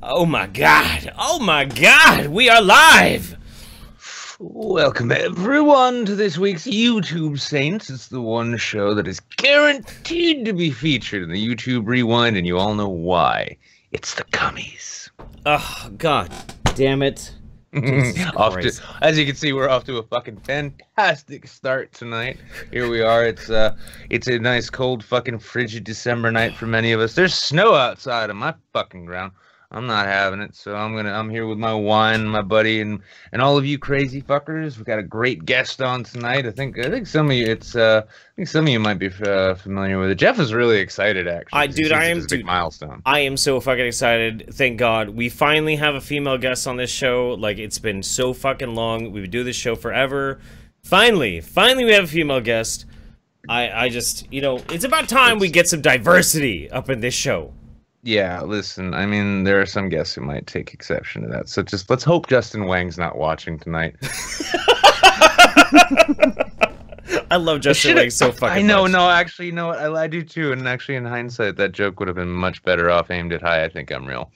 Oh my god! Oh my god! We are live! Welcome everyone to this week's YouTube Saints. It's the one show that is guaranteed to be featured in the YouTube Rewind, and you all know why. It's the Cummies. Oh god damn it. As you can see, we're off to a fucking fantastic start tonight. Here we are. It's a nice cold fucking frigid December night for many of us. There's snow outside of my fucking ground. I'm not having it, so I'm here with my wine, my buddy, and all of you crazy fuckers. We got a great guest on tonight. I think some of you might be familiar with it. Jeff is really excited, actually. I am. It's a big milestone. I am so fucking excited. Thank God we finally have a female guest on this show. Like, it's been so fucking long. We've been doing this show forever. Finally we have a female guest. I just, you know, it's about time we get some diversity up in this show. Yeah, listen, I mean, there are some guests who might take exception to that, so just let's hope Justin Wang's not watching tonight. I love Justin Wang so fucking I know, much. no, actually, you know what? I do too. And actually, in hindsight, that joke would have been much better off aimed at Hi, I Think I'm Real.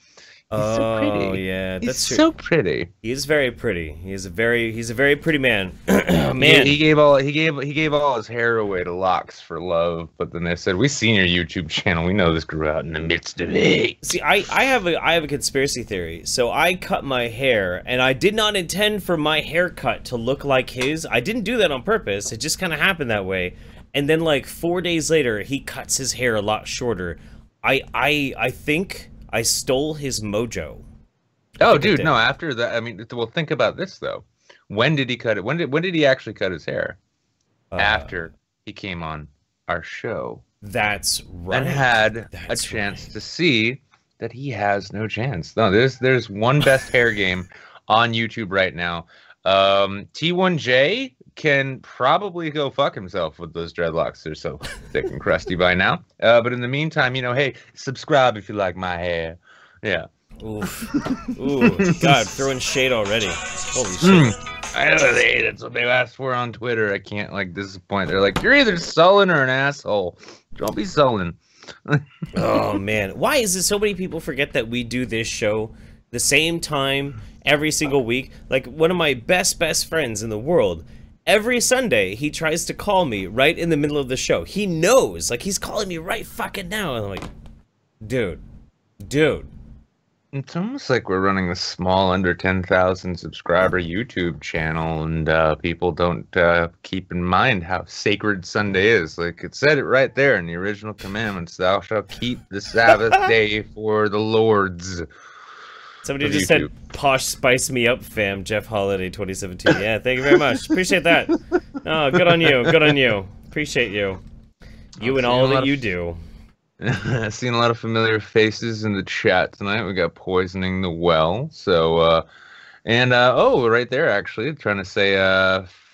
He's so pretty. Yeah, He's that's true. so pretty. He is very pretty. He's a very pretty man. Man, he gave all his hair away to Locks for love, but then they said, "We seen your YouTube channel. We know this grew out in the midst of hate." See, I have a conspiracy theory. So I cut my hair, and I did not intend for my haircut to look like his. I didn't do that on purpose. It just kind of happened that way. And then like 4 days later, he cuts his hair a lot shorter. I think I stole his mojo. Oh, dude, no. After that, I mean, well, think about this though. When did he cut it? When did he actually cut his hair? After he came on our show. That's right. And had a chance to see that he has no chance. No, there's one best hair game on YouTube right now. T1J can probably go fuck himself with those dreadlocks. They're so thick and crusty by now. But in the meantime, you know, hey, subscribe if you like my hair. Yeah. Ooh, God, throwing shade already. Holy shit. I know they hate it, so they asked for it on Twitter. I can't, like, disappoint. They're like, you're either sullen or an asshole. Don't be sullen. Oh, man. Why is it so many people forget that we do this show the same time every single week? Like, one of my best friends in the world, every Sunday, he tries to call me right in the middle of the show. He knows. Like, he's calling me right fucking now. And I'm like, dude. It's almost like we're running a small, under 10,000 subscriber YouTube channel, and people don't keep in mind how sacred Sunday is. Like, it said it right there in the original commandments, thou shalt keep the Sabbath day for the Lord's. Somebody just said, "Posh spice me up, fam." Jeff Holiday 2017. Yeah, thank you very much. Appreciate that. Oh, good on you. Good on you. Appreciate you. You and all that you do. I've seen a lot of familiar faces in the chat tonight. We got Poisoning the Well. So, oh, right there, actually, trying to say,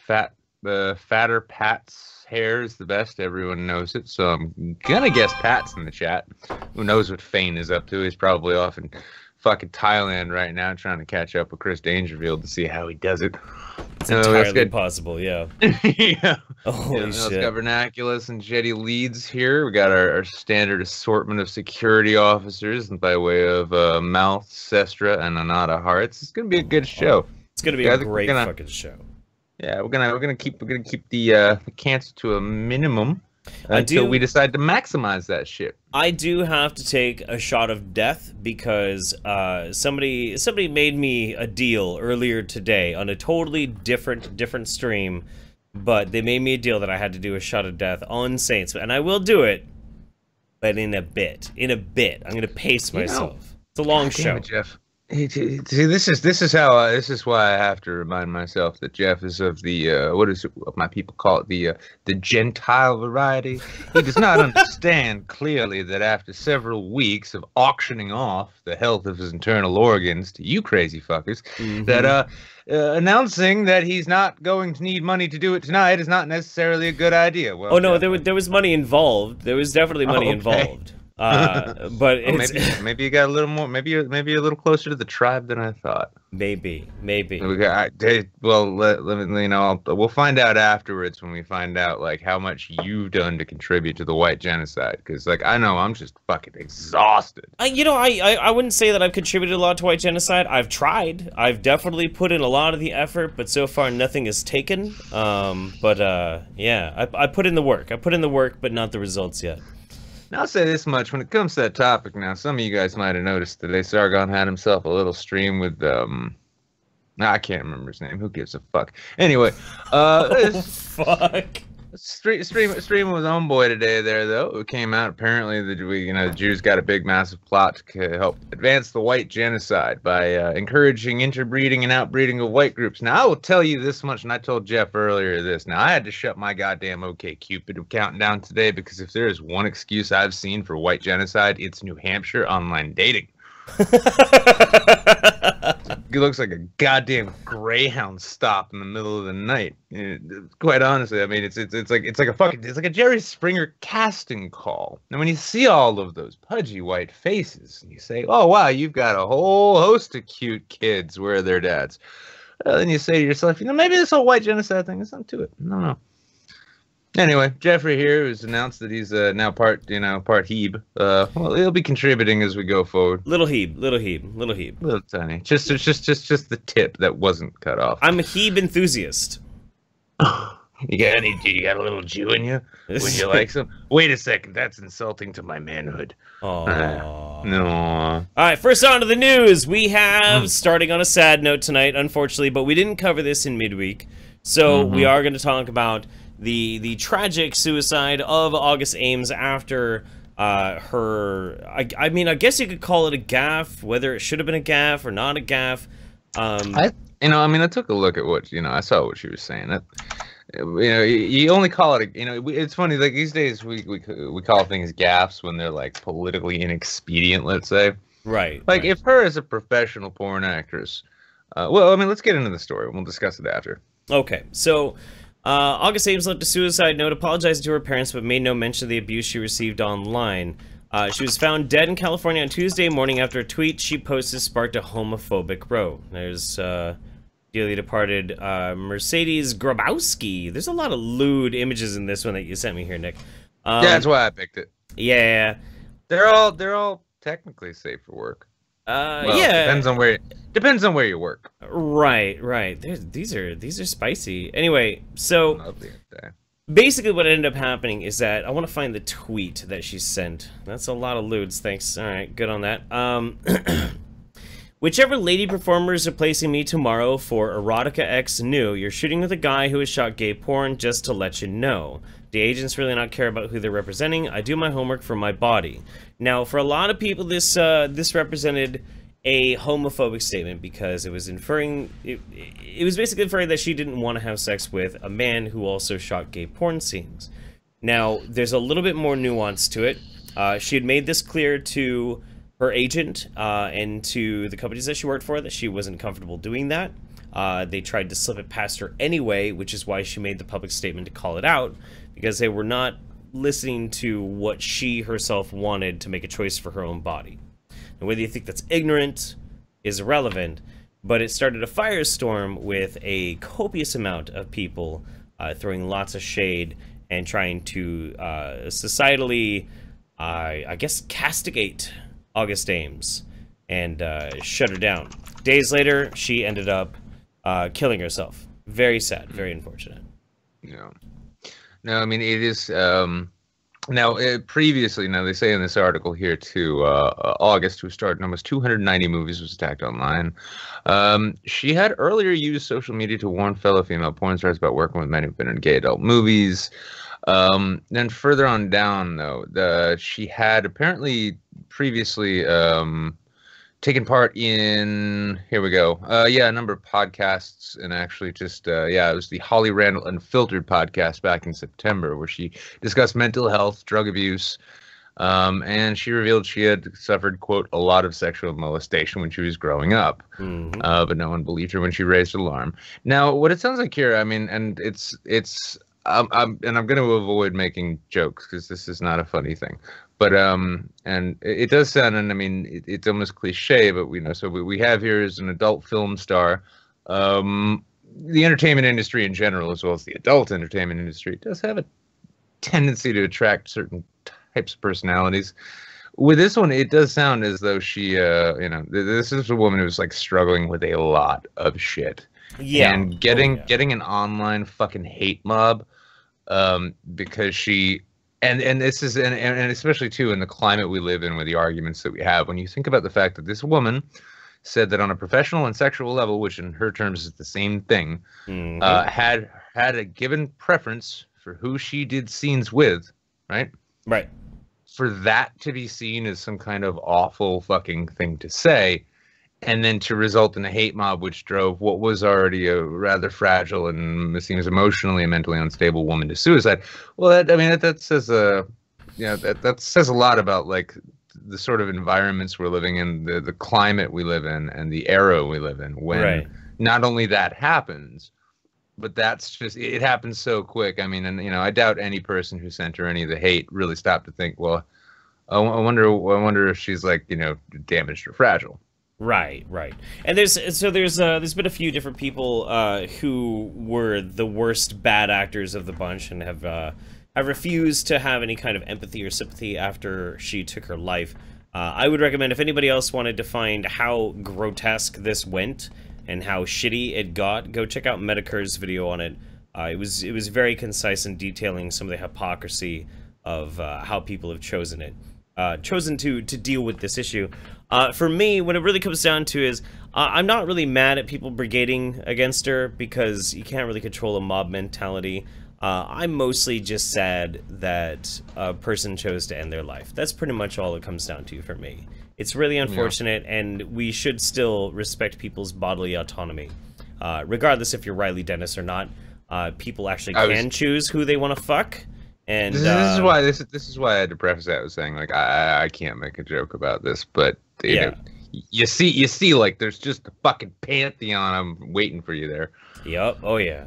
Fatter Pat's hair is the best. Everyone knows it. So I'm gonna guess Pat's in the chat. Who knows what Fane is up to? He's probably off in fucking Thailand right now trying to catch up with Chris Dangerfield to see how he does it. It's entirely possible, yeah. Yeah. Holy shit. Let's got Vernaculus and Jetty Leads here. We got our standard assortment of security officers by way of Mouth, Sestra, and Anata Hearts. It's gonna be a good show. It's gonna be a great fucking show. Yeah, we're gonna keep the cancer to a minimum until we decide to maximize that shit. I do have to take a shot of death because somebody made me a deal earlier today on a totally different stream, but they made me a deal that I had to do a shot of death on Saints, and I will do it, but in a bit. I'm gonna pace myself. It's a long show. Damn it, Jeff. See, this is why I have to remind myself that Jeff is of the what my people call it, the Gentile variety. He does not understand clearly that after several weeks of auctioning off the health of his internal organs to you crazy fuckers, that announcing that he's not going to need money to do it tonight is not necessarily a good idea. Well, oh no, there was money involved. There was definitely money involved. But it's, maybe you got a little more. Maybe a little closer to the tribe than I thought. Maybe. Well, let me. You know, we'll find out afterwards when we find out like how much you've done to contribute to the white genocide. Because like I know I'm just fucking exhausted. I wouldn't say that I've contributed a lot to white genocide. I've tried. I've definitely put in a lot of the effort, but so far nothing is taken. Yeah, I put in the work. But not the results yet. I'll say this much, when it comes to that topic now, some of you guys might have noticed today, Sargon had himself a little stream with, I can't remember his name, who gives a fuck. Anyway, fuck. Streaming with Homeboy today there, though. It came out, apparently, that the Jews got a big, massive plot to help advance the white genocide by encouraging interbreeding and outbreeding of white groups. Now, I will tell you this much, and I told Jeff earlier this. Now, I had to shut my goddamn OkCupid account down today, because if there is one excuse I've seen for white genocide, it's New Hampshire online dating. It looks like a goddamn Greyhound stop in the middle of the night. Quite honestly, I mean, it's like a Jerry Springer casting call. And when you see all of those pudgy white faces, and you say, "Oh wow, you've got a whole host of cute kids. Where are their dads?" Then you say to yourself, maybe this whole white genocide thing is not to it. No. Anyway, Jeffrey here has announced that he's now part Hebe. Well, he'll be contributing as we go forward. Little Hebe, little Hebe, little Hebe. Little tiny. Just the tip that wasn't cut off. I'm a Hebe enthusiast. You got a little Jew in you? Would you like some? Wait a second, that's insulting to my manhood. Aww. No. All right, first on to the news. We have, starting on a sad note tonight, unfortunately, but we didn't cover this in midweek. So we are going to talk about the tragic suicide of August Ames after her, I mean, I guess you could call it a gaffe, whether it should have been a gaffe or not a gaffe. I took a look at what, I saw what she was saying. You only call it, it's funny, like these days we call things gaffes when they're like politically inexpedient, let's say. Right. Like if her as a professional porn actress, let's get into the story. We'll discuss it after. Okay, so August Ames left a suicide note apologizing to her parents but made no mention of the abuse she received online. She was found dead in California on Tuesday morning after a tweet she posted sparked a homophobic row. There's dearly departed Mercedes Grabowski. There's a lot of lewd images in this one that you sent me here, Nick. Yeah, that's why I picked it. Yeah. They're all technically safe for work. Yeah. Depends on where you work. Right. These are spicy. Anyway, so basically what ended up happening is that I want to find the tweet that she sent. That's a lot of lewds. Thanks. All right, good on that. Whichever lady performer is replacing me tomorrow for Erotica X New, you're shooting with a guy who has shot gay porn, just to let you know. The agents really not care about who they're representing. I do my homework for my body. Now, for a lot of people, this represented a homophobic statement because it was inferring, it was basically inferring that she didn't want to have sex with a man who also shot gay porn scenes. Now, there's a little bit more nuance to it. She had made this clear to her agent and to the companies that she worked for that she wasn't comfortable doing that. They tried to slip it past her anyway, which is why she made the public statement to call it out, because they were not listening to what she herself wanted to make a choice for her own body. And whether you think that's ignorant is irrelevant, but it started a firestorm with a copious amount of people throwing lots of shade and trying to societally, I guess, castigate August Ames and shut her down. Days later, she ended up killing herself. Very sad, very unfortunate. No, I mean, it is, previously, they say in this article here too, August, who started almost 290 movies, was attacked online. She had earlier used social media to warn fellow female porn stars about working with men who've been in gay adult movies. Then further on down, though, she had apparently previously taken part in, here we go, a number of podcasts, and actually just, it was the Holly Randall Unfiltered podcast back in September, where she discussed mental health, drug abuse, and she revealed she had suffered, quote, a lot of sexual molestation when she was growing up, but no one believed her when she raised alarm. Now, what it sounds like here, I mean, and I'm going to avoid making jokes because this is not a funny thing, but and it does sound, and I mean it's almost cliche, but we have here as an adult film star, the entertainment industry in general, as well as the adult entertainment industry, does have a tendency to attract certain types of personalities. With this one, it does sound as though she, this is a woman who's like struggling with a lot of shit. Yeah, and getting an online fucking hate mob, because she, and this is, and especially too in the climate we live in with the arguments that we have, when you think about the fact that this woman said that on a professional and sexual level, which in her terms is the same thing, had a given preference for who she did scenes with, right? Right. For that to be seen as some kind of awful fucking thing to say, and then to result in a hate mob which drove what was already a rather fragile and it seems emotionally and mentally unstable woman to suicide. Well, that says that says a lot about like the sort of environments we're living in, the climate we live in, and the era we live in, when not only that happens, but that's just, it happens so quick. I mean, and I doubt any person who sent her any of the hate really stopped to think, well, I wonder if she's like, damaged or fragile. Right, right. And there's been a few different people who were the worst bad actors of the bunch and have refused to have any kind of empathy or sympathy after she took her life. I would recommend, if anybody else wanted to find how grotesque this went and how shitty it got, go check out Medicare's video on it. It was very concise in detailing some of the hypocrisy of how people have chosen to deal with this issue. For me, what it really comes down to is I'm not really mad at people brigading against her because you can't really control a mob mentality. I'm mostly just sad that a person chose to end their life. That's pretty much all it comes down to for me. It's really unfortunate, and we should still respect people's bodily autonomy. Regardless if you're Riley Dennis or not, people actually can choose who they want to fuck. And this is why I had to preface that with saying, like, I can't make a joke about this, but you know, you see, like, there's just a fucking pantheon. I'm waiting for you there. Yep. Oh yeah.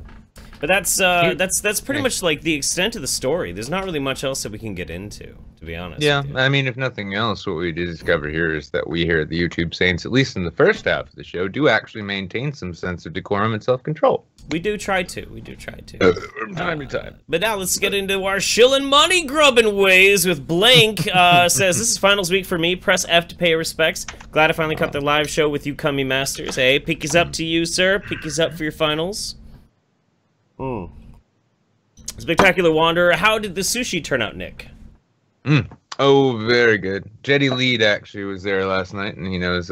But that's pretty much like the extent of the story. There's not really much else that we can get into, to be honest. Yeah, I mean, if nothing else, what we did discover here is that we here at the YouTube Saints, at least in the first half of the show, do actually maintain some sense of decorum and self-control. We do try to. We do try to. From time to time. But now let's get into our shilling money grubbing ways with Blank. Says, this is finals week for me. Press F to pay respects. Glad I finally cut the live show with you Cummy Masters. Hey, pinkies up to you, sir. Pinkies up for your finals. Spectacular Wanderer, how did the sushi turn out, Nick? Oh, very good. Jetty Lead actually was there last night, and he knows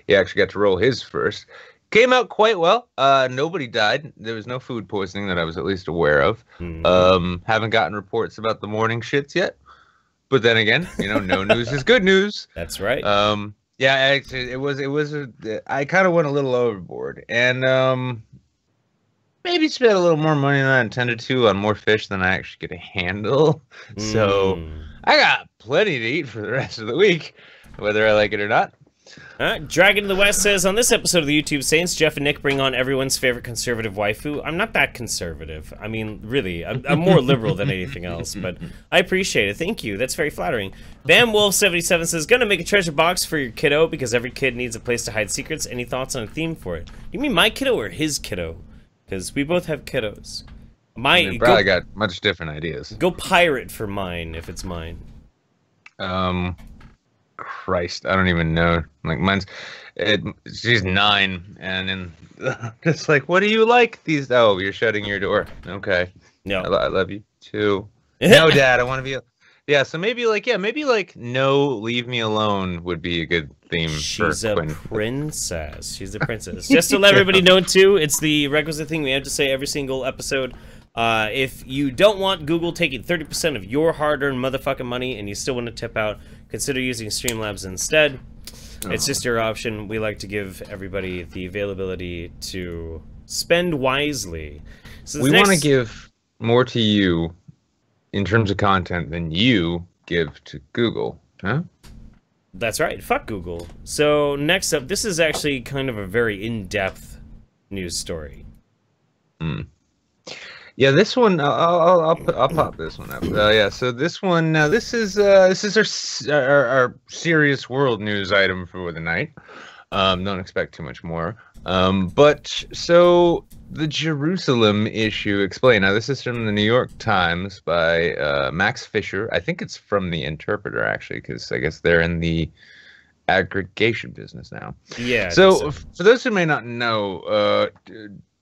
he actually got to roll his first. Came out quite well. Nobody died. There was no food poisoning that I was at least aware of. Haven't gotten reports about the morning shits yet. But then again, you know, no news is good news. That's right. Yeah, actually, I kind of went a little overboard, and maybe spent a little more money than I intended to on more fish than I actually get a handle. So I got plenty to eat for the rest of the week, whether I like it or not. Dragon of the West says, on this episode of the YouTube Saints, Jeff and Nick bring on everyone's favorite conservative waifu. I'm not that conservative. I mean, really, I'm more liberal than anything else, but I appreciate it. Thank you. That's very flattering. BamWolf77 says, gonna make a treasure box for your kiddo because every kid needs a place to hide secrets. Any thoughts on a theme for it? You mean my kiddo or his kiddo? Because we both have kiddos. You probably got much different ideas. Go pirate for mine if it's mine. Christ, I don't even know. Like she's 9, and then just like, what do you like these? Oh, you're shutting your door. Okay. No, I love you too. No, Dad, I want to be. Yeah, so maybe like no, leave me alone would be a good theme. She's a princess. She's a princess. Just to let everybody know too, it's the requisite thing we have to say every single episode. If you don't want Google taking 30% of your hard-earned motherfucking money and you still want to tip out, consider using Streamlabs instead. It's just your option. We like to give everybody the availability to spend wisely. So we want to give more to you in terms of content than you give to Google, huh? That's right. Fuck Google. So next up, this is actually kind of a very in-depth news story. Yeah, this one I'll pop this one up. Yeah, so this one this is our serious world news item for the night. Don't expect too much more. But so the Jerusalem issue explained. Now this is from the New York Times by Max Fisher. I think it's from the Interpreter actually, because I guess they're in the aggregation business now. Yeah. So for those who may not know,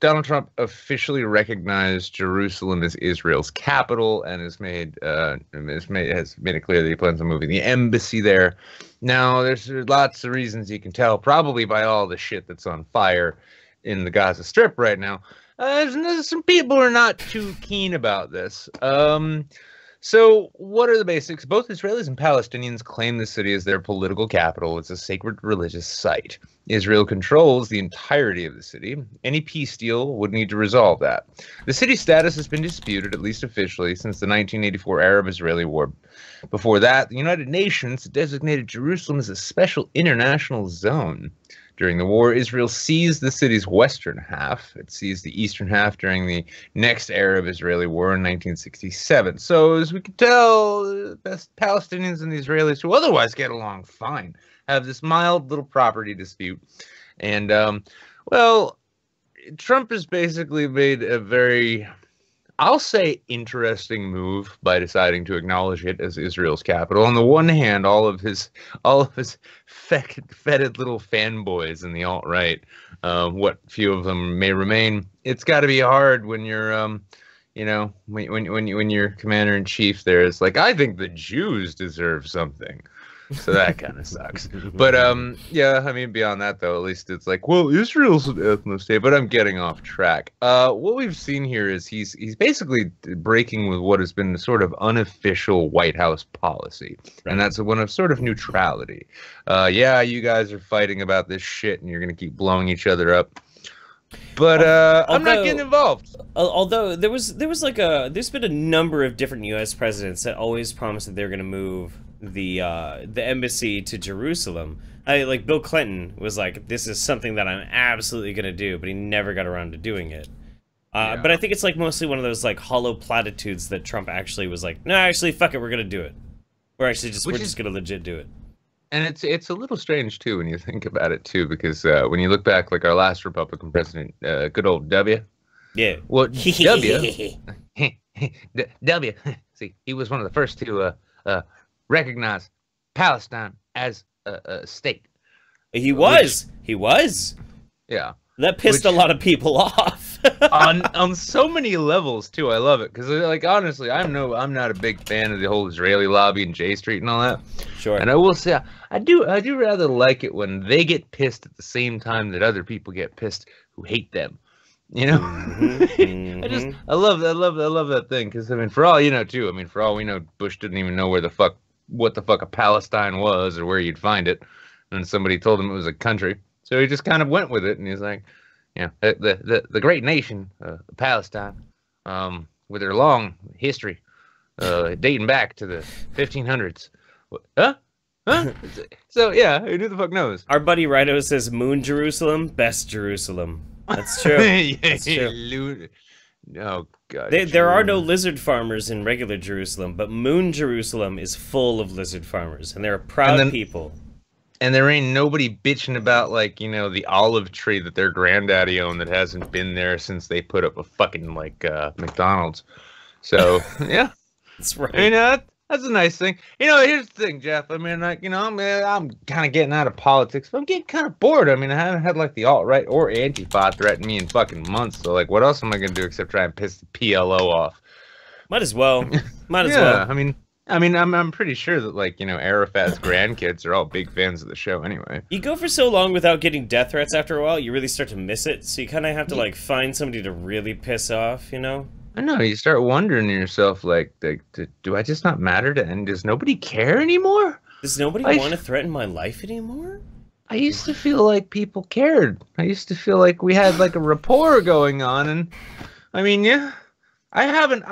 Donald Trump officially recognized Jerusalem as Israel's capital and has made it clear that he plans on moving the embassy there. Now, there's lots of reasons you can tell, probably by all the shit that's on fire in the Gaza Strip right now. There's some people who are not too keen about this. So what are the basics? Both Israelis and Palestinians claim the city as their political capital. It's a sacred religious site. Israel controls the entirety of the city. Any peace deal would need to resolve that. The city's status has been disputed, at least officially, since the 1984 Arab-Israeli War. Before that, the United Nations designated Jerusalem as a special international zone. During the war, Israel seized the city's western half. It seized the eastern half during the next Arab-Israeli War in 1967. So, as we can tell, the Palestinians and the Israelis, who otherwise get along fine, have this mild little property dispute. And, well, Trump has basically made a very, I'll say, interesting move by deciding to acknowledge it as Israel's capital. On the one hand, all of his fetid little fanboys in the alt-right, what few of them may remain, it's got to be hard when you're, you know, when your commander-in-chief there is like, I think the Jews deserve something. So that kind of sucks. But yeah, I mean, beyond that though, at least it's like, well, Israel's an ethno state. But I'm getting off track. What we've seen here is he's basically breaking with what has been sort of unofficial White House policy, right. And that's one of sort of neutrality. Yeah, you guys are fighting about this shit, and you're gonna keep blowing each other up. But I'm not getting involved. Although there's been a number of different U.S. presidents that always promised that they're gonna move the embassy to Jerusalem. Like Bill Clinton was like, this is something that I'm absolutely gonna do, but he never got around to doing it. Yeah. But I think it's like mostly one of those like hollow platitudes that Trump actually was like, no, actually, fuck it, we're gonna do it. We're just gonna legit do it. And it's a little strange too when you think about it too, because when you look back, like our last Republican president, good old W. Yeah. Well, W. W. See, he was one of the first to recognize Palestine as a state. He was. Yeah. That pissed a lot of people off. on so many levels too. I love it because, like, honestly, I'm not a big fan of the whole Israeli lobby and J Street and all that. Sure. And I will say I do rather like it when they get pissed at the same time that other people get pissed who hate them. You know, mm-hmm. I love that thing because I mean, for all you know, too. I mean, for all we know, Bush didn't even know what the fuck a Palestine was or where you'd find it, and somebody told him it was a country, so he just kind of went with it, and he's like, yeah, the great nation, Palestine, with their long history, dating back to the 1500s. Huh? So yeah, who the fuck knows? Our buddy Rhino says, "Moon Jerusalem, best Jerusalem." That's true. That's true. Oh god. There are no lizard farmers in regular Jerusalem, but Moon Jerusalem is full of lizard farmers, and they're a proud people. And there ain't nobody bitching about, like, you know, the olive tree that their granddaddy owned that hasn't been there since they put up a fucking, like, McDonald's. So, yeah. That's right. I mean, that's a nice thing. You know, here's the thing, Jeff. I mean, like, you know, I'm kind of getting out of politics, but I'm getting kind of bored. I mean, I haven't had, like, the alt-right or Antifa threaten me in fucking months. So, like, what else am I going to do except try and piss the PLO off? Might as well. Might as well. I mean, I'm pretty sure that, like, you know, Arafat's grandkids are all big fans of the show anyway. You go for so long without getting death threats after a while, you really start to miss it. So you kind of have to, like, find somebody to really piss off, you know? I know, you start wondering to yourself, like, do I just not matter to, and does nobody care anymore? Does nobody want to threaten my life anymore? I used to feel like people cared. I used to feel like we had, like, a rapport going on, and, I mean, yeah. I haven't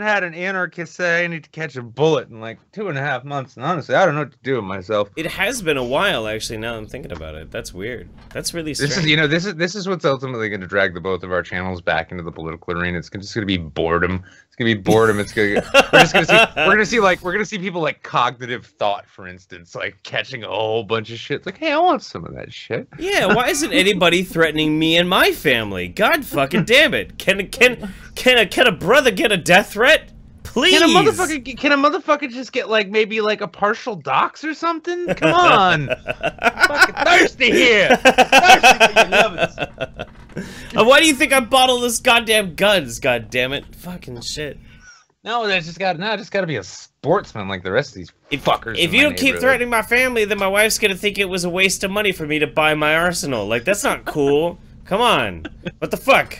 had an anarchist say I need to catch a bullet in like 2.5 months, and honestly, I don't know what to do with myself. It has been a while, actually. Now I'm thinking about it. That's weird. That's really strange. This is what's ultimately going to drag the both of our channels back into the political arena. It's just going to be boredom. It's going to be boredom. It's going to we're going to see people like cognitive thought, for instance, like catching a whole bunch of shit. It's like, hey, I want some of that shit. Yeah, why isn't anybody threatening me and my family? God fucking damn it! Can a brother get a death threat? Please. Can a motherfucker just get like maybe like a partial dox or something? Come on. I'm fucking thirsty here. Thirsty for your lovers. Why do you think I bought this goddamn guns? God damn it. Fucking shit. No, I just gotta be a sportsman like the rest of these fuckers. If you don't keep threatening my family, then my wife's gonna think it was a waste of money for me to buy my arsenal. Like, that's not cool. Come on. What the fuck?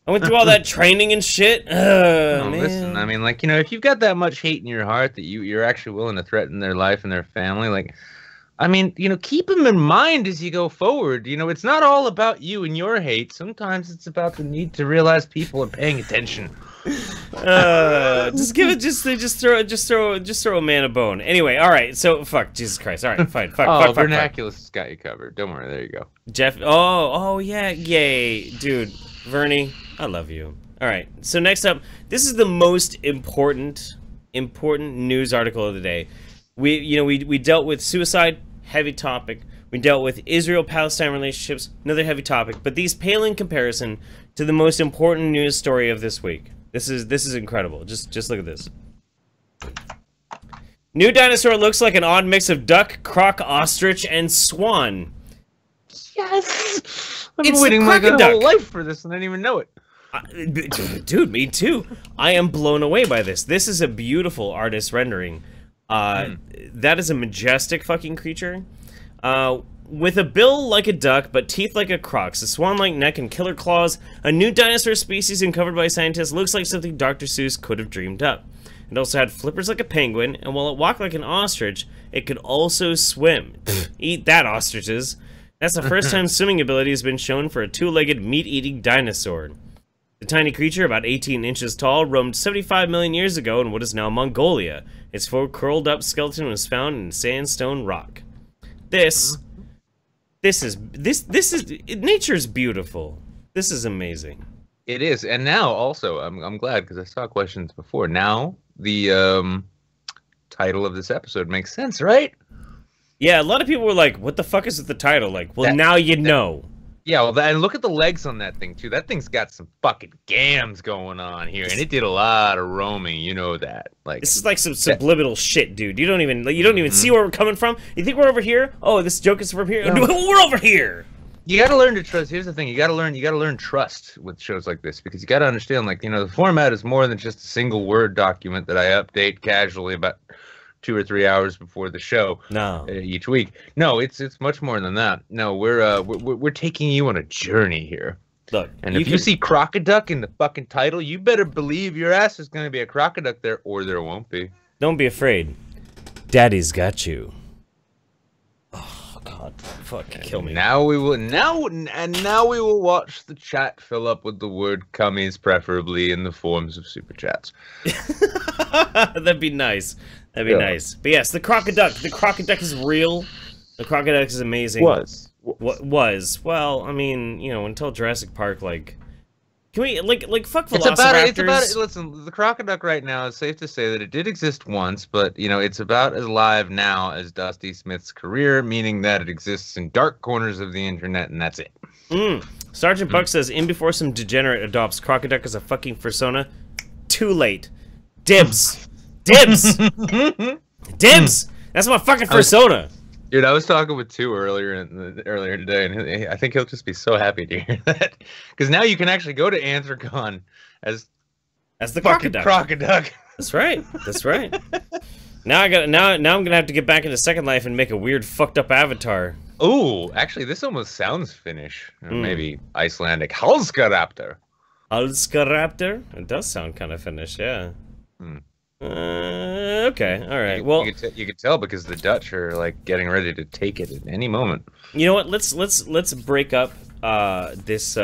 I went through all that training and shit. Man. Listen, I mean, like, you know, if you've got that much hate in your heart that you're actually willing to threaten their life and their family, like, I mean, you know, keep them in mind as you go forward. You know, it's not all about you and your hate. Sometimes it's about the need to realize people are paying attention. Just throw a man a bone. Anyway, all right. So fuck, Jesus Christ. All right, fine. Fuck. Vernaculus has got you covered. Don't worry. There you go. Jeff. Oh yeah. Yay, dude. Vernie, I love you. All right. So next up, this is the most important news article of the day. We dealt with suicide heavy topic. We dealt with Israel-Palestine relationships, another heavy topic. But these pale in comparison to the most important news story of this week. This is incredible. Just look at this. New dinosaur looks like an odd mix of duck, croc, ostrich, and swan. Yes! I've been waiting my whole life for this and I didn't even know it. Dude, me too. I am blown away by this. This is a beautiful artist rendering. That is a majestic fucking creature. With a bill like a duck, but teeth like a croc's, a swan-like neck and killer claws, a new dinosaur species uncovered by scientists looks like something Dr. Seuss could have dreamed up. It also had flippers like a penguin, and while it walked like an ostrich, it could also swim. Eat that, ostriches. That's the first time swimming ability has been shown for a two-legged, meat-eating dinosaur. The tiny creature, about 18 inches tall, roamed 75 million years ago in what is now Mongolia. Its full curled-up skeleton was found in sandstone rock. This is nature's beautiful. This is amazing. It is, and now also I'm glad because I saw questions before. Now the title of this episode makes sense, right? Yeah, a lot of people were like, "What the fuck is with the title?" Like, well, now you know. Yeah, well, and look at the legs on that thing too. That thing's got some fucking gams going on here, and it did a lot of roaming. You know that. Like, this is like some subliminal shit, dude. You don't even see where we're coming from. You think we're over here? Oh, this joke is from here. No. We're over here. You got to learn to trust. Here's the thing: you got to learn trust with shows like this because you got to understand, like, the format is more than just a single Word document that I update casually about 2 or 3 hours before the show. No, each week. No, it's much more than that. No, we're taking you on a journey here. Look, and if you see Crocoduck in the fucking title, you better believe your ass is going to be a Crocoduck there, or there won't be. Don't be afraid. Daddy's got you. Oh God, fucking kill me. Now we will watch the chat fill up with the word cummies, preferably in the forms of super chats. That'd be nice. That'd be nice. But yes, the Crocoduck. The Crocoduck is real. The Crocoduck is amazing. What was? Well, I mean, until Jurassic Park, like, can we like fuck velociraptors? It's about it. Listen, the Crocoduck right now, it's safe to say that it did exist once, but it's about as live now as Dusty Smith's career, meaning that it exists in dark corners of the internet, and that's it. Sergeant Buck says, in before some degenerate adopts Crocoduck as a fucking persona. Too late. Dibs. Dibs. Dibs. That's my fucking persona. Dude, I was talking with Tu earlier today, and I think he'll just be so happy to hear that, because now you can actually go to Anthrocon as the Crocoduck. That's right. That's right. Now I'm gonna have to get back into Second Life and make a weird fucked up avatar. Ooh, actually, this almost sounds Finnish, or maybe Icelandic. Housekeeping. Housekeeping? It does sound kind of Finnish, yeah. Okay, all right. Well, you could tell because the Dutch are like getting ready to take it at any moment. You know what? Let's break up this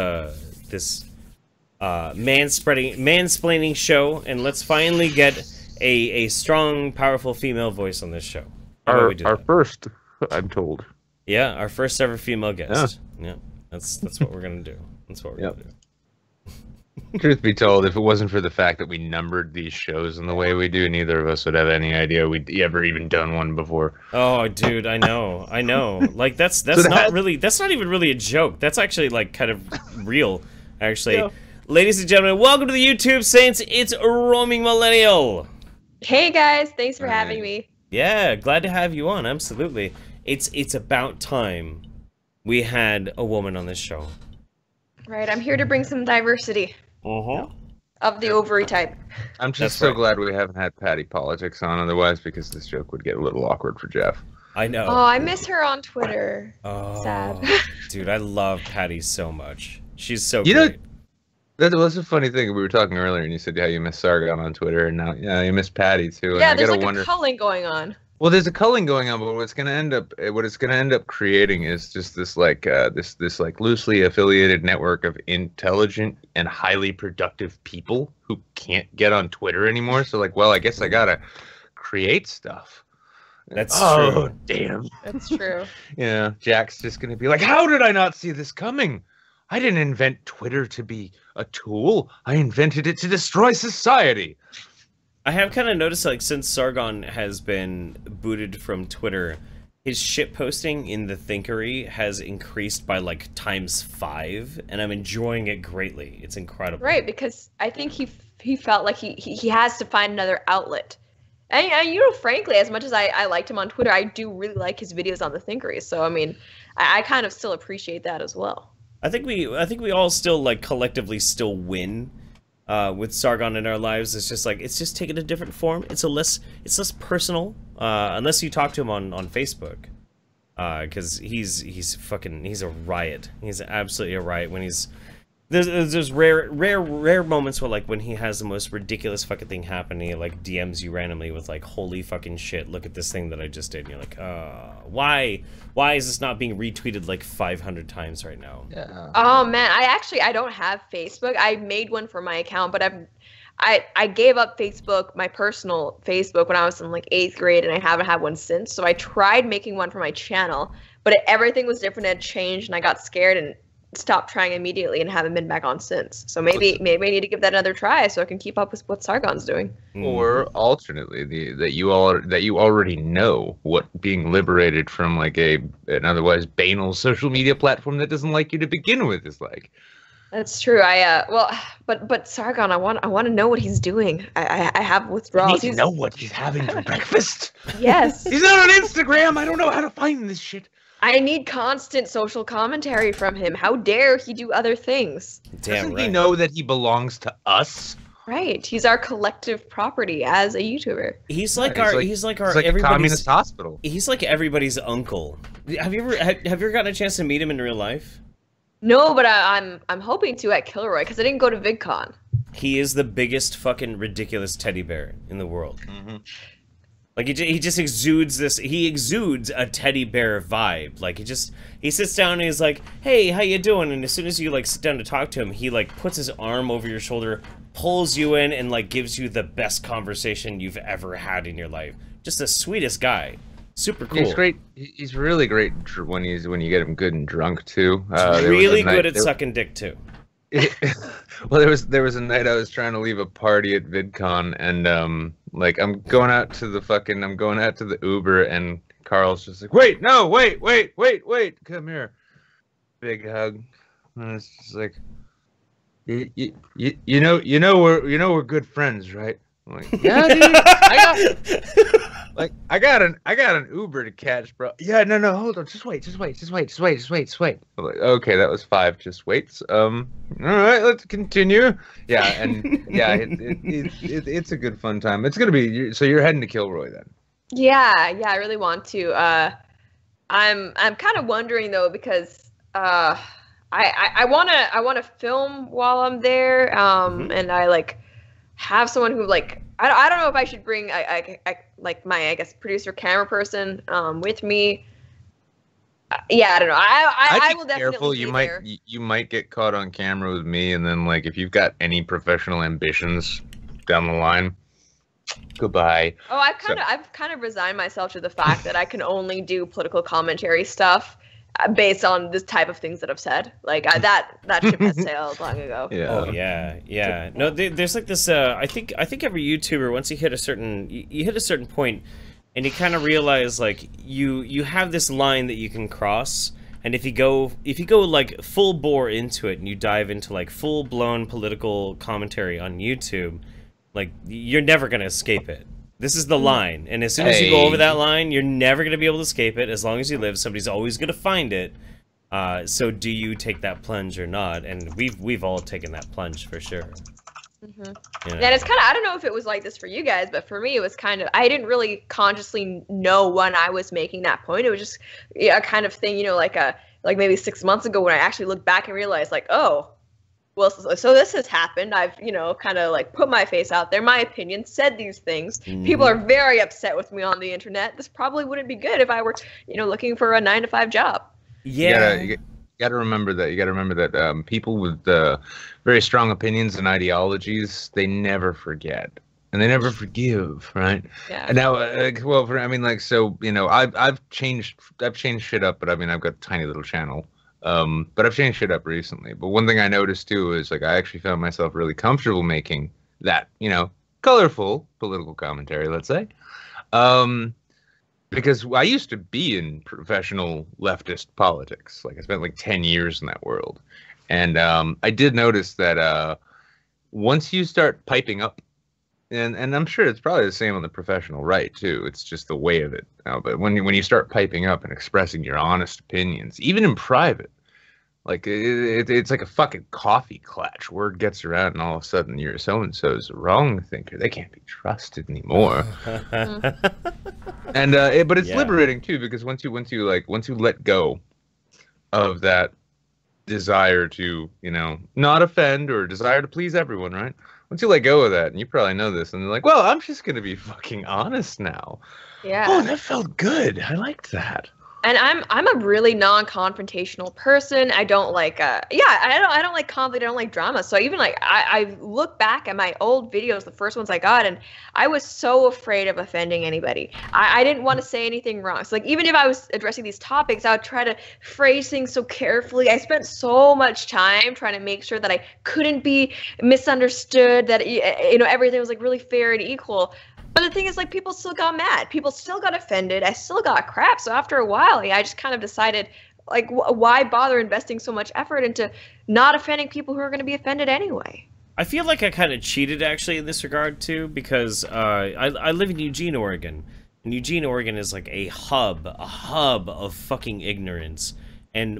mansplaining show, and let's finally get a strong, powerful female voice on this show. Our first, I'm told. Yeah, our first ever female guest. Yeah, that's what we're gonna do. That's what we're gonna do. Truth be told, if it wasn't for the fact that we numbered these shows in the way we do, neither of us would have any idea we'd ever even done one before. Oh, dude, I know. Like that's not even really a joke. That's actually like kind of real, actually. Yeah. Ladies and gentlemen, welcome to the YouTube Saints. It's Roaming Millennial. Hey guys, thanks for having me. Yeah, glad to have you on. Absolutely. It's about time we had a woman on this show. Right, I'm here to bring some diversity. Of the ovary type. I'm just so glad we haven't had Patty Politics on, otherwise, because this joke would get a little awkward for Jeff. I know. Oh, I miss her on Twitter. Oh, sad. Dude, I love Patty so much. She's so great. That was a funny thing. We were talking earlier, and you said how you miss Sargon on Twitter, and now you miss Patty too. Yeah, there's like a culling going on. Well, there's a culling going on, but what it's going to end up creating is just this like this like loosely affiliated network of intelligent and highly productive people who can't get on Twitter anymore. So like, well, I guess I gotta create stuff. That's true. Oh, damn. That's true. Yeah, Jack's just gonna be like, how did I not see this coming? I didn't invent Twitter to be a tool. I invented it to destroy society. I have kind of noticed, like, since Sargon has been booted from Twitter, his shit posting in the Thinkery has increased by like ×5, and I'm enjoying it greatly. It's incredible. Right, because I think he felt like he has to find another outlet. And you know, frankly, as much as I liked him on Twitter, I do really like his videos on the Thinkery. So I mean, I kind of still appreciate that as well. I think we all still like collectively still win with Sargon in our lives. It's just taking a different form. It's less personal, unless you talk to him on Facebook, because he's a riot. He's absolutely a riot when he's there's rare moments where, like, when he has the most ridiculous fucking thing happen, he like DMs you randomly with like, holy fucking shit, look at this thing that I just did, and you're like, why is this not being retweeted like 500 times right now? Yeah. Oh man, I don't have Facebook. I made one for my account, but I gave up Facebook, my personal Facebook, when I was in like 8th grade, and I haven't had one since. So I tried making one for my channel, but everything was different, it had changed, and I got scared and stopped trying immediately and haven't been back on since. So maybe I need to give that another try so I can keep up with what Sargon's doing. Or alternately, that you already know what being liberated from like an otherwise banal social media platform that doesn't like you to begin with is like. That's true. But Sargon, I want to know what he's doing. I have withdrawals. You need to know what he's having for breakfast. Yes. He's not on Instagram. I don't know how to find this shit. I need constant social commentary from him. How dare he do other things? Doesn't he know that he belongs to us? Right. He's our collective property as a YouTuber. He's like everybody's communist hospital. He's like everybody's uncle. Have you ever gotten a chance to meet him in real life? No, but I'm hoping to at Kilroy because I didn't go to VidCon. He is the biggest fucking ridiculous teddy bear in the world. Mm-hmm. Like, he just exudes this, he exudes a teddy bear vibe. Like, he sits down and he's like, hey, how you doing? And as soon as you, like, sit down to talk to him, he, like, puts his arm over your shoulder, pulls you in, and, like, gives you the best conversation you've ever had in your life. Just the sweetest guy. Super cool. He's great. He's really great when you get him good and drunk, too. He's really good at sucking dick, too. Well, there was a night I was trying to leave a party at VidCon, and like I'm going out to the Uber, and Carl's just like, wait, come here, big hug, and it's just like, you know we're good friends, right? I'm like, yeah, dude, I got an Uber to catch, bro. Yeah, no, hold on, just wait. I'm like, okay, that was 5. Just wait. All right, let's continue. Yeah, and yeah, it's a good fun time. It's gonna be. So you're heading to Kilroy then? Yeah, I really want to. I'm kind of wondering though, because I wanna film while I'm there. And I like have someone who like. I don't know if I should bring like my producer camera person with me. Yeah, I don't know. I will definitely careful. You might get caught on camera with me, and then like if you've got any professional ambitions down the line, goodbye. Oh, I've kind of resigned myself to the fact that I can only do political commentary stuff based on this type of things that I've said. Like that ship has sailed long ago. Yeah. Oh yeah. No, there's like this. I think every YouTuber, once you hit a certain point, and you kind of realize like you have this line that you can cross, and if you go like full bore into it, and you dive into like full blown political commentary on YouTube, like you're never gonna escape it. This is the line, and as soon as you go over that line, you're never going to be able to escape it. As long as you live, somebody's always going to find it. So do you take that plunge or not? And we've all taken that plunge for sure. Mm-hmm. You know? And it's kind of, I don't know if it was like this for you guys, but for me, it was kind of, I didn't really consciously know when I was making that point. It was just a kind of thing, you know, like maybe 6 months ago when I actually looked back and realized like, oh, well, so this has happened. I've, you know, kind of like put my face out there, my opinion, said these things. People are very upset with me on the internet. This probably wouldn't be good if I were, you know, looking for a 9-to-5 job. Yeah. You got to remember that. You got to remember that people with very strong opinions and ideologies, they never forget. And they never forgive, right? Yeah. And now, so, you know, I've changed shit up, but I mean, I've got a tiny little channel. But I've changed shit up recently. But one thing I noticed too is like I actually found myself really comfortable making that, you know, colorful political commentary, let's say. Because I used to be in professional leftist politics. Like I spent like 10 years in that world. And I did notice that once you start piping up, and I'm sure it's probably the same on the professional right too. It's just the way of it. But when you start piping up and expressing your honest opinions, even in private, like it's like a fucking coffee clutch. Word gets around, and all of a sudden you're so-and-so's a wrong thinker. They can't be trusted anymore. And but it's liberating too, because once you let go of that desire to not offend or desire to please everyone, right? Once you let go of that, and you probably know this, and they're like, well, I'm just gonna be fucking honest now. Yeah. Oh, that felt good. I liked that. And I'm a really non-confrontational person. I don't like I don't like conflict. I don't like drama. So even like I look back at my old videos, the first ones I got, and I was so afraid of offending anybody. I didn't want to say anything wrong. So like even if I was addressing these topics, I would try to phrase things so carefully. I spent so much time trying to make sure that I couldn't be misunderstood, that everything was like really fair and equal. But the thing is, like, people still got mad. People still got offended. I still got crap. So after a while, I just kind of decided, like, why bother investing so much effort into not offending people who are going to be offended anyway? I feel like I kind of cheated, actually, in this regard, too, because I live in Eugene, Oregon. And Eugene, Oregon is, like, a hub of fucking ignorance. And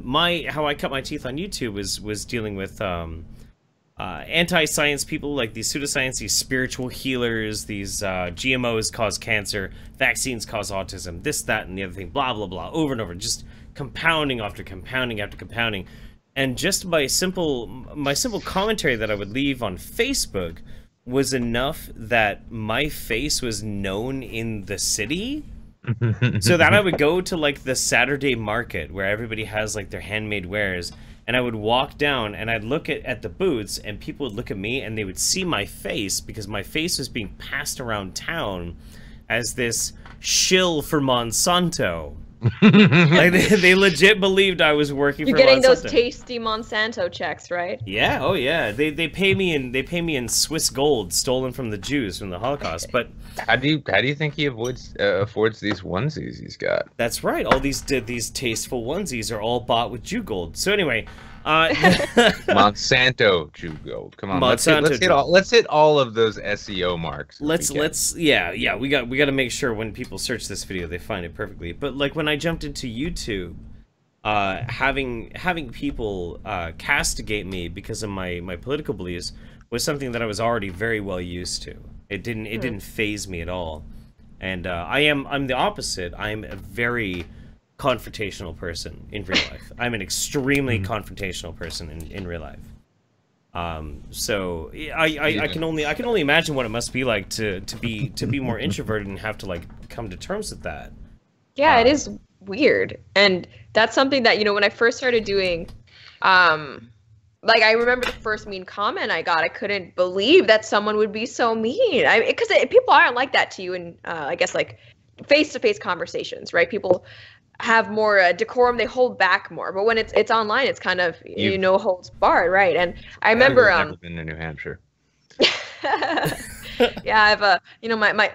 how I cut my teeth on YouTube was dealing with anti-science people, like these pseudoscience, these spiritual healers, these GMOs cause cancer, vaccines cause autism, this, that, and the other thing, blah, blah, blah, over and over, just compounding after compounding after compounding. And just my simple commentary that I would leave on Facebook was enough that my face was known in the city. So that I would go to like the Saturday market where everybody has like their handmade wares, and I would walk down and I'd look at the booths, and people would look at me and they would see my face, because my face was being passed around town as this shill for Monsanto. Like they legit believed I was working for Monsanto. You're getting those tasty Monsanto checks, right? Yeah, oh yeah. They pay me in Swiss gold stolen from the Jews from the Holocaust. But how do you think he affords these onesies he's got? That's right. All these tasteful onesies are all bought with Jew gold. So anyway, Monsanto Jew gold. Come on, let's hit all of those SEO marks. Yeah. We got to make sure when people search this video they find it perfectly. But like when I jumped into YouTube, having people castigate me because of my political beliefs was something that I was already very well used to. It didn't faze me at all. And I'm the opposite. I'm a very confrontational person in real life. I'm an extremely confrontational person in real life. So I can only imagine what it must be like to be more introverted and have to like come to terms with that. Yeah, it is weird. And that's something that, when I first started doing, like I remember the first mean comment I got, I couldn't believe that someone would be so mean. Because people aren't like that to you in, I guess, like face-to-face conversations, right? People have more decorum, they hold back more. But when it's online, it's kind of, holds barred, right? And I remember... I've never been to New Hampshire. Yeah, I have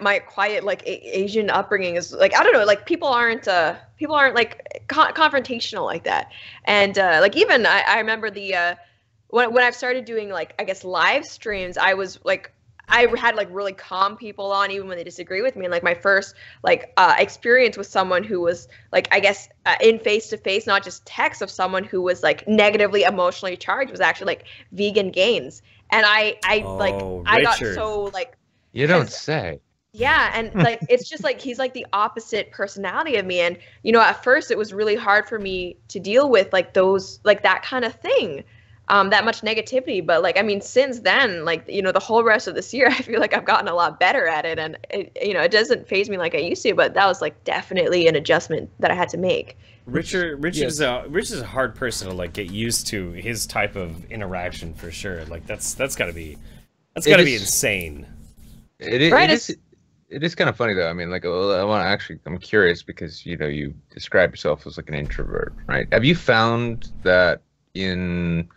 my quiet like Asian upbringing is like, I don't know, like people aren't like confrontational like that. And like even I remember the when I've started doing like, I guess, live streams, I was like, I had like really calm people on even when they disagree with me. And like my first like experience with someone who was like, I guess in face-to-face, not just text, of someone who was like negatively emotionally charged, was actually like Vegan Gains. And I got so like, you don't say. Yeah, and like it's just like he's like the opposite personality of me. And at first it was really hard for me to deal with like those, like that kind of thing. That much negativity. But like, I mean, since then, like, the whole rest of this year, I feel like I've gotten a lot better at it. And it doesn't faze me like I used to, but that was like definitely an adjustment that I had to make. Rich is a hard person to like get used to his type of interaction for sure. Like that's gotta be insane. It is kind of funny though. I mean, like, I'm curious because you describe yourself as like an introvert, right? Have you found that in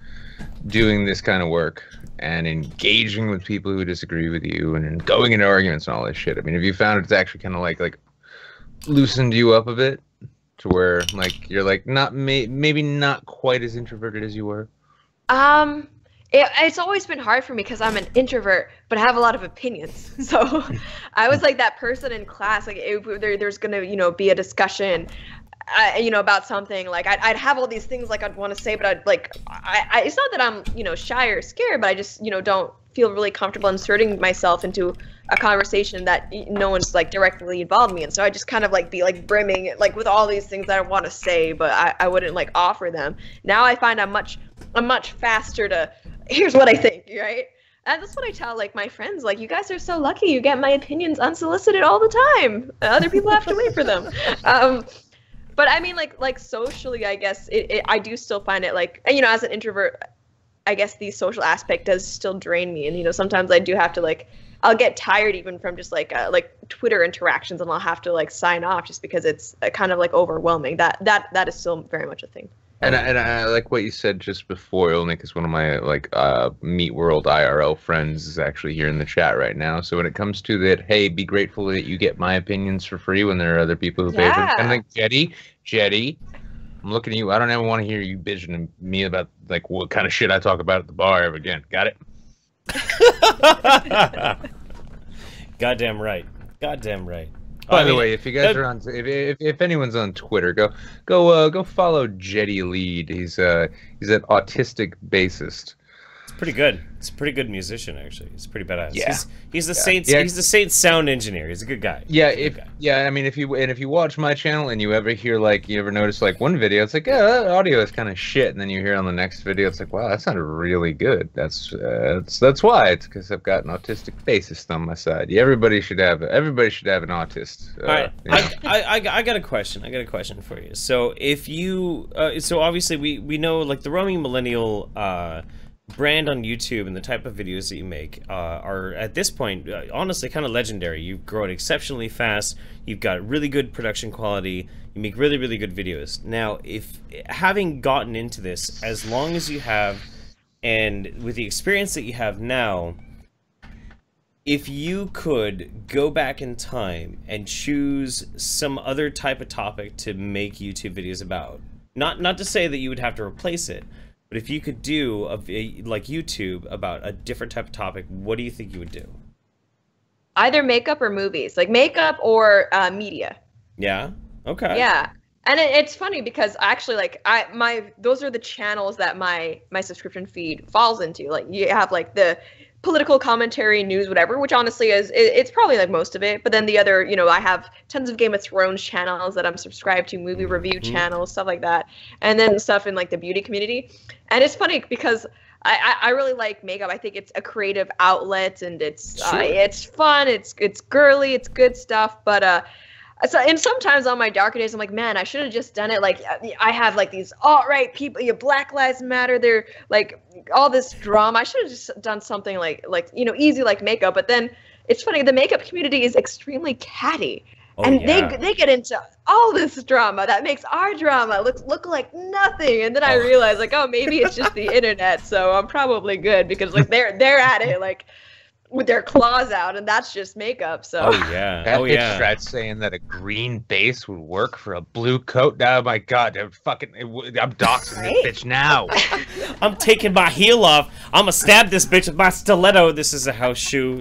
doing this kind of work and engaging with people who disagree with you and going into arguments and all this shit, I mean, have you found it's actually kind of like loosened you up a bit to where like you're like not maybe not quite as introverted as you were? It's always been hard for me because I'm an introvert, but I have a lot of opinions. So I was like that person in class, like if there's gonna, you know, be a discussion, you know, about something, like I'd have all these things like I'd want to say, but I'd like, it's not that I'm, you know, shy or scared, but I just, you know, don't feel really comfortable inserting myself into a conversation that no one's like directly involved me in. So I just kind of like be like brimming like with all these things that I want to say, but I wouldn't like offer them. Now I find I'm much faster to, here's what I think, right? And that's what I tell like my friends, like, you guys are so lucky you get my opinions unsolicited all the time. Other people have to wait for them. But I mean, like socially, I guess I do still find it like, you know, as an introvert, I guess the social aspect does still drain me. And, you know, sometimes I do have to like, I'll get tired even from just like Twitter interactions, and I'll have to like sign off just because it's kind of like overwhelming. That is still very much a thing. And I like what you said just before, only because one of my like Meat World IRL friends is actually here in the chat right now. So when it comes to that, hey, be grateful that you get my opinions for free when there are other people who pay for them. And like Jetty, I'm looking at you. I don't ever want to hear you bitching to me about like what kind of shit I talk about at the bar ever again. Got it? Goddamn right. Goddamn right. By the way, if you guys are on, if anyone's on Twitter, go follow Jetty Lead. He's an autistic bassist. It's pretty good. It's a pretty good musician, actually. He's pretty badass. Yeah. He's the Saints. Yeah. He's the Saints sound engineer. He's a good guy. Yeah, I mean, if you watch my channel and you ever hear like you ever notice like one video, it's like, yeah, that audio is kind of shit, and then you hear on the next video, it's like, wow, that sounded really good. That's why. It's because I've got an autistic bassist on my side. Yeah, everybody should have an autist. All right, you know. I got a question. I got a question for you. So if you, so obviously we know like the Roaming Millennial brand on YouTube and the type of videos that you make are at this point honestly kind of legendary. You've grown exceptionally fast. You've got really good production quality. You make really, really good videos. Now, if having gotten into this as long as you have, and with the experience that you have now, if you could go back in time and choose some other type of topic to make YouTube videos about, not to say that you would have to replace it, but if you could do like YouTube about a different type of topic, what do you think you would do? Either makeup or movies, like makeup or media. Yeah. Okay. Yeah, and it's funny because actually, like those are the channels that my subscription feed falls into. Like you have like the political commentary, news, whatever, which honestly it's probably like most of it. But then the other, you know, I have tons of Game of Thrones channels that I'm subscribed to, movie review channels, stuff like that, and then stuff in like the beauty community. And it's funny because I really like makeup. I think it's a creative outlet, and it's fun, it's girly, it's good stuff. But and sometimes on my darker days, I'm like, man, I should have just done it. Like, I have like these alt-right people, Black Lives Matter. They're like all this drama. I should have just done something like you know, easy like makeup. But then it's funny, the makeup community is extremely catty, and they get into all this drama that makes our drama look like nothing. And then I realize like, oh, maybe it's just the internet. So I'm probably good because like they're at it like with their claws out, and that's just makeup. So bitch tried saying that a green base would work for a blue coat. Oh my god, I'm doxing this bitch now. I'm taking my heel off. I'm gonna stab this bitch with my stiletto. This is a house shoe.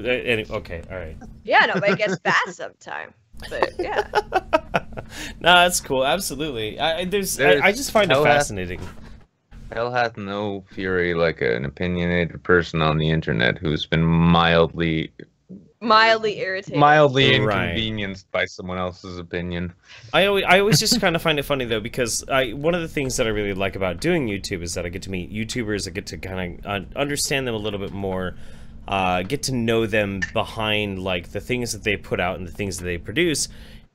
Okay, all right. Yeah, no, but it gets bad sometimes. But yeah. No, that's cool. Absolutely. I just find it fascinating. Hell hath no fury like an opinionated person on the internet who's been mildly irritated, mildly inconvenienced by someone else's opinion. I always just kind of find it funny though, because one of the things that I really like about doing YouTube is that I get to meet YouTubers. I get to kind of understand them a little bit more, get to know them behind like the things that they put out and the things that they produce.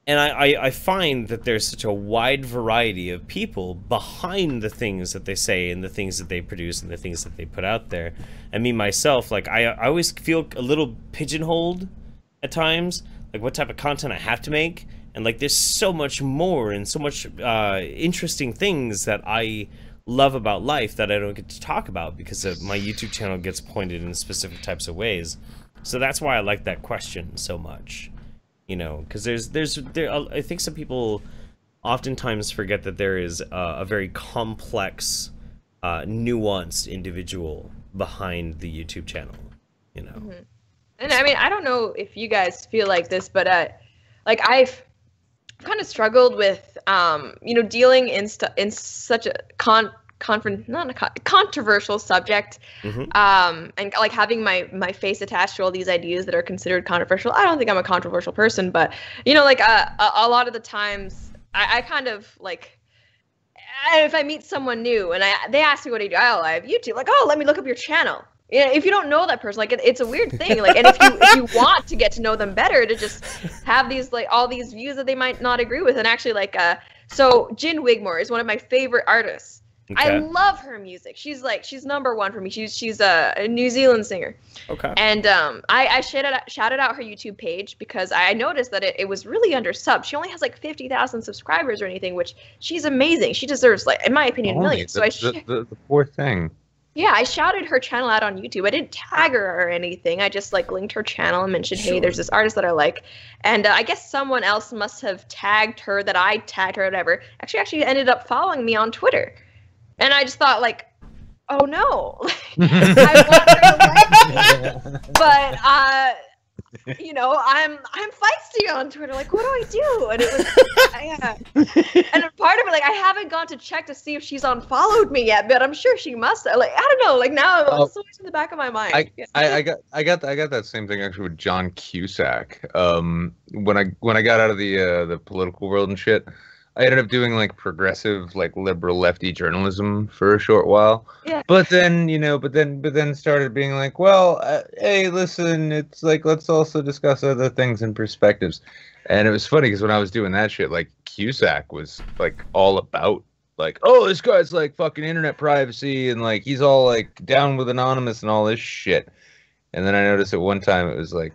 And I find that there's such a wide variety of people behind the things that they say and the things that they produce and the things that they put out there. And me, myself, like, I always feel a little pigeonholed at times, like what type of content I have to make. And, like, there's so much more and so much interesting things that I love about life that I don't get to talk about because my YouTube channel gets pointed in specific types of ways. So that's why I like that question so much. You know, because I think some people oftentimes forget that there is a very complex, nuanced individual behind the YouTube channel. You know, and I mean, I don't know if you guys feel like this, but like I've kind of struggled with you know, dealing in such a controversial subject, and like having my face attached to all these ideas that are considered controversial. I don't think I'm a controversial person, but you know, like a lot of the times I kind of like, if I meet someone new and they ask me what I do, oh, I have YouTube. Like, oh, let me look up your channel. Yeah, if you don't know that person, like it's a weird thing. Like, and if you want to get to know them better, to just have these like all these views that they might not agree with, and actually like so Jin Wigmore is one of my favorite artists. Okay. I love her music. She's number one for me. She's a New Zealand singer. Okay. And I shouted out her YouTube page because I noticed that it was really undersubbed. She only has like 50,000 subscribers or anything, which she's amazing. She deserves, like, in my opinion, millions. So the poor thing. Yeah, I shouted her channel out on YouTube. I didn't tag her or anything. I just like linked her channel and mentioned, hey, there's this artist that I like. And I guess someone else must have tagged her that I tagged her or whatever. Actually ended up following me on Twitter. And I just thought, like, oh no, I want her to like me. But you know, I'm feisty on Twitter. Like, what do I do? And it was, and a part of it, like, I haven't gone to check to see if she's unfollowed me yet, but I'm sure she must. Like, I don't know. Like, now it's so much in the back of my mind. I got that same thing actually with John Cusack. When I got out of the political world and shit, I ended up doing like progressive, like liberal lefty journalism for a short while. Yeah. But then, you know, but then started being like, well, hey, listen, it's like, let's also discuss other things and perspectives. And it was funny because when I was doing that shit, like Cusack was like all about like, oh, this guy's like fucking internet privacy and like he's all like down with anonymous and all this shit. And then I noticed at one time it was like,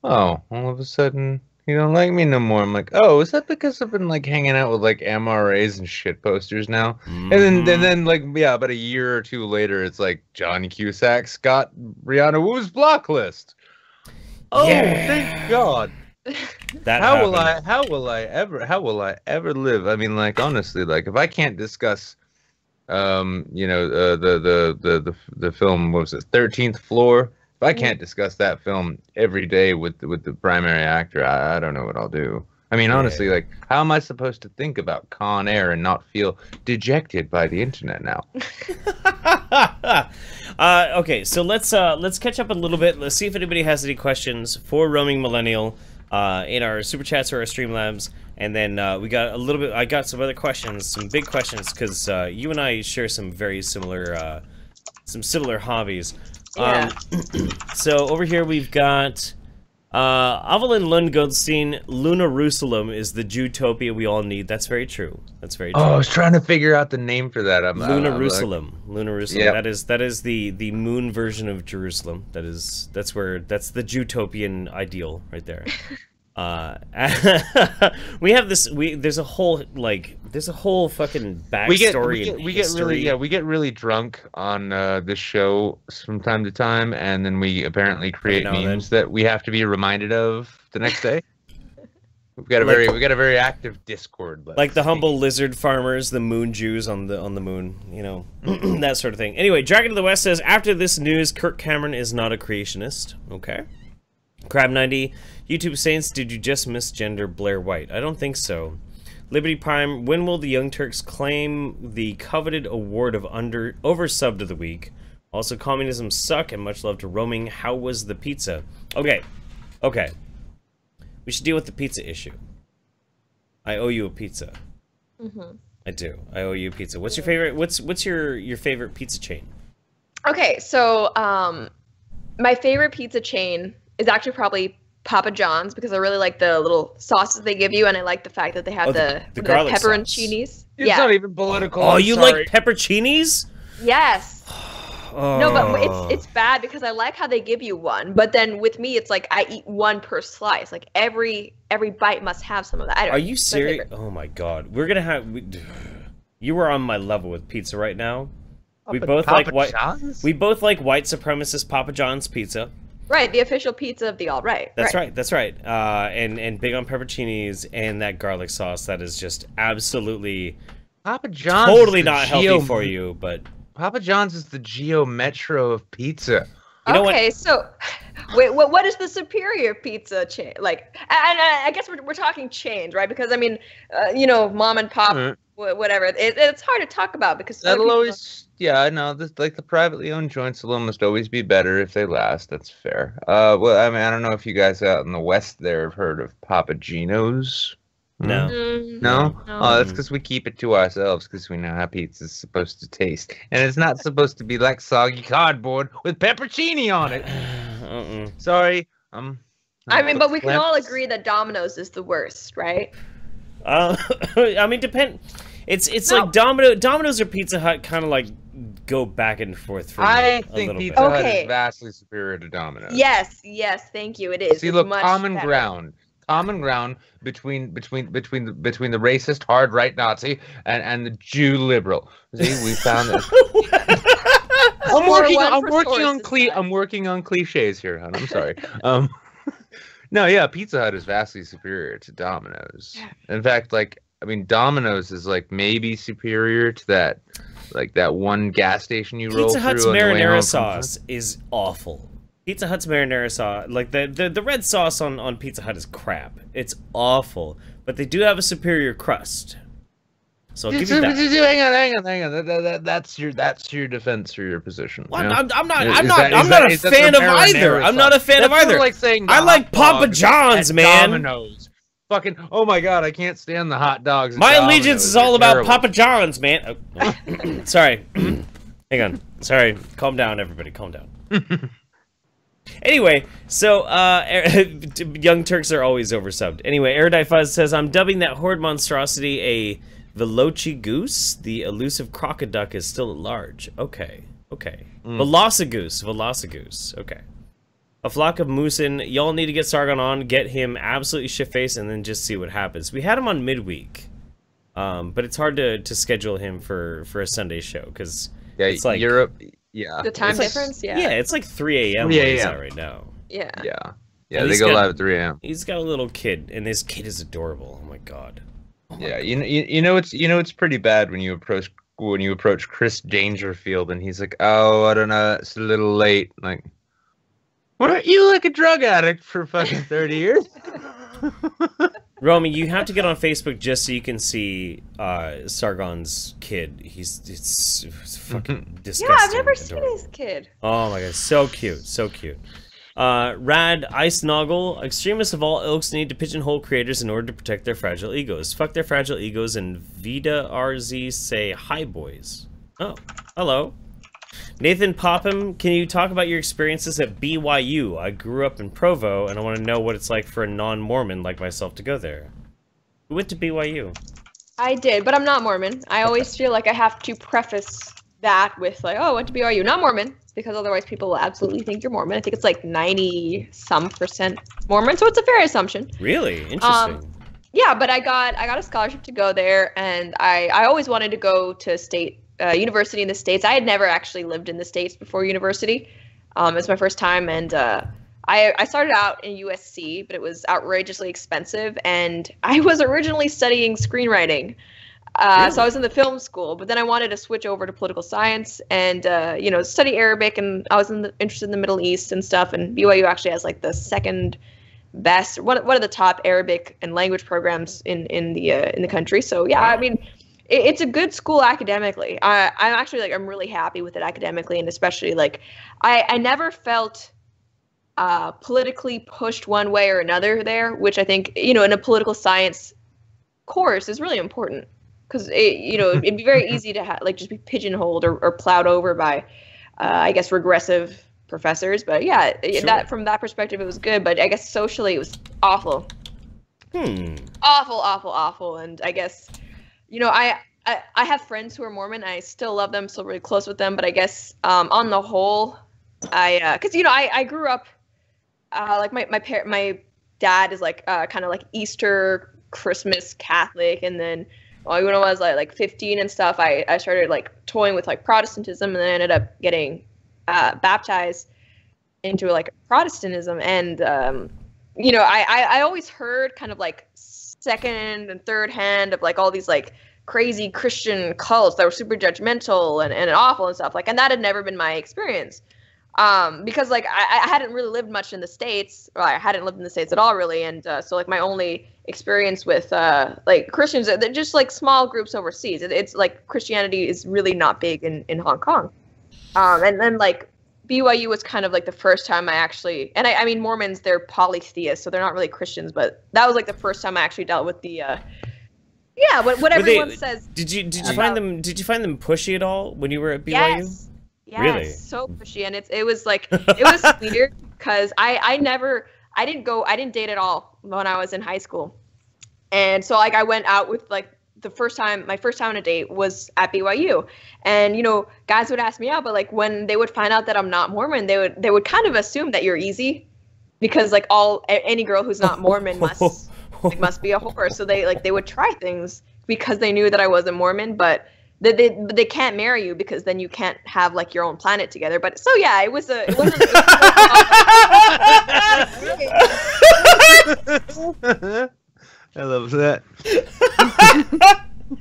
oh, all of a sudden you don't like me no more. I'm like, oh, is that because I've been like hanging out with like MRAs and shit posters now? And then like, yeah, about a year or two later, it's like John Cusack's got Rihanna Wu's block list. Oh, yeah. Thank God. How will I ever live? I mean, like, honestly, like if I can't discuss you know, the film, what was it, 13th Floor? If I can't discuss that film every day with the primary actor, I don't know what I'll do. I mean, honestly, like, how am I supposed to think about Con Air and not feel dejected by the internet now? Okay, so let's catch up a little bit. Let's see if anybody has any questions for Roaming Millennial in our super chats or our Streamlabs, and then we got a little bit. I got some other questions, some big questions, because you and I share some very similar, hobbies. Yeah. So over here we've got Evelyn Lund Goldstein. Luna Jerusalem is the Jewtopia we all need. That's very true. That's very true. Oh, I was trying to figure out the name for that. Luna Jerusalem. Luna Jerusalem. Yep. That is the moon version of Jerusalem. that's the Jewtopian ideal right there. We have this. There's a whole fucking backstory. We get really drunk on this show from time to time, and then we apparently create memes that we have to be reminded of the next day. we got a very active Discord. Like the humble lizard farmers, the moon Jews on the moon, you know, that sort of thing. Anyway, Dragon of the West says, after this news, Kirk Cameron is not a creationist. Okay. Crab90, YouTube Saints, did you just misgender Blair White? I don't think so. Liberty Prime, when will the Young Turks claim the coveted award of oversubbed of the week? Also, communism suck and much love to Roaming. How was the pizza? Okay. We should deal with the pizza issue. I owe you a pizza. I do. I owe you a pizza. What's your favorite? What's your favorite pizza chain? Okay, so my favorite pizza chain is actually probably Papa John's, because I really like the little sauces they give you, and I like the fact that they have the garlic pepperoncinis. It's not even political. Oh, you like pepperoncinis? Yes. No, but it's bad because I like how they give you one, but then with me it's like I eat one per slice. Like every bite must have some of that. Are you serious? Oh my God, we're gonna have. You are on my level with pizza right now. We both like white supremacist Papa John's pizza. Right, the official pizza of the alt-right. That's right. That's right. And big on pepperoncinis and that garlic sauce. That is just absolutely Papa John's totally not healthy for you. But Papa John's is the Geo Metro of pizza. You know okay, what? so wait, what is the superior pizza chain? Like, and I guess we're talking chains, right? Because I mean, you know, mom and pop, whatever. It's hard to talk about because That'll always, yeah, no, like the privately owned joints will almost always be better if they last. That's fair. Well, I mean, I don't know if you guys out in the West there have heard of Papa Gino's. No. No? Oh, that's because we keep it to ourselves because we know how pizza's supposed to taste. And it's not supposed to be like soggy cardboard with pepperoni on it. Sorry. I mean, but we can all agree that Domino's is the worst, right? I mean, It's like Domino's or Pizza Hut kind of like go back and forth for me. I think Pizza Hut is vastly superior to Domino's. Yes, thank you. It is. See, look, common ground between the racist hard right Nazi and the Jew liberal. See, we found this. I'm working on cliches here, hon. I'm sorry. No, yeah, Pizza Hut is vastly superior to Domino's. In fact, like, I mean, Domino's is like maybe superior to that, like that one gas station you roll through. Pizza Hut's marinara sauce is awful. Pizza Hut's marinara sauce, like the red sauce on Pizza Hut is crap. It's awful, but they do have a superior crust. So I'll give you that. Hang on. That's your defense for your position. Well, I'm not a fan of either. I'm not a fan of either. Like saying I like Papa John's, man. Domino's. Fucking, oh my god, I can't stand the hot dogs. My allegiance is all about Papa John's, man. Oh. Sorry. Hang on. Sorry. Calm down, everybody. Calm down. Anyway, so, Young Turks are always oversubbed. Anyway, Erudite Fuzz says, I'm dubbing that horde monstrosity a Veloci goose. The elusive crocoduck is still at large. Okay. Velocigoose. Okay. A flock of moosin. Y'all need to get Sargon on, get him absolutely shit-faced, and then just see what happens. We had him on midweek, but it's hard to schedule him for a Sunday show, because it's like... Europe, yeah. The time difference, yeah. Yeah, it's like 3 a.m. where he's at right now. Yeah. Yeah, they go live at 3 a.m. He's got a little kid, and his kid is adorable. Oh my god. Yeah, you know it's pretty bad when you approach Chris Dangerfield, and he's like, oh, I don't know, it's a little late, like... Weren't you like a drug addict for fucking 30 years? Romy, you have to get on Facebook just so you can see Sargon's kid. It's fucking disgusting. Yeah, I've never seen his kid. Oh my god, so cute, so cute. Rad Ice Noggle, extremists of all ilks need to pigeonhole creators in order to protect their fragile egos. Fuck their fragile egos, and Vida RZ say hi, boys. Oh, hello. Nathan Popham, can you talk about your experiences at BYU? I grew up in Provo, and I want to know what it's like for a non-Mormon like myself to go there. Who went to BYU? I did, but I'm not Mormon. I always feel like I have to preface that with like, oh, I went to BYU. Not Mormon, because otherwise people will absolutely think you're Mormon. I think it's like 90-some% Mormon, so it's a fair assumption. Really? Interesting. Yeah, but I got a scholarship to go there, and I always wanted to go to state university in the States. I had never actually lived in the States before university. It was my first time, and I started out in USC, but it was outrageously expensive, and I was originally studying screenwriting. Really? So I was in the film school, but then I wanted to switch over to political science and, study Arabic, and I was interested in the Middle East and stuff, and BYU actually has like the second best, one of the top Arabic and language programs in the country. So yeah, I mean, it's a good school academically. I'm actually like, I'm really happy with it academically, and especially like I never felt politically pushed one way or another there, which I think, in a political science course is really important, because it'd be very easy to just be pigeonholed or plowed over by I guess regressive professors. But yeah, sure. That from that perspective it was good, but I guess socially it was awful. Awful. And I guess I have friends who are Mormon. I still love them, still really close with them. But I guess on the whole, because I grew up like my dad is like kind of like Easter, Christmas Catholic, and then when I was like 15 and stuff, I started like toying with like Protestantism, and then I ended up getting baptized into like Protestantism, and I always heard kind of like second and third hand of like all these like crazy Christian cults that were super judgmental and awful and stuff, like, and that had never been my experience. Because like I hadn't really lived much in the States, or I hadn't lived in the States at all really, and so like my only experience with like Christians, they're just like small groups overseas. It's like Christianity is really not big in Hong Kong, and then like BYU was kind of like the first time I actually, and I mean Mormons, they're polytheists, so they're not really Christians, but that was like the first time I actually dealt with the what everyone says. Did you find them pushy at all when you were at BYU? Yes. Yes, really? So pushy, and it was like it was weird because I didn't date at all when I was in high school, and so like I went out with like my first time on a date was at BYU, and guys would ask me out, but like when they would find out that I'm not Mormon, they would kind of assume that you're easy, because like any girl who's not Mormon must be a whore, so they would try things because they knew that I wasn't Mormon, but they can't marry you because then you can't have like your own planet together. But so yeah, it wasn't. I love that.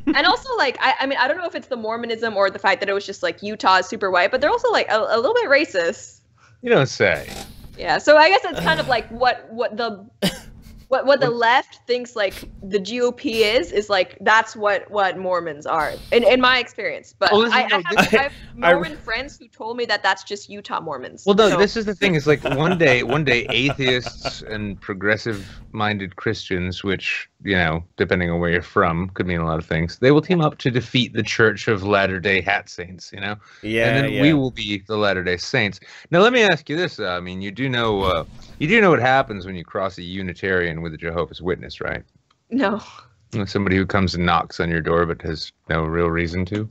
And also like I mean I don't know if it's the Mormonism or the fact that it was just like Utah is super white, but they're also like a little bit racist. You don't say. Yeah, so I guess it's kind of like what the left thinks like the GOP is like that's what Mormons are in my experience. But I have Mormon friends who told me that that's just Utah Mormons. Well, no, so. This is the thing. Is like one day atheists and progressive-minded Christians, which depending on where you're from, could mean a lot of things. They will team up to defeat the Church of Latter-day Hat Saints. Yeah, and then we will be the Latter-day Saints. Now, let me ask you this. I mean, you do know what happens when you cross a Unitarian with a Jehovah's Witness, right? No. Somebody who comes and knocks on your door but has no real reason to.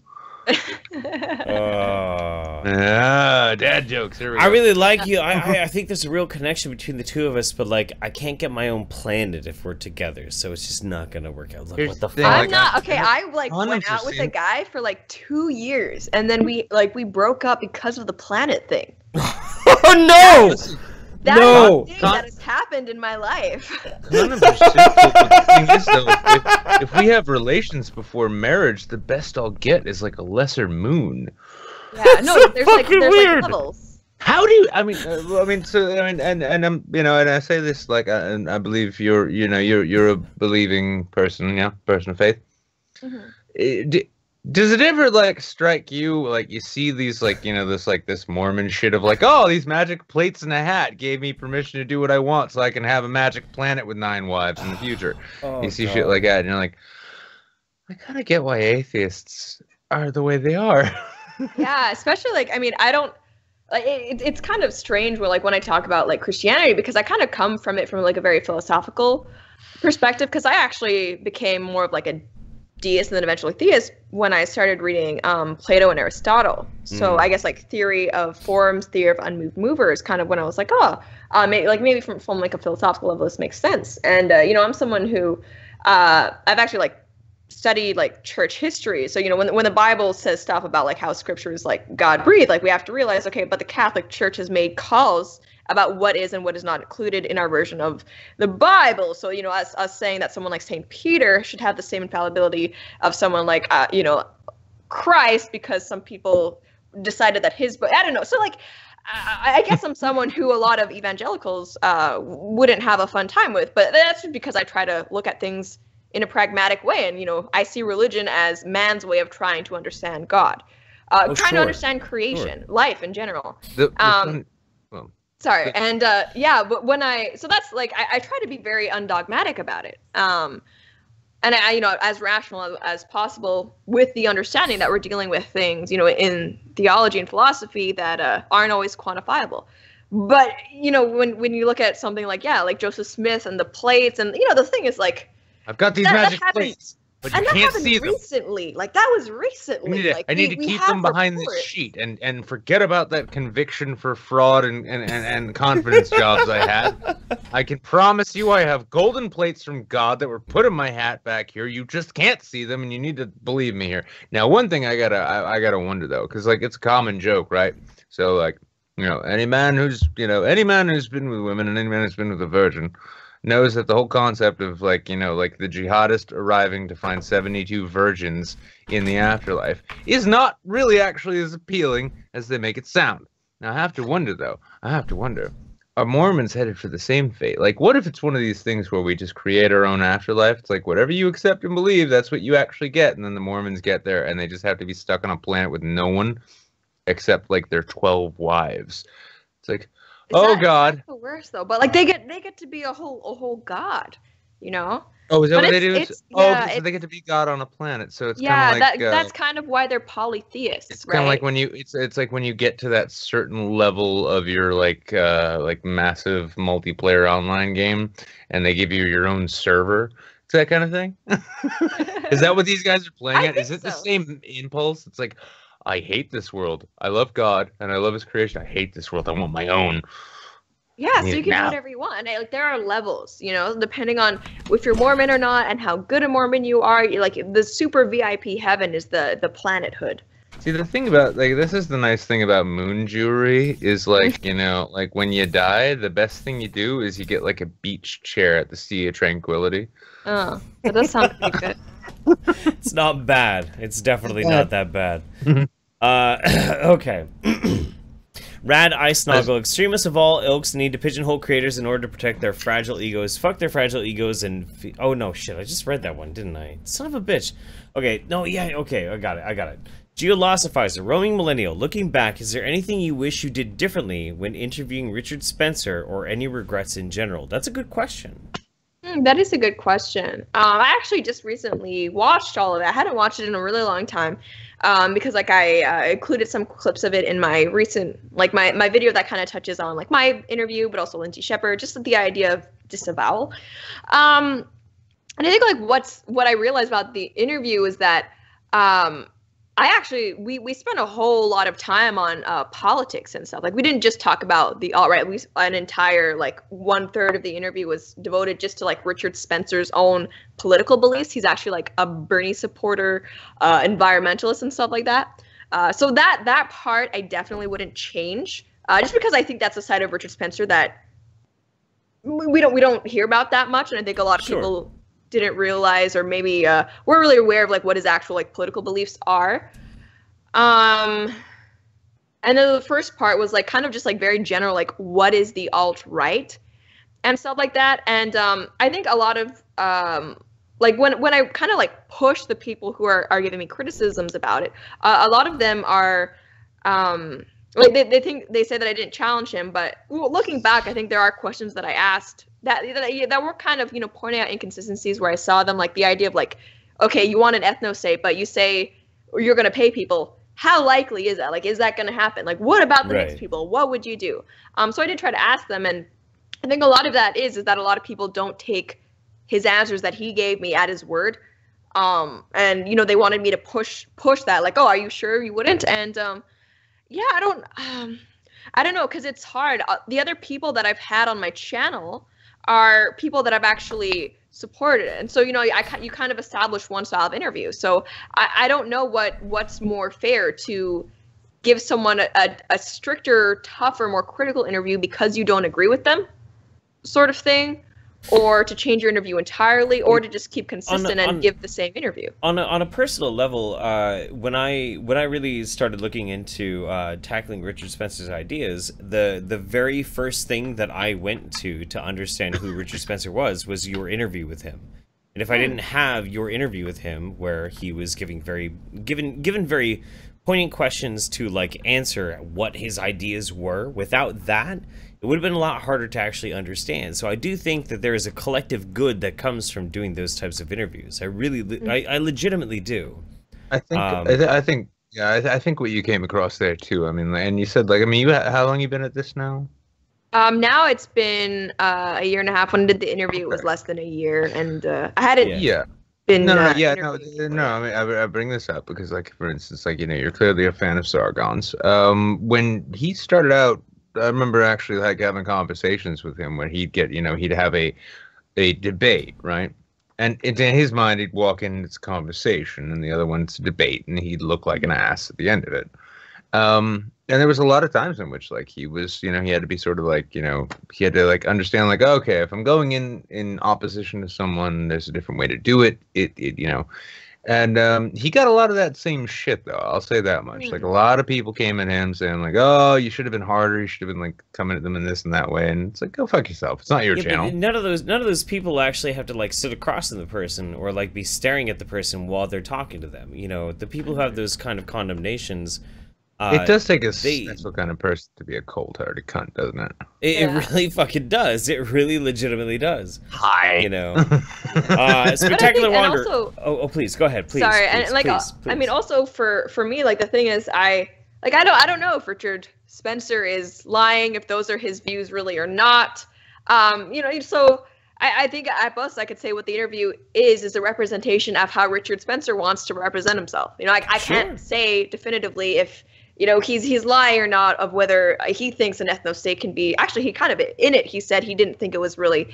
Dad jokes. Here we go. I really like you. I think there's a real connection between the two of us, but like I can't get my own planet if we're together, so it's just not gonna work out. Look, what the fuck? I'm not okay. I like went out with a guy for like 2 years, and then we broke up because of the planet thing. Oh no! That is thing that has happened in my life. Kind of simple, but the thing is, though, if we have relations before marriage, the best I'll get is like a lesser moon. Yeah, no, there's like levels. How do you? I mean, and I'm, and I say this like, and I believe you're a believing person, person of faith. Mm-hmm. Does it ever like strike you like you see these like this Mormon shit of like, oh, these magic plates in a hat gave me permission to do what I want so I can have a magic planet with 9 wives in the future? You see shit like that and you're like, I kind of get why atheists are the way they are. Yeah, especially like, I mean, I don't like it's kind of strange when I talk about like Christianity, because I kind of come from it from like a very philosophical perspective, because I actually became more of like a deist and then eventually theist when I started reading Plato and Aristotle. So I guess like theory of forms, theory of unmoved movers, kind of when I was like, maybe from like a philosophical level this makes sense. And I'm someone who I've actually like studied like church history. So when the Bible says stuff about like how scripture is like God breathed, like we have to realize, okay, but the Catholic Church has made calls about what is and what is not included in our version of the Bible. So, us saying that someone like St. Peter should have the same infallibility of someone like, Christ, because some people decided that his book, I don't know. So like, I guess I'm someone who a lot of evangelicals wouldn't have a fun time with, but that's just because I try to look at things in a pragmatic way. And, I see religion as man's way of trying to understand God, trying to understand creation, life in general. Sorry. And but so that's like, I try to be very undogmatic about it. And I, as rational as possible with the understanding that we're dealing with things, in theology and philosophy that aren't always quantifiable. But, when you look at something like Joseph Smith and the plates and, the thing is like, I've got these magic plates. But you can't see them. Recently, like that was recently. I need to keep them behind this sheet and forget about that conviction for fraud and confidence jobs I had. I can promise you I have golden plates from God that were put in my hat back here. You just can't see them, and you need to believe me here. Now, one thing I gotta wonder though, because like it's a common joke, right? So like, any man who's been with women and any man who's been with a virgin knows that the whole concept of like the jihadist arriving to find 72 virgins in the afterlife is not really actually as appealing as they make it sound. Now I have to wonder, are Mormons headed for the same fate? Like, what if it's one of these things where we just create our own afterlife? It's like whatever you accept and believe, that's what you actually get, and then the Mormons get there and they just have to be stuck on a planet with no one except like their 12 wives. It's like, God. That's the worst though. But like they get to be a whole god, Oh, is that but what they do? Yeah, so they get to be God on a planet. So it's yeah, kind of like that's kind of why they're polytheists. it's kind of like when it's like when you get to that certain level of your like massive multiplayer online game, and they give you your own server. It's that kind of thing. Is that what these guys are playing at? Is it the same impulse? It's like, I hate this world. I love God and I love His creation. I hate this world. I want my own. Yeah, so you can do whatever you want. And, like, there are levels, depending on if you're Mormon or not and how good a Mormon you are. Like the super VIP heaven is the planethood. See, the thing about this is the nice thing about moon jewelry is like like when you die, the best thing you do is you get like a beach chair at the Sea of Tranquility. Oh, that does sound pretty good. It's not bad. It's definitely not that bad. Okay. Rad Ice Snoggle. Extremists of all ilks need to pigeonhole creators in order to protect their fragile egos. Fuck their fragile egos and... Oh, no, shit. I just read that one, didn't I? Son of a bitch. Okay, no, yeah, okay. I got it. Geolosophizer. Roaming Millennial. Looking back, is there anything you wish you did differently when interviewing Richard Spencer, or any regrets in general? That's a good question. That is a good question. I actually just recently watched all of it. I hadn't watched it in a really long time because like I included some clips of it in my recent, like my video that kind of touches on like my interview, but also Lindsay Shepherd, just the idea of disavowal. And I think like what I realized about the interview is that we spent a whole lot of time on politics and stuff. Like we didn't just talk about the alt-right. An entire like 1/3 of the interview was devoted just to like Richard Spencer's own political beliefs. He's actually like a Bernie supporter, environmentalist and stuff like that. So that part I definitely wouldn't change, just because I think that's a side of Richard Spencer that we don't hear about that much, and I think a lot of people didn't realize, or maybe we're really aware of like what his actual like political beliefs are. And then the first part was like kind of just like very general, like what is the alt-right and stuff like that. And I think a lot of like when I kind of like push the people who are giving me criticisms about it, a lot of them are like they say that I didn't challenge him, but looking back, I think there are questions that I asked that were kind of pointing out inconsistencies where I saw them, like the idea of like, okay, you want an ethno state, but you say you're going to pay people. How likely is that? Like, is that going to happen? Like, what about the next people? What would you do? So I did try to ask them, and I think a lot of that is that a lot of people don't take his answers that he gave me at his word. And they wanted me to push that, like, oh, are you sure you wouldn't? And yeah, I don't know, because it's hard. The other people that I've had on my channel are people that I've actually supported, and so you kind of establish one style of interview. So I don't know what's more fair, to give someone a stricter, tougher, more critical interview because you don't agree with them, sort of thing, or to change your interview entirely, or to just keep consistent and give the same interview. On a personal level, when I really started looking into tackling Richard Spencer's ideas, the very first thing that I went to understand who Richard Spencer was your interview with him. And if I didn't have your interview with him, where he was given very poignant questions to like answer what his ideas were, without that, it would have been a lot harder to actually understand. So I do think that there is a collective good that comes from doing those types of interviews. I legitimately do. I think what you came across there too. I mean, and you said like, I mean, how long you been at this now? Now it's been a year and a half. When I did the interview, it was less than a year, and I hadn't. Yeah. Been, no. I mean, I bring this up because, like, for instance, like you're clearly a fan of Sargon's. When he started out, I remember actually like having conversations with him when he'd get, he'd have a debate, right? And in his mind, he'd walk in, it's conversation, and the other one's debate, and he'd look like an ass at the end of it. And there was a lot of times in which like he was, you know, he had to be sort of like, you know, he had to like understand like, okay, if I'm going in opposition to someone, there's a different way to do it. You know, and he got a lot of that same shit though. I'll say that much. Like a lot of people came at him saying like, oh, you should have been harder. You should have been like coming at them in this and that way. And it's like, go fuck yourself. It's not your channel. None of those people actually have to like sit across from the person or like be staring at the person while they're talking to them. You know, the people who have those kind of condemnations. It does take a special kind of person to be a cold-hearted cunt, doesn't it? It really fucking does. It really legitimately does. Hi. You know. Spectacular Wander. Oh, please go ahead, please. Sorry, please, and like, please. I mean, also for me, like the thing is, I don't know if Richard Spencer is lying, if those are his views really or not. You know, so I think at best I could say what the interview is a representation of how Richard Spencer wants to represent himself. You know, I can't say definitively if, you know, he's lying or not of whether he thinks an ethno-state can be. Actually, he kind of in it. He said he didn't think it was really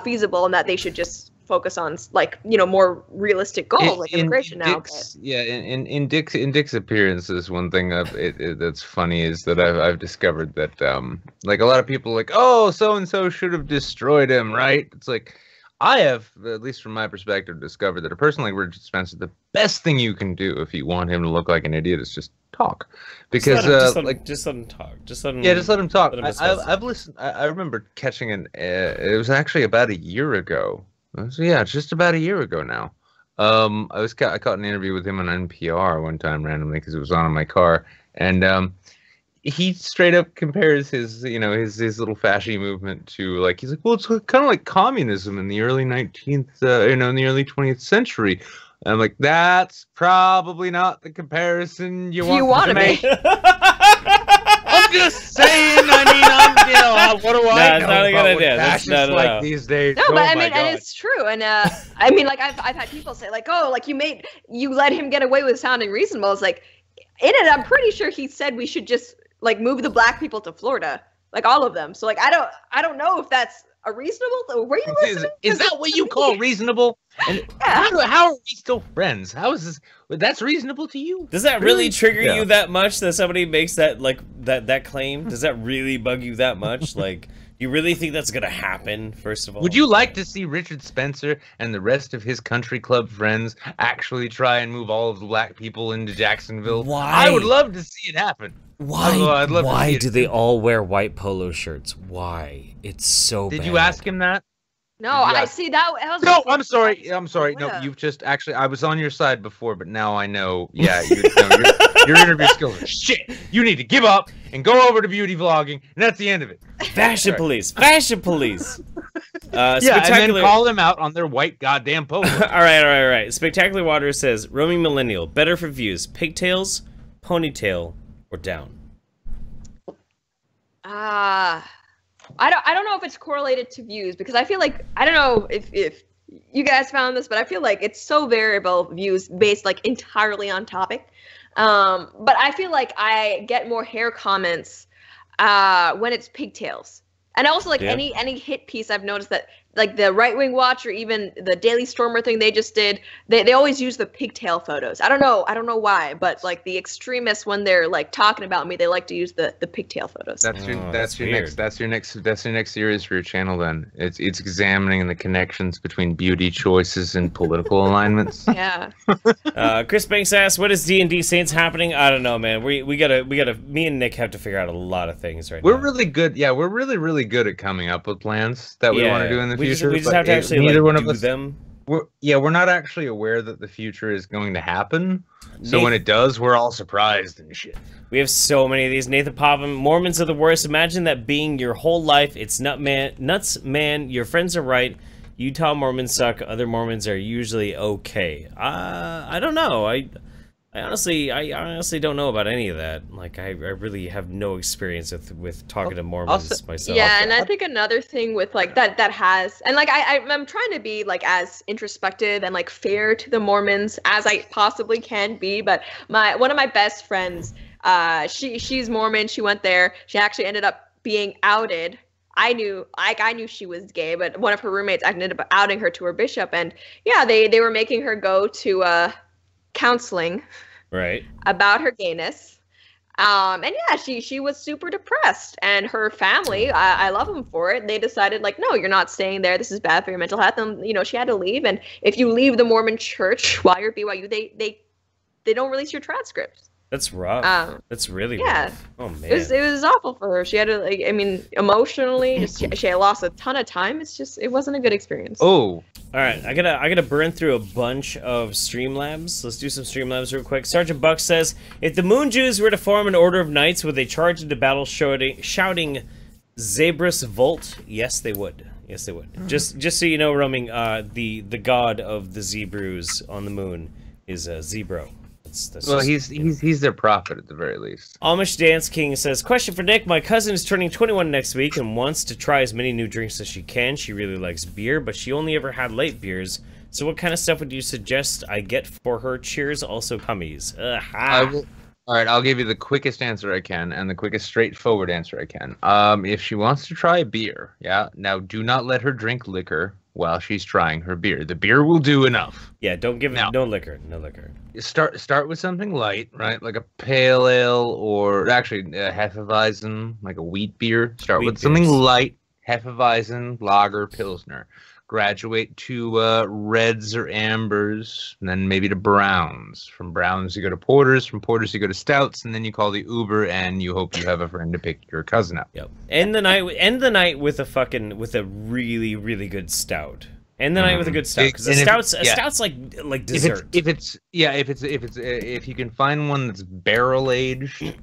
feasible, and that they should just focus on like, you know, more realistic goals like immigration now. Yeah, in Dick's appearances, one thing that's funny is that I've discovered that like a lot of people are like, oh, so and so should have destroyed him, right? It's like, I have, at least from my perspective, discovered that a person like Richard Spencer, the best thing you can do if you want him to look like an idiot is just talk, because just let him talk. Just let him talk. I've listened. I remember catching it was actually about a year ago. So yeah, it's just about a year ago now. I caught an interview with him on NPR one time randomly because it was on in my car, and he straight up compares his, you know, his little fasci movement to like, he's like, well, it's kind of like communism in the early 19th, you know, in the early 20th century. And I'm like, that's probably not the comparison you want to make. I'm just saying. I mean, you know, what do I know not a about good what idea. fascists like these days? No, Oh but I my mean, God. and it's true. And I mean, like I've had people say like, oh, like you let him get away with sounding reasonable. It's like, in it, I'm pretty sure he said we should just like move the black people to Florida, like all of them. So like, I don't know if that's a reasonable. Were you listening? Is that what you call reasonable? And Yeah. how are we still friends? How is this? That's reasonable to you? Does that really trigger Yeah. you that much that somebody makes that like that claim? Does that really bug you that much? Like, you really think that's gonna happen? First of all, Would you like to see Richard Spencer and the rest of his country club friends actually try and move all of the black people into Jacksonville? Why? I would love to see it happen. Why? I'd love to see Why it. do they all wear white polo shirts? Why? It's so bad. Did you ask him that? No, Yeah. I see that was. No, I'm sorry. I'm sorry. No, Yeah. you've just actually. I was on your side before, but now I know. Yeah, your interview skills are shit. You need to give up and go over to beauty vlogging, and that's the end of it. Fashion police. Fashion police. Yeah, and Spectacular. then call them out on their white goddamn polo. all right. Spectacular Water says, Roaming Millennial, better for views, pigtails, ponytail, or down. I don't know if it's correlated to views, because I feel like, I don't know if you guys found this, but I feel like it's so variable, views based like entirely on topic. But I feel like I get more hair comments when it's pigtails. And also like any hit piece, I've noticed that like the Right Wing Watch or even the Daily Stormer thing they just did, they always use the pigtail photos. I don't know why, but like the extremists, when they're like talking about me, they like to use the pigtail photos. That's your weird. next series for your channel. Then it's examining the connections between beauty choices and political alignments. Yeah. Chris Banks asks, what is D&D Saints happening? I don't know, man. We gotta me and Nick have to figure out a lot of things right now. We're really good. Yeah, we're really good at coming up with plans that we want to do in the future. We just have to actually neither like, one of do us, them. we're not actually aware that the future is going to happen. So when it does, we're all surprised and shit. We have so many of these. Nathan Popham, Mormons are the worst. Imagine that being your whole life. It's nuts, man. Your friends are right. Utah Mormons suck. Other Mormons are usually okay. I don't know. I honestly don't know about any of that. Like, I really have no experience with talking to Mormons myself. Yeah, and I think another thing with like that has, and like I'm trying to be like as introspective and like fair to the Mormons as I possibly can be. But one of my best friends, she's Mormon. She went there. She actually ended up being outed. I knew she was gay, but one of her roommates ended up outing her to her bishop, and yeah, they were making her go to counseling, right, about her gayness. And yeah, she was super depressed, and her family, I love them for it. They decided like, no, you're not staying there. This is bad for your mental health. And you know, she had to leave. And if you leave the Mormon church while you're at BYU, they don't release your transcripts. That's rough. That's really rough. Oh man, it was awful for her. She had to like, I mean, emotionally, just she had lost a ton of time. It wasn't a good experience. Oh, all right. I gotta burn through a bunch of Streamlabs. Let's do some Streamlabs real quick. Sergeant Buck says, if the Moon Jews were to form an order of knights, would they charge into battle shouting Zabrus Volt? Yes, they would. Yes, they would. Just so you know, Roaming, the god of the Zebrus on the moon is Zebro. Well, he's their prophet at the very least. Amish Dance King says, question for Nick. My cousin is turning 21 next week and wants to try as many new drinks as she can. She really likes beer, but she only ever had light beers. So what kind of stuff would you suggest I get for her? Cheers, also cummies. All right, I'll give you the quickest answer I can and the quickest straightforward answer I can. If she wants to try beer, yeah, now do not let her drink liquor while she's trying her beer. The beer will do enough. Yeah, don't give it no liquor. No liquor. Start with something light, right? Like a pale ale, or actually a Hefeweizen, like a wheat beer. Start with something light, Hefeweizen, lager, pilsner. Graduate to reds or ambers, and then maybe to browns. From browns you go to porters, from porters you go to stouts, and then you call the Uber, and you hope you have a friend to pick your cousin up. Yep. End the night with a really, really good stout. End the night with a good stout, because stout's like dessert. If you can find one that's barrel aged,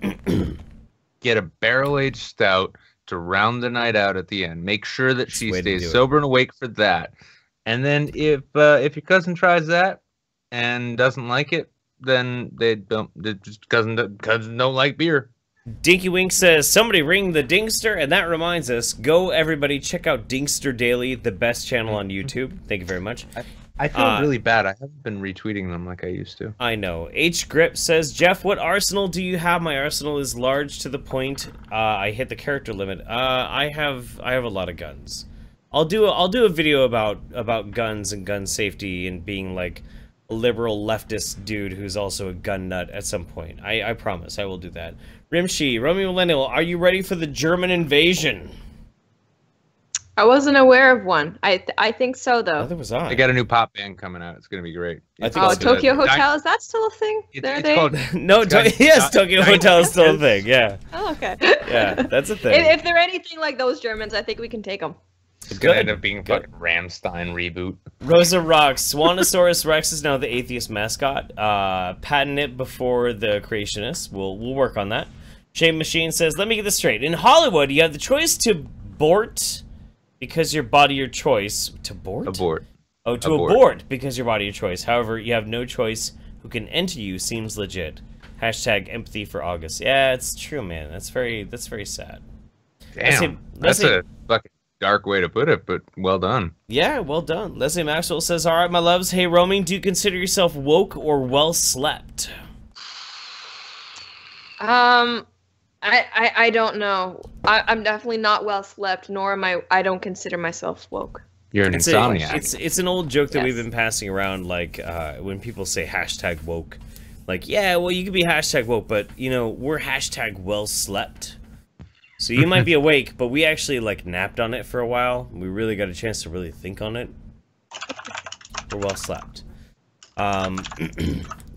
get a barrel aged stout to round the night out at the end. Make sure that she stays sober and awake for that. And then if your cousin tries that and doesn't like it, then cousin don't like beer. Dinky Wink says, somebody ring the Dingster, and that reminds us, go everybody check out Dingster Daily, the best channel on YouTube. Thank you very much. I feel really bad. I haven't been retweeting them like I used to. I know. H Grip says, Jeff, what arsenal do you have? My arsenal is large to the point I hit the character limit. I have a lot of guns. I'll do a video about guns and gun safety and being like a liberal leftist dude who's also a gun nut at some point. I promise I will do that. Rimshi, Roaming Millennial, are you ready for the German invasion? I wasn't aware of one. I think so though. Neither was I. They got a new pop band coming out. It's gonna be great. Tokyo Hotel, is that still a thing? Yes, Tokyo Hotel is still a thing. Yeah. Oh, okay. Yeah, that's a thing. If they're anything like those Germans, I think we can take them. It's gonna end up being a fucking Rammstein reboot. Rosa rocks. Swanosaurus Rex is now the atheist mascot. Patent it before the creationists. We'll work on that. Shame Machine says, let me get this straight. In Hollywood, you have the choice to abort because your body your choice. To abort? Abort. Oh, to abort because your body your choice. However, you have no choice. Who can enter you seems legit. Hashtag empathy for August. Yeah, it's true, man. That's very sad. Damn. That's a fucking dark way to put it, but well done. Yeah, well done. Leslie Maxwell says, all right, my loves. Hey, Roaming, do you consider yourself woke or well slept? I don't know. I'm definitely not well slept, nor am I don't consider myself woke. You're an insomniac. It's an old joke that we've been passing around, like when people say hashtag woke. Like, yeah, well, you could be hashtag woke, but, you know, we're hashtag well slept. So you might be awake, but we actually, like, napped on it for a while. We really got a chance to really think on it. We're well slept.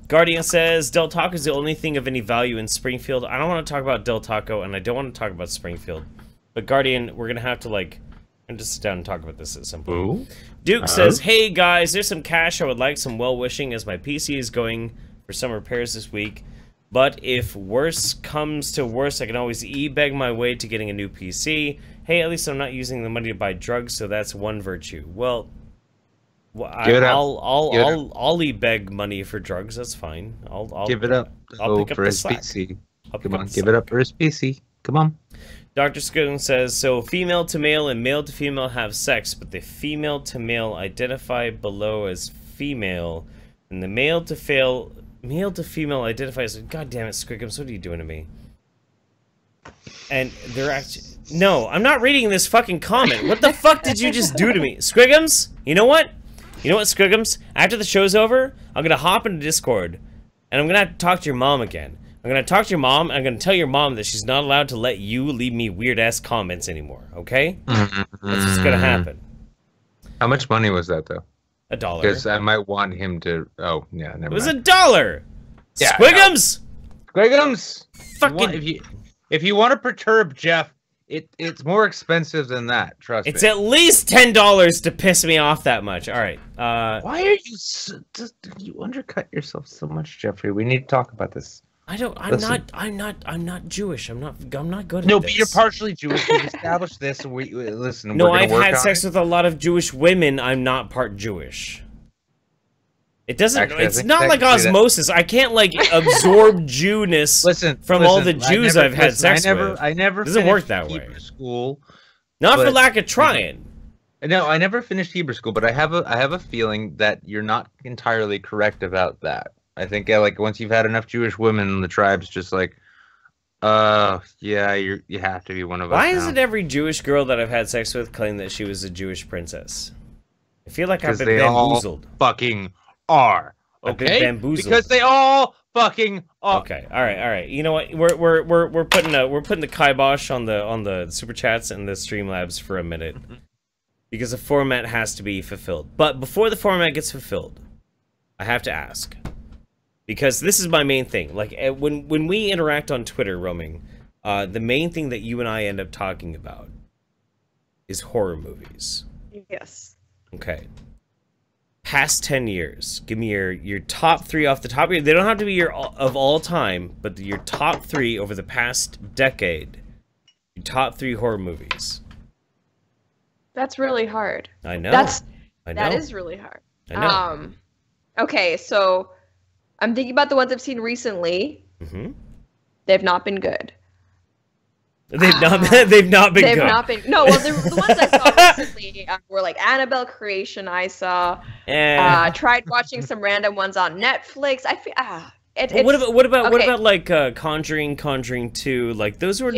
Guardian says, Del Taco is the only thing of any value in Springfield. I don't want to talk about Del Taco, and I don't want to talk about Springfield. But Guardian, we're going to have to, like, I'm just sit down and talk about this at some point. Ooh. Duke says, hey, guys, there's some cash I would like, some well-wishing, as my PC is going for some repairs this week. But if worse comes to worse, I can always e-beg my way to getting a new PC. Hey, at least I'm not using the money to buy drugs, so that's one virtue. Well, I'll e-beg money for drugs. That's fine. I'll give it up. I'll pick up for the his slack. PC. Come on, give it up for his PC. Come on. Dr. Skoon says, so female to male and male to female have sex, but the female to male identify below as female, and the male to female identifies. God damn it, Squiggums, what are you doing to me? And they're actually. No, I'm not reading this fucking comment. What the fuck did you just do to me? Squiggums? You know what? You know what, Squiggums? After the show's over, I'm gonna hop into Discord, and I'm gonna have to talk to your mom again. I'm gonna talk to your mom, and I'm gonna tell your mom that she's not allowed to let you leave me weird-ass comments anymore, okay? That's what's gonna happen. How much money was that, though? $1. Because I might want him to... Oh, yeah, never mind. It was $1! Yeah, Squigums! No. Squigums! Fucking... If you want to perturb Jeff, it's more expensive than that, trust me. It's at least $10 to piss me off that much. Alright, Why are you... you undercut yourself so much, Jeffrey? We need to talk about this. I'm not Jewish. I'm not good at this. No, but you're partially Jewish. We've established this. Listen. No, I've had sex with a lot of Jewish women. I'm not part Jewish. It doesn't. Actually, it's not like osmosis. I can't like absorb Jewness from all the Jews I've had sex with. I never. Doesn't work that way. Hebrew school. Not for lack of trying. No, I never finished Hebrew school, but I have a feeling that you're not entirely correct about that. I think like once you've had enough Jewish women in the tribes, just like, yeah, you have to be one of us. Why isn't every Jewish girl that I've had sex with claim that she was a Jewish princess? I feel like I've been bamboozled. All fucking are. Okay, I've been bamboozled because they all fucking are. Okay, all right. You know what? We're putting the kibosh on the super chats and the Streamlabs for a minute because the format has to be fulfilled. But before the format gets fulfilled, I have to ask. Because this is my main thing. Like, when we interact on Twitter, Roaming, the main thing that you and I end up talking about is horror movies. Yes. Okay. Past 10 years. Give me your top 3 off the top of your... They don't have to be your of all time, but your top 3 over the past decade. Your top 3 horror movies. That's really hard. I know. That is really hard. I know. Okay, so... I'm thinking about the ones I've seen recently. Mm-hmm. They've not been good. They've not been good. They've not been. No, well, the ones I saw recently were like Annabelle Creation. I saw. Tried watching some random ones on Netflix. I feel. What about like Conjuring 2? Like those aren't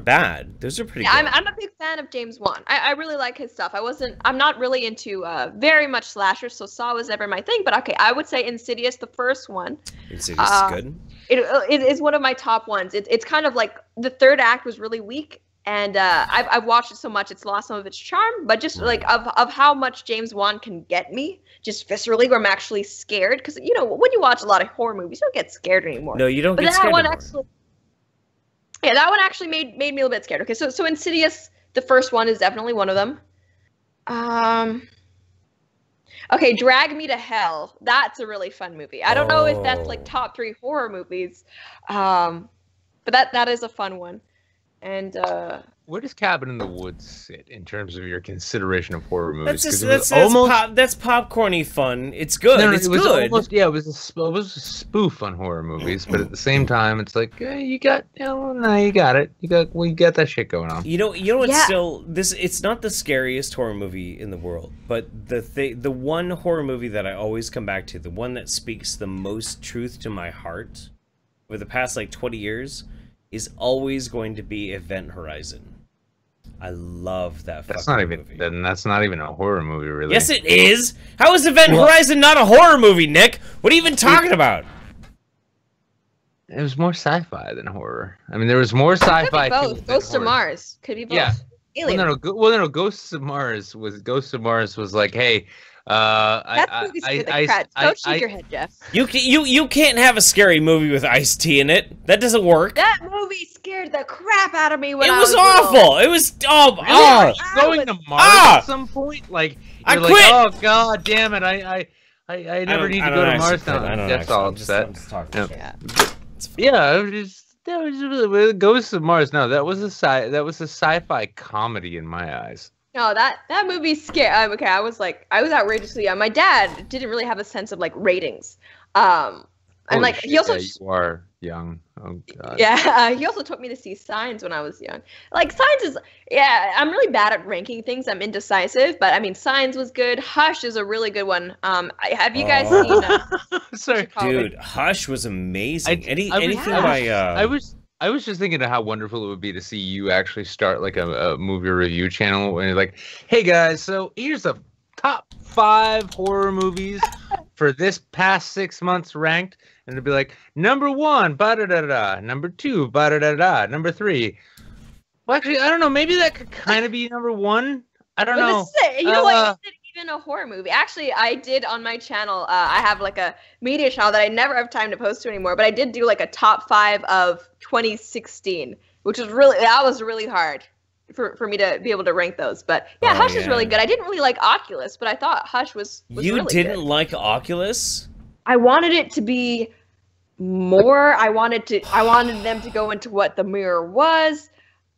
bad. Those are pretty good. I'm a big fan of James Wan. I really like his stuff. I'm not really into very much slashers, so Saw was never my thing. But okay, I would say Insidious, the first one. Insidious is good. It is one of my top ones. It's kind of like the third act was really weak, and I've watched it so much it's lost some of its charm. But just like of how much James Wan can get me, just viscerally, where I'm actually scared. Because you know when you watch a lot of horror movies, you don't get scared anymore. No, you don't get scared anymore. That one actually made me a little bit scared. Okay, so Insidious, the first one, is definitely one of them. Okay, Drag Me to Hell. That's a really fun movie. I don't know if that's like top 3 horror movies, but that is a fun one. And where does Cabin in the Woods sit in terms of your consideration of horror movies? That's popcorny fun. It's good. It's good. It was a spoof on horror movies, but at the same time, it's like you got it. You got that shit going on. You know what's still this? It's not the scariest horror movie in the world, but the one horror movie that I always come back to, the one that speaks the most truth to my heart over the past like 20 years, is always going to be Event Horizon. I love that movie. Then that's not even a horror movie, really. Yes, it is. How is Event Horizon not a horror movie, Nick? What are you even talking about? It was more sci-fi than horror. I mean, there was more sci-fi. Both. Ghosts of Mars could be both. Yeah. Alien. No. Ghosts of Mars was like, hey. Don't shake your head, Jeff. You can't have a scary movie with Ice-T in it. That doesn't work. That movie scared the crap out of me when I was awful. It was going to Mars at some point. Like I quit. Like, oh god damn it! I never need to go to Mars now. That's all upset. Yeah, that was really Ghosts of Mars. No, that was a sci-fi comedy in my eyes. No, that movie's scary. Okay, I was outrageously young. My dad didn't really have a sense of like ratings. And like he also you are young. Oh god. Yeah, he also took me to see Signs when I was young. Like Signs is I'm really bad at ranking things. I'm indecisive, but I mean Signs was good. Hush is a really good one. Have you guys seen Sorry. Dude, Hush was amazing. Anything by I was just thinking of how wonderful it would be to see you actually start like a movie review channel and you're like, hey guys, so here's the top 5 horror movies for this past 6 months ranked, and it'd be like number 1, ba da da da, number 2, ba da da da, number 3. Well, actually, I don't know. Maybe that could kind of be number 1. I don't know. You know what? Is it even a horror movie? Actually, I did on my channel. I have like a media channel that I never have time to post to anymore. But I did do like a top 5 of 2016, which was really hard for me to be able to rank those. But yeah, Hush is really good. I didn't really like Oculus, but I thought Hush was you really didn't good. like Oculus? I wanted it to be more. I wanted them to go into what the mirror was.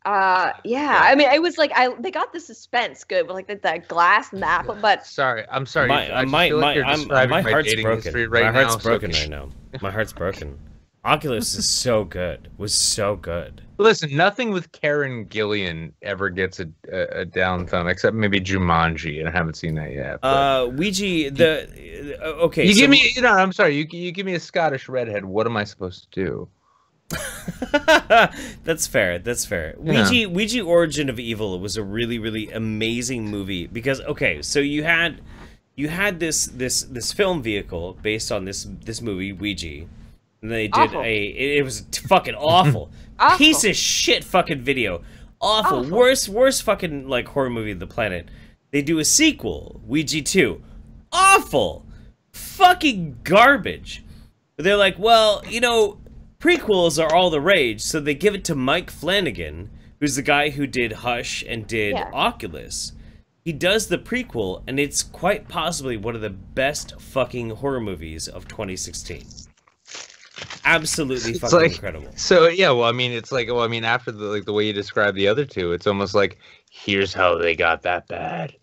Yeah. I mean, it was like they got the suspense good with like the glass and the apple, but I'm sorry. My heart's broken. My heart's broken right now. My heart's broken. Oculus is so good. Was so good. Listen, nothing with Karen Gillian ever gets a down thumb, except maybe Jumanji, and I haven't seen that yet. Ouija, okay. You give me, I'm sorry. You give me a Scottish redhead. What am I supposed to do? That's fair. That's fair. Yeah. Ouija Origin of Evil was a really, really amazing movie because so you had this film vehicle based on this movie Ouija, and they did it was fucking awful. Piece of shit fucking video. Awful. Worst fucking like horror movie of the planet. They do a sequel, Ouija 2. Awful. Fucking garbage. But they're like, well, prequels are all the rage, so they give it to Mike Flanagan, who's the guy who did Hush and did Oculus. He does the prequel, and it's quite possibly one of the best fucking horror movies of 2016. Absolutely fucking incredible. So yeah, well, I mean, it's like, after the way you describe the other two, it's almost like, here's how they got that bad.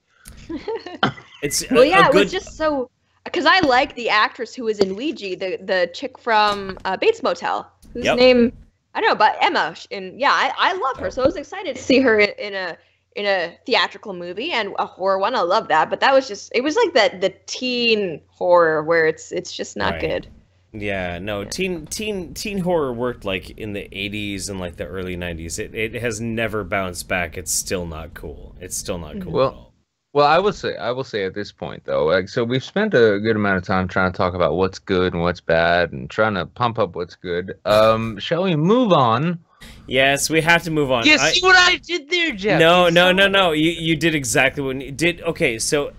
It was just so. Because I like the actress who was in Ouija, the chick from Bates Motel, whose name I don't know, but Emma. And yeah, I love her, so I was excited to see her in a theatrical movie and a horror one. I love that, but it was like the teen horror where it's just not good. Yeah, no, teen horror worked like in the 80s and like the early 90s. It has never bounced back. It's still not cool. It's still not cool at all. Well, I will say at this point though, like, so we've spent a good amount of time trying to talk about what's good and what's bad and trying to pump up what's good. Shall we move on? Yes, we have to move on. You see what I did there, Jeff? No. You did exactly what you did. Okay, so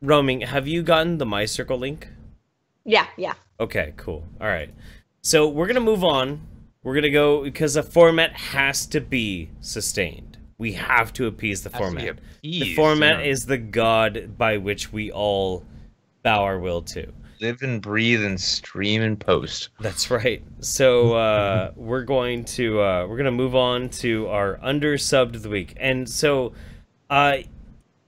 Roaming, have you gotten the My Circle link? Yeah. Okay, cool. All right. So we're gonna move on. We're gonna go because the format has to be sustained. We have to appease the format. The format is the god by which we all bow our will to. Live and breathe and stream and post. That's right. So we're gonna move on to our undersubbed of the week. And so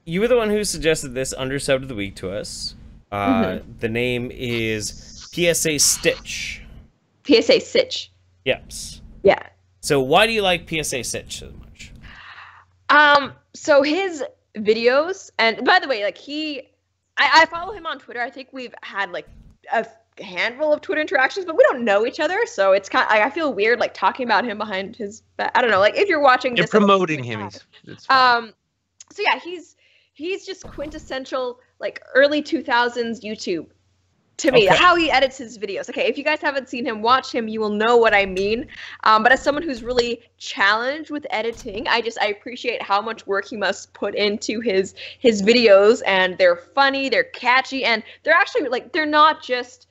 you were the one who suggested this undersubbed of the week to us. The name is PSA Stitch. PSA Stitch. Yes. Yeah. So why do you like PSA Stitch so much? So his videos, and by the way, like I follow him on Twitter. I think we've had like a handful of Twitter interactions, but we don't know each other, so it's kind of, I feel weird like talking about him behind his back. I don't know, like if you're watching this, promoting him. So yeah, he's just quintessential like early 2000s YouTube. To me, how he edits his videos. Okay, if you guys haven't seen him, watch him. You will know what I mean. But as someone who's really challenged with editing, I appreciate how much work he must put into his videos. And they're funny, they're catchy, and they're actually like they're not just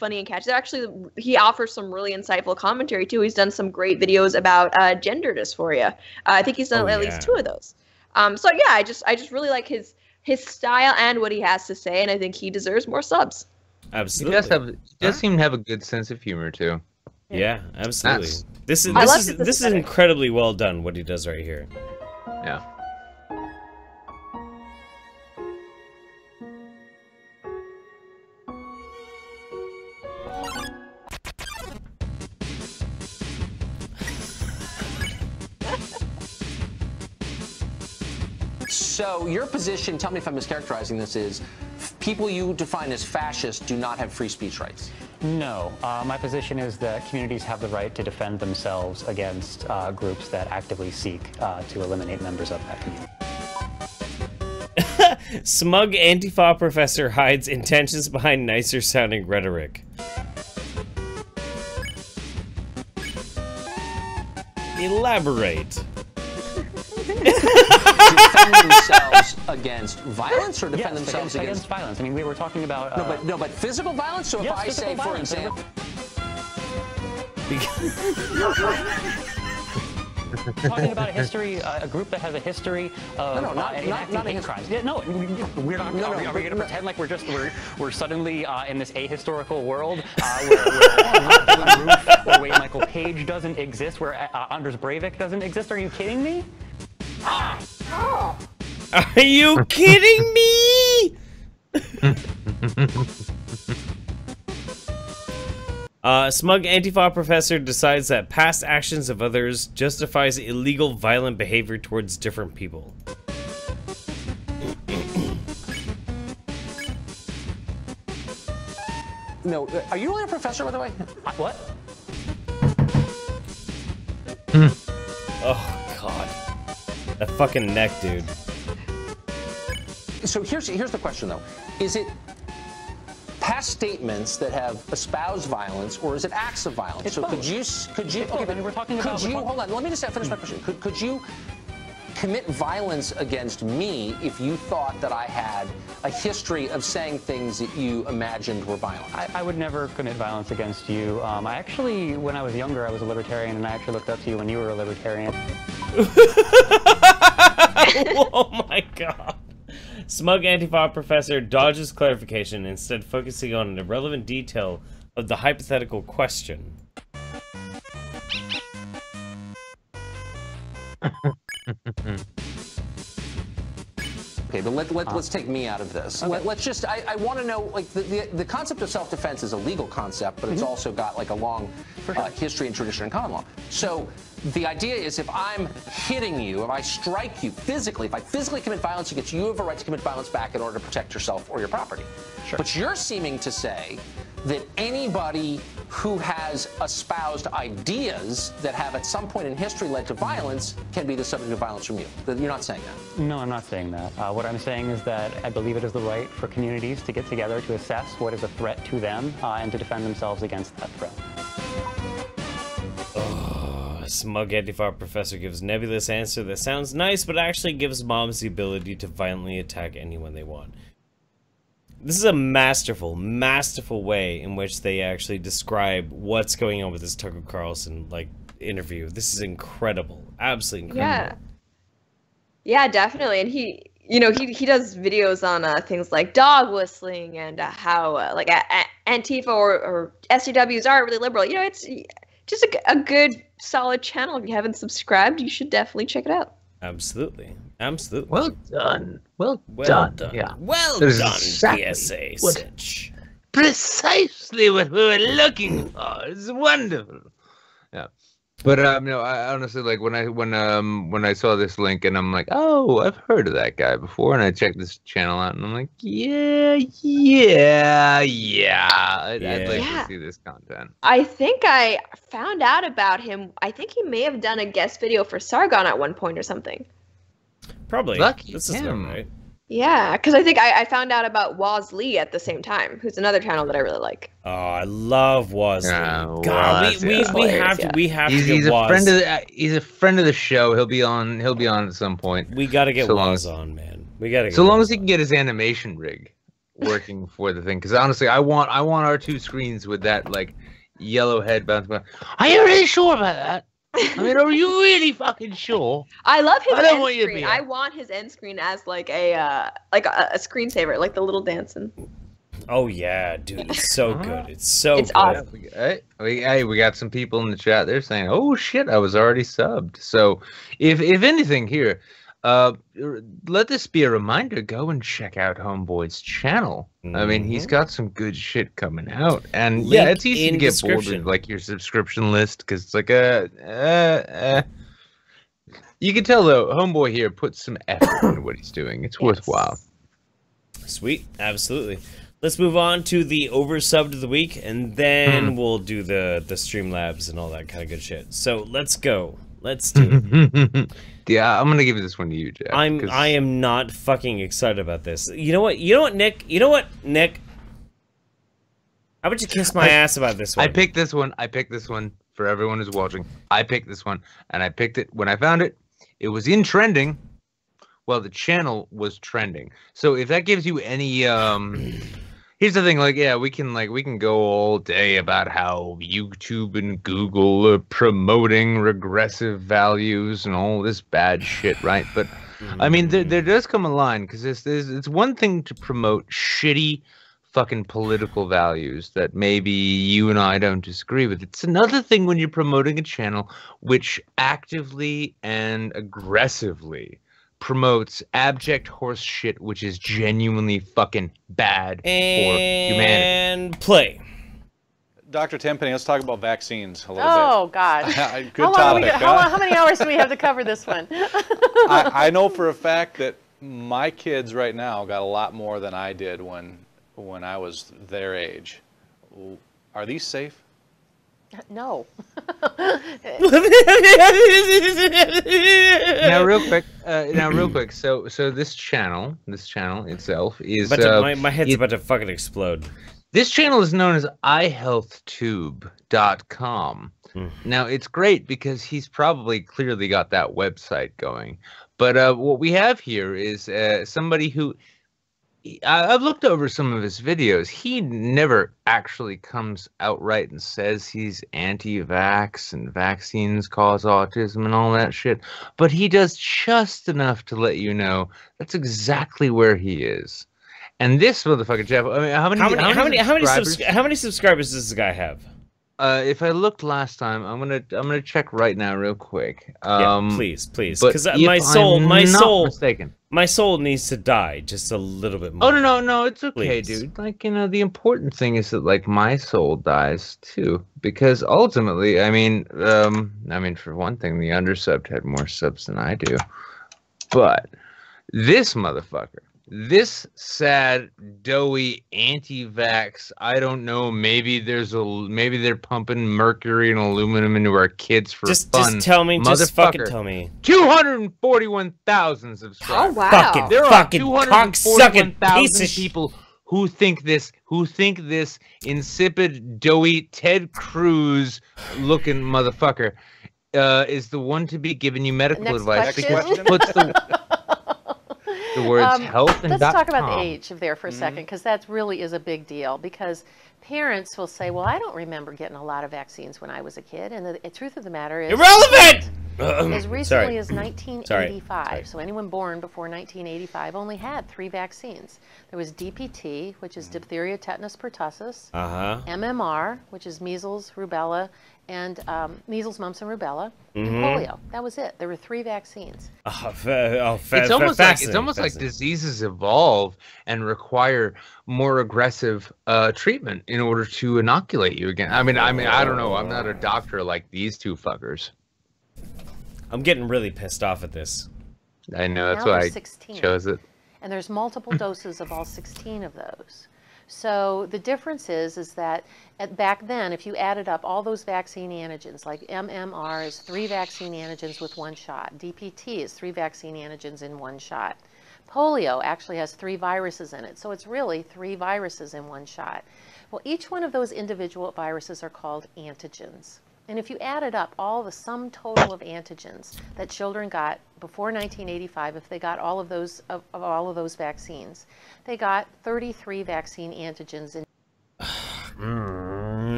funny and catchy. They're actually, he offers some really insightful commentary too. He's done some great videos about gender dysphoria. I think he's done at least 2 of those. So yeah, I just really like his style and what he has to say, and I think he deserves more subs. Absolutely. He does seem to have a good sense of humor too. Yeah, absolutely. This is incredibly well done what he does right here. Yeah. So your position, tell me if I'm mischaracterizing this, is people you define as fascist do not have free speech rights. No. My position is that communities have the right to defend themselves against groups that actively seek to eliminate members of that community. Smug Antifa professor hides intentions behind nicer sounding rhetoric. Elaborate. Defend themselves against violence or defend themselves against violence. I mean, we were talking about... No, but physical violence? So if I say, for example... talking about a history, a group that has a history of not hate crimes. Yeah, no, we're not. Are we going to pretend like we're suddenly in this ahistorical world where Wade Michael Page doesn't exist, where Anders Breivik doesn't exist? Are you kidding me? Are you kidding me? Smug Antifa professor decides that past actions of others justifies illegal violent behavior towards different people. No, are you really a professor, by the way? What? Oh, God. That fucking neck, dude. So here's the question, though. Is it past statements that have espoused violence, or is it acts of violence? It's so both. could you? Okay, we're talking about. Hold on. Let me just finish my question. Could you commit violence against me if you thought that I had a history of saying things that you imagined were violent? I would never commit violence against you. I actually, when I was younger, I was a libertarian, and I actually looked up to you when you were a libertarian. Oh my God. Smug Antifa professor dodges clarification, instead focusing on an irrelevant detail of the hypothetical question. Okay, but let's take me out of this. Okay. Let's just, I want to know, like, the concept of self-defense is a legal concept, but it's also got, like, a long history and tradition in common law. So the idea is if I'm hitting you, if I strike you physically, if I physically commit violence against you, you have a right to commit violence back in order to protect yourself or your property. Sure. But you're seeming to say that anybody who has espoused ideas that have at some point in history led to violence can be the subject of violence from you. You're not saying that? No, I'm not saying that. What I'm saying is that I believe it is the right for communities to get together to assess what is a threat to them and to defend themselves against that threat. Smug Antifa professor gives nebulous answer that sounds nice, but actually gives moms the ability to violently attack anyone they want. This is a masterful, masterful way in which they actually describe what's going on with this Tucker Carlson, like, interview. This is incredible. Absolutely incredible. Yeah, definitely. And he, you know, he does videos on things like dog whistling and how, like, Antifa or SJWs are really liberal. You know, it's just a good, solid channel. If you haven't subscribed, you should definitely check it out. Absolutely. Absolutely. Well done. Well done. Yeah. Well done, PSA Stitch. Precisely what we were looking for. It's wonderful. Yeah. But no, I honestly, like, when I saw this link and I'm like, oh, I've heard of that guy before, and I checked this channel out and I'm like, yeah. I'd like to see this content. I think I found out about him. I think he may have done a guest video for Sargon at one point or something. Probably. Lucky this is him. right. Yeah, because I think I found out about Woz Lee at the same time, who's another channel that I really like. Oh, I love Woz Lee. God, we have to he's get Woz. He's a friend of the show. He'll be on at some point. We got to get Woz on, man. We got to get so long as he can get his animation rig working for the thing, because honestly, I want our two screens with that, like, yellow head bouncing. Are you really sure about that? I mean, are you really fucking sure? I love his end screen. I want his end screen as like a screensaver, like the little dancing. Oh yeah, dude, it's so good. It's so good. Awesome. Hey, we got some people in the chat. They're saying, "Oh shit, I was already subbed." So, if anything here, let this be a reminder. Go and check out Homeboy's channel. I mean, he's got some good shit coming out, and yeah, it's easy to get bored with, like, your subscription list, because it's like you can tell though, Homeboy here puts some effort into what he's doing. It's worthwhile. Sweet, absolutely. Let's move on to the oversubbed of the week, and then we'll do the Streamlabs and all that kind of good shit. So let's go. Let's do it. Yeah, I'm gonna give this one to you, Jeff. I am not fucking excited about this. You know what, Nick? How about you kiss my ass about this one? I picked this one for everyone who's watching. I picked this one, and I picked it when I found it. It was in trending. Well, the channel was trending. So if that gives you any here's the thing, like, yeah, we can go all day about how YouTube and Google are promoting regressive values and all this bad shit, right? But I mean, there does come a line, because it's one thing to promote shitty fucking political values that maybe you and I don't disagree with. It's another thing when you're promoting a channel which actively and aggressively promotes abject horse shit, which is genuinely fucking bad for humanity. And play. Dr. Tenpenny, let's talk about vaccines a little bit. Oh, God. Good topic. How many hours do we have to cover this one? I know for a fact that my kids right now got a lot more than I did when I was their age. Are these safe? No. Now, real quick. So this channel itself is. My head's about to fucking explode. This channel is known as ihealthtube.com. Now, it's great because he's probably clearly got that website going. But what we have here is somebody who. I've looked over some of his videos. He never actually comes outright and says he's anti-vax and vaccines cause autism and all that shit. But he does just enough to let you know that's exactly where he is. And this motherfucker, Jeff. I mean, how many subscribers does this guy have? If I looked last time, I'm gonna check right now, real quick. Yeah, please, because my soul needs to die just a little bit more. Oh no, it's okay, Please. dude. Like, the important thing is that, like, my soul dies too, because ultimately, I mean, for one thing, the undersubbed had more subs than I do, but this motherfucker. This sad, doughy, anti-vax. I don't know. Maybe they're pumping mercury and aluminum into our kids for fun. Just tell me. Just fucking tell me. 241,000 subscribers. Oh wow! There are 241,000 people who think this insipid, doughy, Ted Cruz looking motherfucker is the one to be giving you medical advice, because he puts the words health and let's talk about the age of there for a second, because that really is a big deal, because parents will say, well, I don't remember getting a lot of vaccines when I was a kid, and the truth of the matter is irrelevant. As recently as 1985, so anyone born before 1985 only had 3 vaccines. There was DPT, which is diphtheria, tetanus, pertussis, MMR, which is measles, rubella, and measles, mumps, and rubella, and polio. That was it. There were 3 vaccines. It's almost like diseases evolve and require more aggressive treatment in order to inoculate you again. I mean, I don't know. I'm not a doctor like these two fuckers. I'm getting really pissed off at this. I know, that's why I chose it. And there's multiple doses of all 16 of those. So the difference is that back then, if you added up all those vaccine antigens, like MMR is 3 vaccine antigens with 1 shot. DPT is 3 vaccine antigens in 1 shot. Polio actually has 3 viruses in it, so it's really 3 viruses in 1 shot. Well, each one of those individual viruses are called antigens. And if you added up all the sum total of antigens that children got before 1985, if they got all of those vaccines, they got 33 vaccine antigens.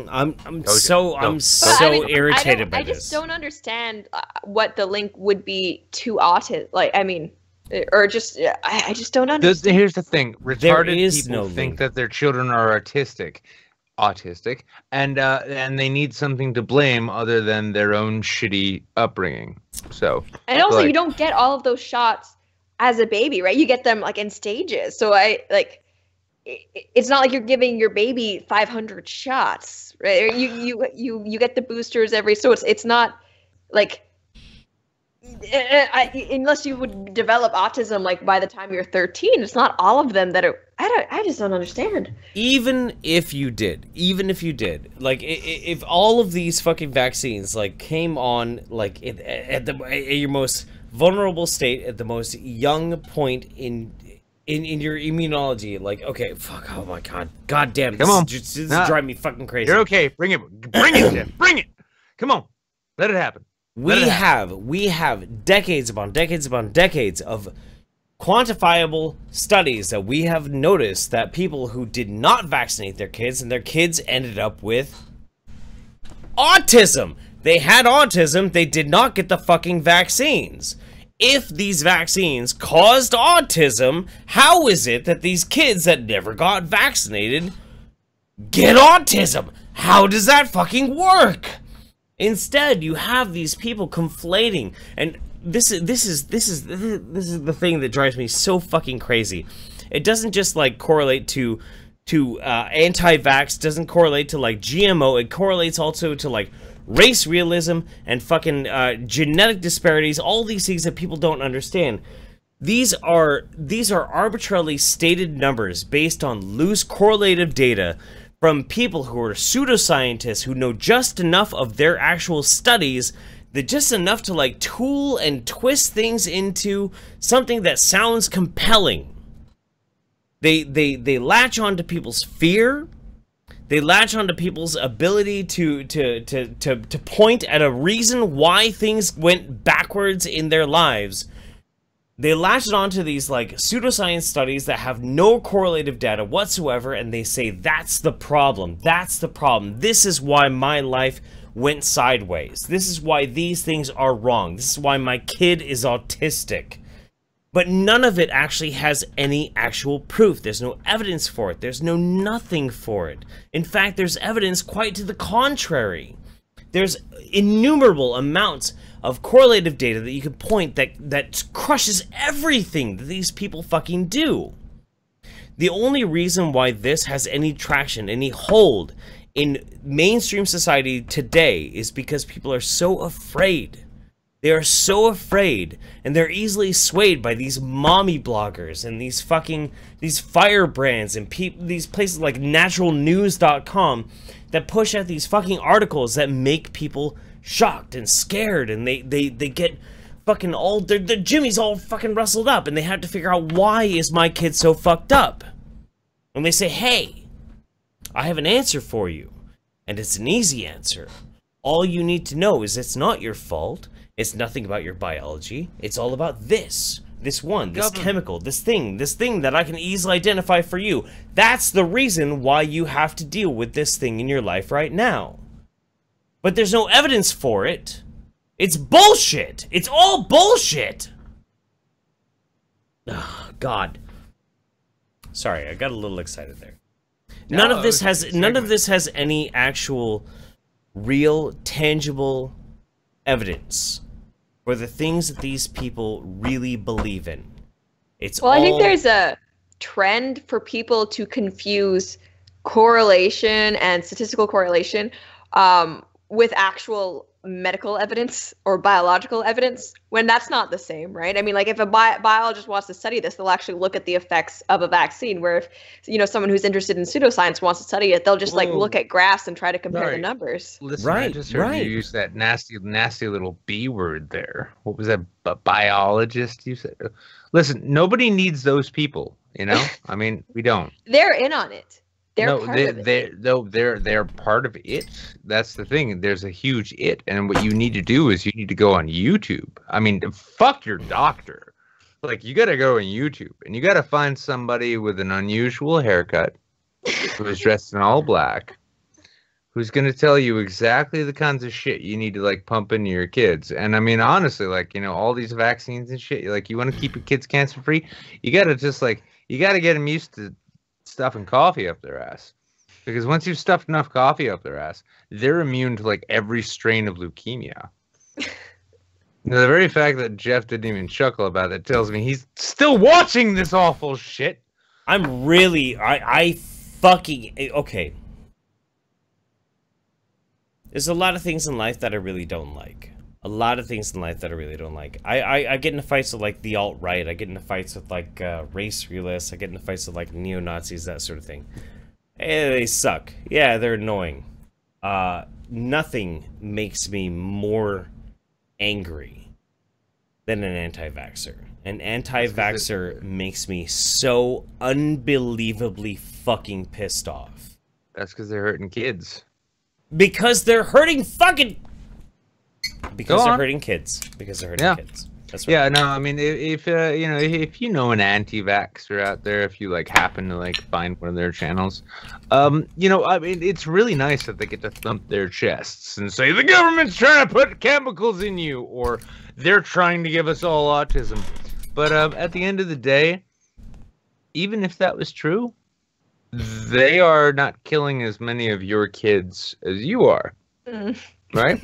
I'm so irritated by this. I just don't understand what the link would be to autism. Like, I mean, or just I just don't understand. Here's the thing: retarded people think that their children are autistic, and they need something to blame other than their own shitty upbringing. So, and also, you don't get all of those shots as a baby, right? You get them like in stages. So it's not like you're giving your baby 500 shots, right? You get the boosters so it's not like unless you would develop autism like by the time you're 13, it's not all of them that are. I just don't understand. Even if you did, like if all of these fucking vaccines like came on like at your most vulnerable state, at the most young point in your immunology, like, okay, fuck, oh my god damn, this is driving me fucking crazy. You're okay. Bring it, Jeff. Bring it. Come on, let it happen. We have decades upon decades upon decades of quantifiable studies that we have noticed that people who did not vaccinate their kids and their kids ended up with autism. They had autism, they did not get the fucking vaccines. If these vaccines caused autism, how is it that these kids that never got vaccinated get autism? How does that fucking work? Instead, you have these people conflating, and this is the thing that drives me so fucking crazy. It doesn't just like correlate to anti-vax, doesn't correlate to like GMO. It correlates also to like race realism and fucking genetic disparities. All these things that people don't understand. These are arbitrarily stated numbers based on loose correlative data from people who are pseudoscientists who know just enough of their actual studies, that just enough to like tool and twist things into something that sounds compelling. They latch onto people's fear. They latch onto people's ability to point at a reason why things went backwards in their lives. They latched onto these like pseudoscience studies that have no correlative data whatsoever, and they say that's the problem. That's the problem. This is why my life went sideways. This is why these things are wrong. This is why my kid is autistic. But none of it actually has any actual proof. There's no evidence for it. There's no nothing for it. In fact, there's evidence quite to the contrary. There's innumerable amounts of correlative data that you could point that crushes everything that these people fucking do. The only reason why this has any traction, any hold in mainstream society today is because people are so afraid. They are so afraid, and they're easily swayed by these mommy bloggers and these firebrands and these places like naturalnews.com that push out these fucking articles that make people shocked and scared, and they get fucking all their jimmies all fucking rustled up, and they have to figure out, why is my kid so fucked up? And they say, hey, I have an answer for you, and it's an easy answer. All you need to know is it's not your fault. It's nothing about your biology. It's all about this chemical, this thing that I can easily identify for you. That's the reason why you have to deal with this thing in your life right now. But there's no evidence for it. It's bullshit. It's all bullshit. Oh, God. Sorry, I got a little excited there. None of this has any actual real tangible evidence for the things that these people really believe in. I think there's a trend for people to confuse correlation and statistical correlation with actual medical evidence or biological evidence, when that's not the same, right? I mean, like, if a biologist wants to study this, they'll actually look at the effects of a vaccine, where if, someone who's interested in pseudoscience wants to study it, they'll just like look at graphs and try to compare the numbers. Listen, I just heard you use that nasty little B word there. What was that? A biologist, you said? Listen, nobody needs those people, I mean, we don't. They're in on it. They're part of it. That's the thing. There's a huge it, and what you need to do is you need to go on YouTube. I mean, fuck your doctor. Like, you got to go on YouTube, and you got to find somebody with an unusual haircut, who is dressed in all black, who's going to tell you exactly the kinds of shit you need to like pump into your kids. And I mean, honestly, like, all these vaccines and shit. Like, you want to keep your kids cancer free, you got to just like, you got to get them used to stuffing coffee up their ass, because once you've stuffed enough coffee up their ass, they're immune to like every strain of leukemia. Now, the very fact that Jeff didn't even chuckle about it tells me he's still watching this awful shit. I'm really, I fucking, okay. There's a lot of things in life that I really don't like. a lot of things in life that I really don't like. I get into fights with like the alt-right. I get into fights with like race realists. I get into fights with like neo-Nazis, that sort of thing. They suck. Yeah, they're annoying. Nothing makes me more angry than an anti-vaxxer. An anti-vaxxer makes me so unbelievably fucking pissed off. That's because they're hurting kids. Because they're hurting fucking... Because they're hurting kids. Because they're hurting kids. That's right. Yeah, no, I mean, if you know, if you know an anti-vaxxer out there, if you like happen to like find one of their channels, you know, I mean, it's really nice that they get to thump their chests and say the government's trying to put chemicals in you, or they're trying to give us all autism. But at the end of the day, even if that was true, they are not killing as many of your kids as you are. Right?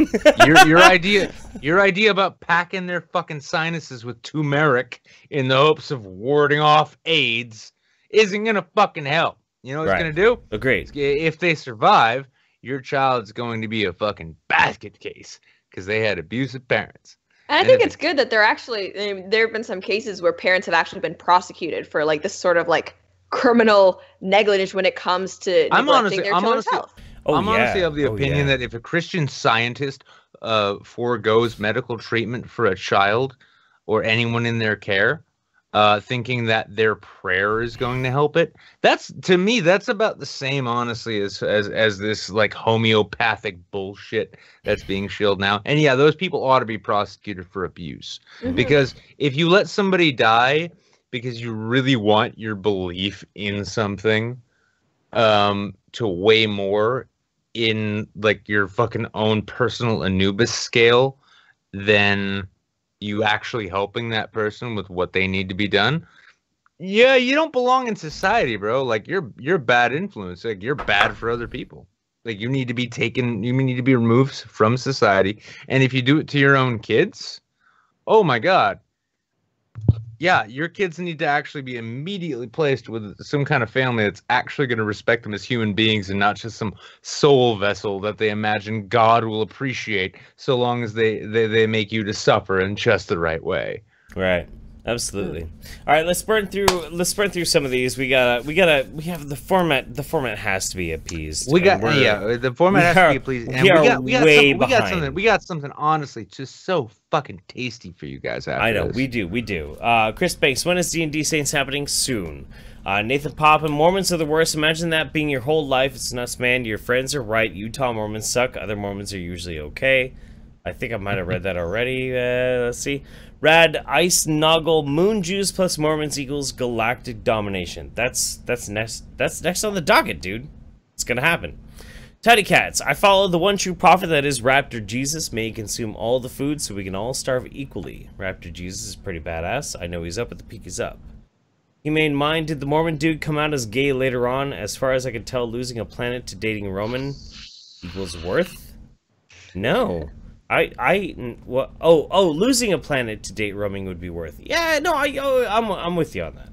your idea about packing their fucking sinuses with turmeric in the hopes of warding off AIDS isn't gonna fucking help. You know what it's gonna do? Agreed. If they survive, your child's going to be a fucking basket case because they had abusive parents. And I think it's good that they're actually, I mean, there have been some cases where parents have actually been prosecuted for like this sort of like criminal negligence when it comes to neglecting their children's health. I'm honestly of the opinion that if a Christian scientist forgoes medical treatment for a child or anyone in their care, thinking that their prayer is going to help it, that's, to me, that's about the same, honestly, as this like homeopathic bullshit that's being shilled now. And yeah, those people ought to be prosecuted for abuse, because if you let somebody die because you really want your belief in something to weigh more in like your fucking own personal Anubis scale than you actually helping that person with what they need to be done, yeah, you don't belong in society, bro. Like you're bad influence. Like you're bad for other people. Like you need to be taken, you need to be removed from society. And if you do it to your own kids, oh my God. Yeah, your kids need to actually be immediately placed with some kind of family that's actually going to respect them as human beings and not just some soul vessel that they imagine God will appreciate so long as they make you to suffer in just the right way. Right. Absolutely. All right, let's burn through some of these. We have the format. The format has to be appeased. The format has to be appeased. And we got something honestly just so fucking tasty for you guys after I know, this. we do. Chris Banks, when is D&D Saints happening? Soon. Nathan Pop, and Mormons are the worst. Imagine that being your whole life. It's nuts, man. Your friends are right. Utah Mormons suck. Other Mormons are usually okay. I think I might have read that already. Let's see. Rad Ice Noggle Moon Juice plus Mormons equals galactic domination. That's next on the docket, dude. It's gonna happen. Teddy Cats, I follow the one true prophet that is Raptor Jesus. May he consume all the food so we can all starve equally. Raptor Jesus is pretty badass. I know he's up, but the peak is up. Humane Mind, did the Mormon dude come out as gay later on? As far as I could tell, losing a planet to dating Roman equals worth? No. Losing a planet to date roaming would be worth. Yeah, no, I'm with you on that.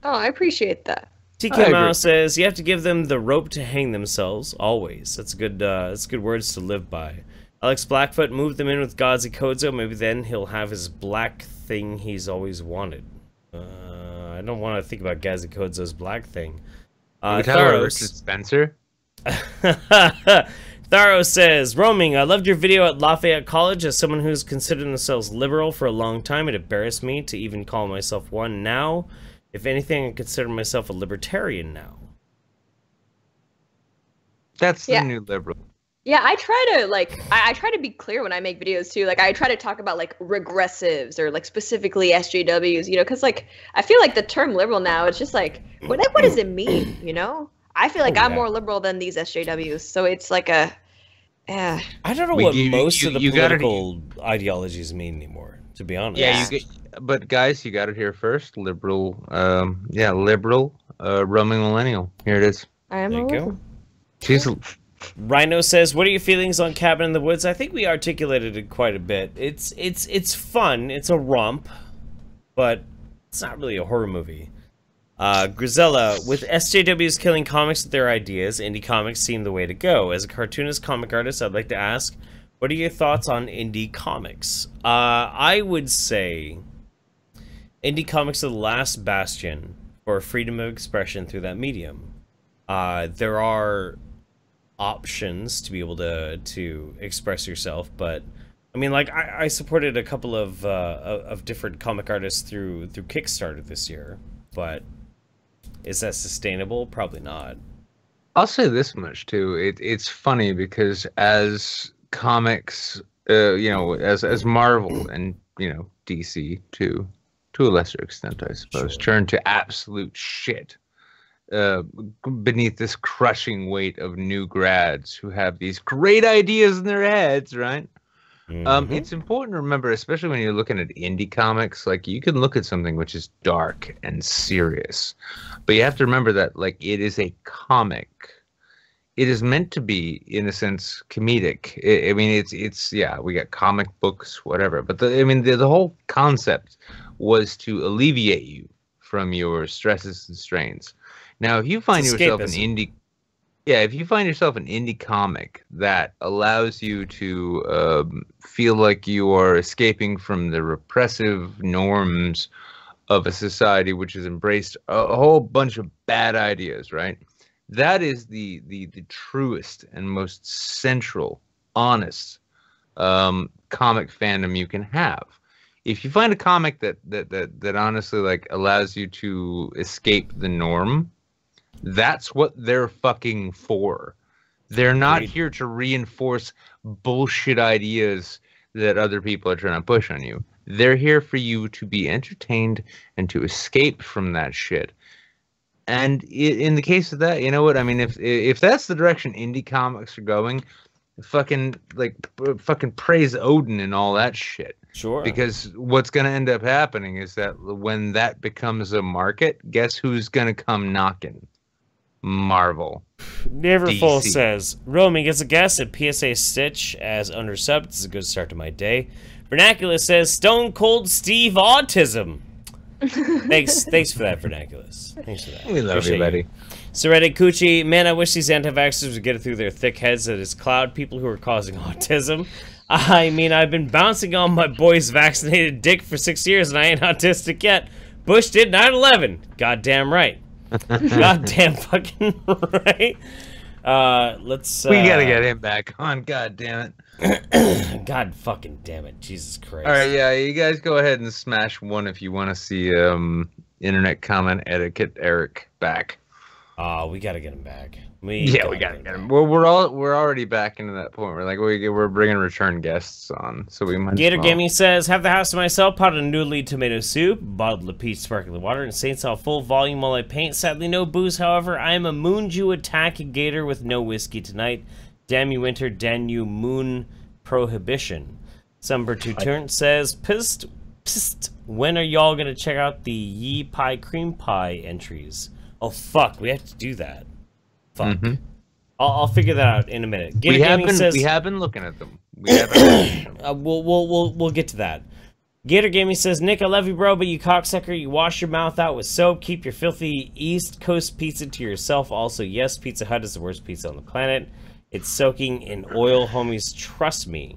Oh, I appreciate that. TK Mao says you have to give them the rope to hang themselves always. That's good. That's good words to live by. Alex Blackfoot, move them in with Gazi Kodzo. Maybe then he'll have his black thing he's always wanted. I don't want to think about Gazi Kodzo's black thing. Richard Spencer. Tharo says, Roaming, I loved your video at Lafayette College. As someone who's considered themselves liberal for a long time, it embarrassed me to even call myself one now. If anything, I consider myself a libertarian now. That's the new liberal. Yeah, I try to I try to be clear when I make videos too. Like I try to talk about like regressives or like specifically SJWs, you know, because like I feel like the term liberal now, it's just like what does it mean, you know? I feel like I'm more liberal than these SJWs, so it's like a. I don't know what most of the political ideologies mean anymore, to be honest. Yeah, but guys, you got it here first. Liberal, liberal, roaming millennial. Here it is. I am. There you go. She's. Rhino says, "What are your feelings on Cabin in the Woods?" I think we articulated it quite a bit. It's fun. It's a romp, but it's not really a horror movie. Grisella, with SJWs killing comics with their ideas, indie comics seem the way to go. As a cartoonist comic artist, I'd like to ask, What are your thoughts on indie comics? I would say indie comics are the last bastion for freedom of expression through that medium. There are options to be able to express yourself, but I mean, like, I supported a couple of different comic artists through Kickstarter this year, but is that sustainable? Probably not. I'll say this much too. It's funny because as comics, you know, as Marvel and, you know, DC to a lesser extent, I suppose, turn to absolute shit beneath this crushing weight of new grads who have these great ideas in their heads, right? It's important to remember, especially when you're looking at indie comics, like, you can look at something which is dark and serious, but you have to remember that, like, it is a comic. It is meant to be, in a sense, comedic. I mean, it's yeah, we got comic books, whatever, but the whole concept was to alleviate you from your stresses and strains. Now, if you find yourself an indie, if you find yourself an indie comic that allows you to feel like you are escaping from the repressive norms of a society which has embraced a whole bunch of bad ideas, right? That is the truest and most central, honest comic fandom you can have. If you find a comic that honestly, like, allows you to escape the norm, that's what they're fucking for. They're not here to reinforce bullshit ideas that other people are trying to push on you. They're here for you to be entertained and to escape from that shit. And in the case of that, you know what? I mean, if that's the direction indie comics are going, fucking praise Odin and all that shit. Sure. Because what's going to end up happening is that when that becomes a market, guess who's going to come knocking? Marvel. Neverfull says, Roaming gets a guess at PSA Stitch as undersubbed. This is a good start to my day. Vernaculus says, Stone Cold Steve Autism. Thanks for that, Vernaculus. Thanks for that. We love you, buddy. Seretic Coochie, man, I wish these anti-vaxxers would get it through their thick heads that it's cloud people who are causing autism. I mean, I've been bouncing on my boy's vaccinated dick for 6 years and I ain't autistic yet. Bush did 9/11. Goddamn right. Goddamn fucking right. Let's. We gotta get him back on. God damn it. God fucking damn it. Jesus Christ. All right, yeah, you guys go ahead and smash one if you want to see internet comment etiquette Eric back. We gotta get him back. We gotta get him. Well, we're already back into that point. We're like we're bringing return guests on, so we might. Gator Gaming says, have the house to myself, pot of noodly tomato soup, bottle of peach sparkling water, and Saints all full volume while I paint. Sadly, no booze. However, I am a Moonju attacking Gator with no whiskey tonight. Damn you, winter. Damn you, moon prohibition. Sumber to turn says, pissed. When are y'all gonna check out the Yee Pie Cream Pie entries? Oh fuck, we have to do that. Fuck. I'll figure that out in a minute. We have been looking at them. We haven't. We'll get to that. Gator Gaming says, Nick, I love you, bro, but you cocksucker, you wash your mouth out with soap. Keep your filthy East Coast pizza to yourself. Also, yes, Pizza Hut is the worst pizza on the planet. It's soaking in oil, homies. Trust me.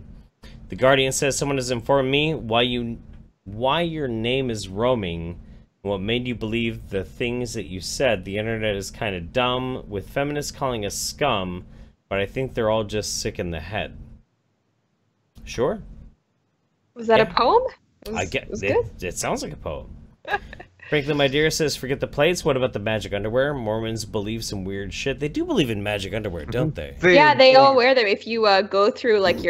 The Guardian says, someone has informed me why your name is Roaming. What made you believe the things that you said? The internet is kind of dumb, with feminists calling us scum, but I think they're all just sick in the head. Sure. Was that a poem? It sounds like a poem. Franklin, my dear, says, forget the plates. What about the magic underwear? Mormons believe some weird shit. They do believe in magic underwear, don't they? Yeah, they all wear them. If you go through, like,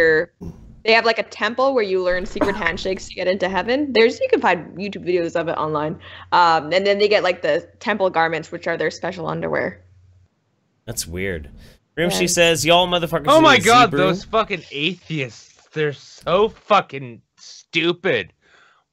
they have, like, a temple where you learn secret handshakes to get into heaven. You can find YouTube videos of it online. And then they get, like, the temple garments, which are their special underwear. That's weird. Grimshy says, y'all motherfuckers. Oh my god, those fucking atheists. They're so fucking stupid.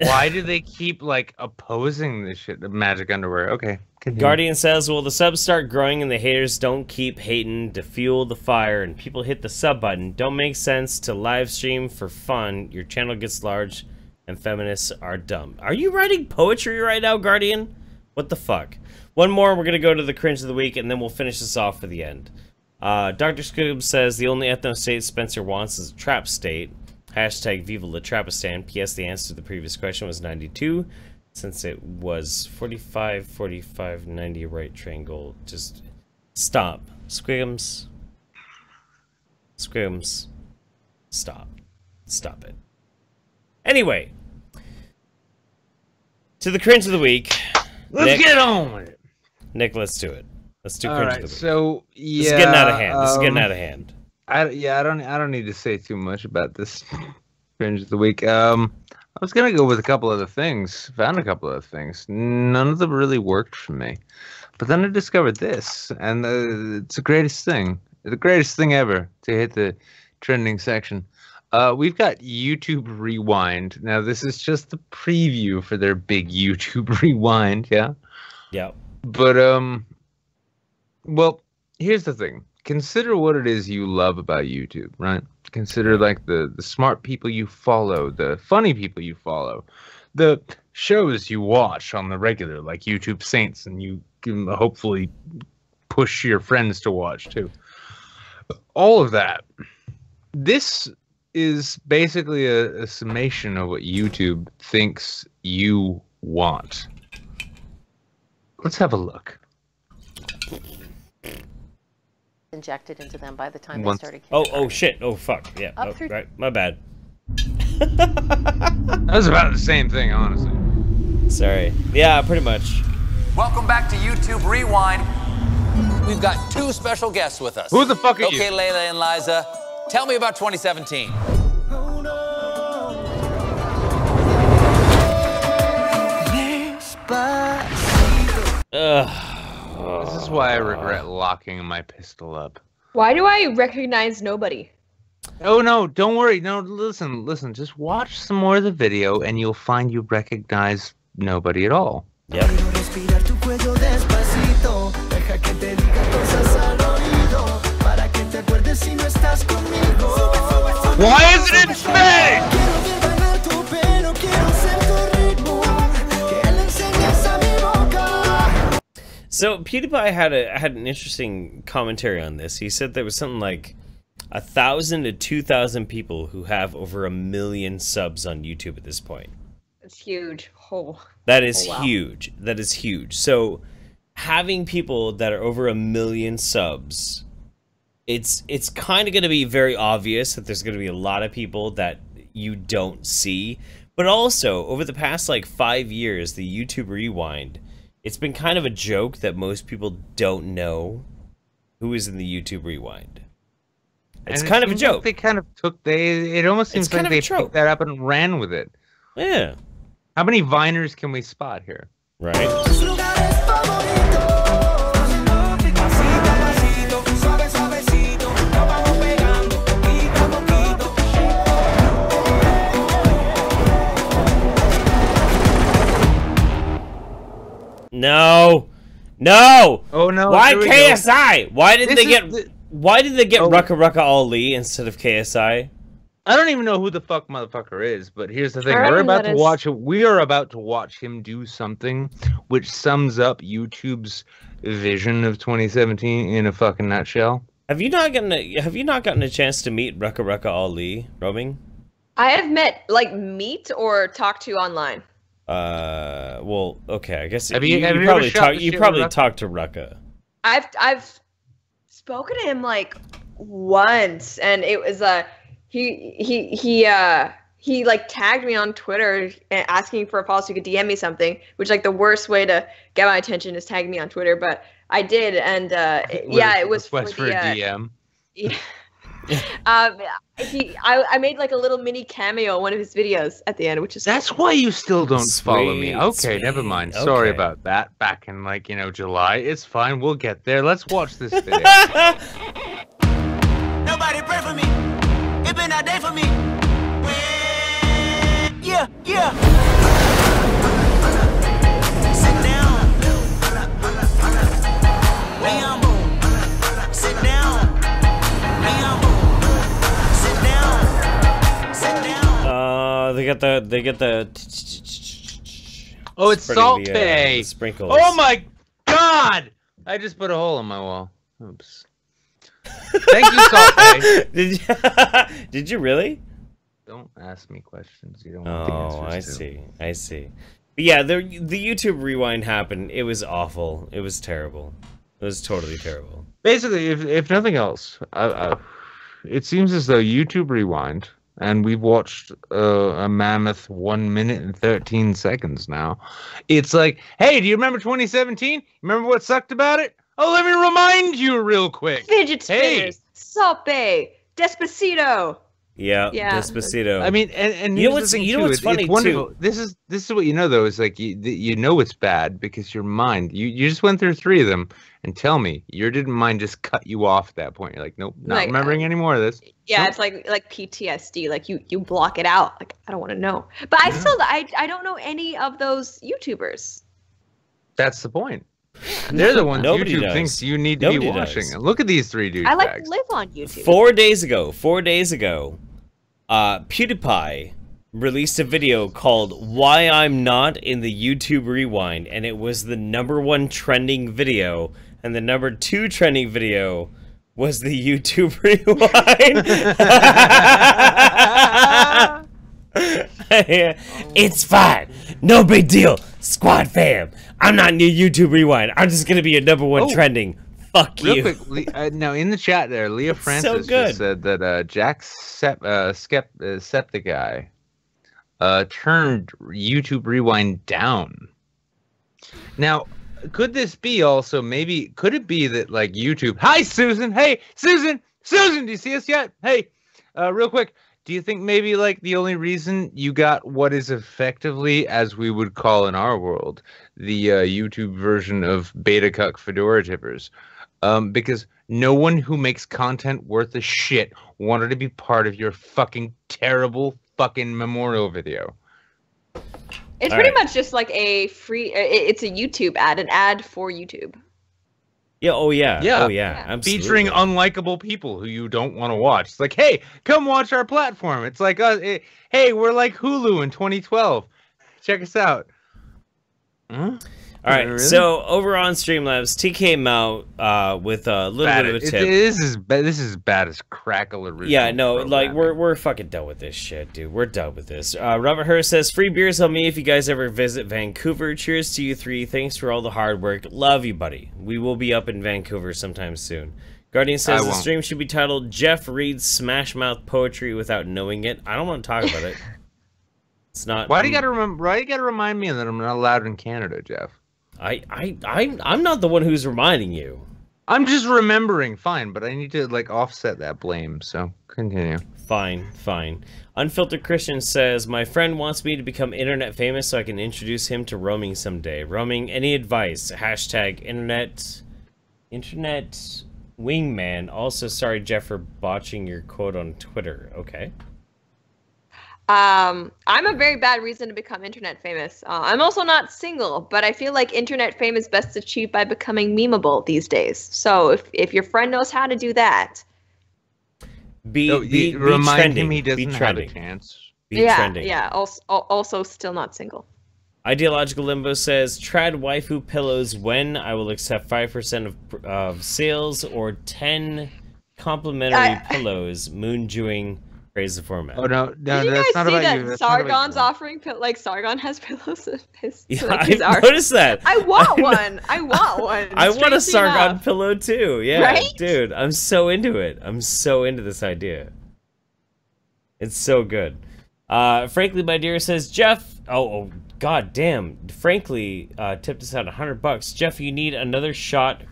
Why do they keep, like, opposing this shit, the magic underwear? Okay. Continue. Guardian says, will the subs start growing and the haters don't keep hating to fuel the fire and people hit the sub button? Don't make sense to live stream for fun. Your channel gets large and feminists are dumb. Are you writing poetry right now, Guardian? What the fuck? One more, we're going to go to the cringe of the week and then we'll finish this off for the end. Dr. Scoob says the only ethno state Spencer wants is a trap state. Hashtag Viva La Trapistan. P.S. The answer to the previous question was 92. Since it was 45, 45, 90 right triangle. Just stop. Squigums. Squigums. Stop. Stop it. Anyway. To the cringe of the week. Let's get on with it. Nick, let's do it. Let's do cringe of the week. So yeah, this is getting out of hand. This is getting out of hand. I don't need to say too much about this cringe of the week. I was gonna go with a couple other things. Found a couple other things. None of them really worked for me. But then I discovered this, and it's the greatest thing. The greatest thing ever to hit the trending section. We've got YouTube Rewind. Now, this is just the preview for their big YouTube Rewind, yeah? Yeah. But, well, here's the thing. Consider what it is you love about YouTube, right? Consider, like, the smart people you follow, the funny people you follow, the shows you watch on the regular, like YouTube Saints, and you can hopefully push your friends to watch, too. All of that. This is basically a summation of what YouTube thinks you want. Let's have a look. Injected into them by the time they started. Oh shit! Oh fuck! Yeah. Oh, right. My bad. That was about the same thing, honestly. Sorry. Yeah, pretty much. Welcome back to YouTube Rewind. We've got two special guests with us. Who the fuck are you? Okay, Layla and Liza, tell me about 2017. This is why I regret locking my pistol up. Why do I recognize nobody? Oh no, don't worry. No, listen. Just watch some more of the video and you'll find you recognize nobody at all. Yep. Why is it in Spanish? So PewDiePie had an interesting commentary on this. He said there was something like 1,000 to 2,000 people who have over 1 million subs on YouTube at this point. It's huge. Oh. That is huge. That is huge. So having people that are over 1 million subs, it's kind of going to be very obvious that there's going to be a lot of people that you don't see. But also, over the past like 5 years, the YouTube Rewind, it's been kind of a joke that most people don't know who is in the YouTube Rewind. It's kind of a joke. They kind of took it almost seems like they picked that up and ran with it. Yeah. How many Viners can we spot here? Right. No. Oh no. Why KSI? Why did they get Rucka Rucka Ali instead of KSI? I don't even know who the fuck motherfucker is, but here's the thing. We are about to watch him do something which sums up YouTube's vision of 2017 in a fucking nutshell. Have you not gotten a chance to meet Rucka Rucka Ali, Roaming? I have met meet or talked to online. Well, okay, I guess you probably talked to Rucka. I've spoken to him like once, and it was he like tagged me on Twitter asking for a follow so he could DM me something, which like the worst way to get my attention is tagging me on Twitter, but I did, and it was request for a DM. Yeah. I made like a little mini cameo in one of his videos at the end, which is that's why you still don't follow me. Okay, never mind. Okay. Sorry about that. Back in July. It's fine. We'll get there. Let's watch this video. Nobody pray for me. It been a day for me. Yeah. Sit down. Sit down. They get the. Oh, it's Salt Bay. Sprinkles. Oh my God! I just put a hole in my wall. Oops. Thank you, Salt Bay. Did you really? Don't ask me questions. You don't want the answers I to. see. I see. But yeah, the YouTube rewind happened. It was awful. It was terrible. It was totally terrible. Basically, if nothing else, it seems as though YouTube rewind, and we've watched a mammoth 1 minute and 13 seconds now. It's like, hey, do you remember 2017? Remember what sucked about it? Oh, let me remind you real quick. Fidget spinners, Salt Bay, Despacito. Yeah, Yeah. Despacito. I mean, and You know what's funny it's wonderful. too? This is what you know though, is like you know it's bad because your mind, you just went through 3 of them, and tell me your didn't mind just cut you off at that point. You're like, nope, not remembering any more of this. Yeah, Nope. it's like PTSD. Like you block it out. Like I don't want to know. But I still I don't know any of those YouTubers. That's the point. They're the ones Nobody YouTube does. thinks you need to Nobody be watching. does. Look at these 3 dudes. I like to live on YouTube. 4 days ago, PewDiePie released a video called "Why I'm Not in the YouTube Rewind," and it was the #1 trending video, and the #2 trending video was the YouTube Rewind. It's fine, no big deal, Squad fam. I'm not in the YouTube Rewind. I'm just gonna be a #1 trending. Fuck Real you. quick, now in the chat there, Leah Francis just said that Jack Septiceye turned YouTube Rewind down. Now, could this be also could it be that like YouTube? Hi, Susan. Hey, Susan. Susan, do you see us yet? Hey, real quick. Do you think maybe like the only reason you got what is effectively, as we would call in our world, the YouTube version of Beta Cuck Fedora Tippers? Because no one who makes content worth a shit wanted to be part of your fucking terrible fucking memorial video. It's pretty much just like a free. It's a YouTube ad, an ad for YouTube. Yeah. Oh yeah. Yeah. Oh yeah. Absolutely. Featuring unlikable people who you don't want to watch. It's like, hey, come watch our platform. It's like, hey, we're like Hulu in 2012. Check us out. Huh? All right, Really? so over on Streamlabs, T came out with a little bit of a tip. This is bad as Crackle original. Yeah, no, like programming. we're fucking done with this shit, dude. We're done with this. Robert Hurst says, "Free beers on me if you guys ever visit Vancouver. Cheers to you 3. Thanks for all the hard work. Love you, buddy. We will be up in Vancouver sometime soon." Guardian says the stream should be titled "Jeff reads Smash Mouth poetry without knowing it." I don't want to talk about it. It's not. Why do you gotta remind me that I'm not allowed in Canada, Jeff? I'm not the one who's reminding you. I'm just remembering, fine, but I need to like offset that blame, so continue. Fine. Unfiltered Christian says, "My friend wants me to become internet famous so I can introduce him to roaming someday. Roaming, any advice? Hashtag internet wingman. Also, sorry, Jeff, for botching your quote on Twitter." Okay. I'm a very bad reason to become internet famous. I'm also not single, but I feel like internet fame is best achieved by becoming memeable these days. So if your friend knows how to do that, be remind trending. him he doesn't be have trending. a chance. Be trending. Yeah. Also still not single. Ideological Limbo says, "Trad waifu pillows when I will accept 5% of sales or 10 complimentary pillows. Moon Jewing." Praise the format. Oh no, Did that's you guys not see about that you. That's not about Sargon's you. offering Sargon has pillows of his? Yeah, like his I've art. noticed that. I want one. I want one. I want a Strangely Sargon enough. pillow too. Yeah, Right? dude, I'm so into it. I'm so into this idea. It's so good. Frankly, my dear says, "Jeff, oh god damn, frankly, tipped us out $100. Jeff, you need another shot,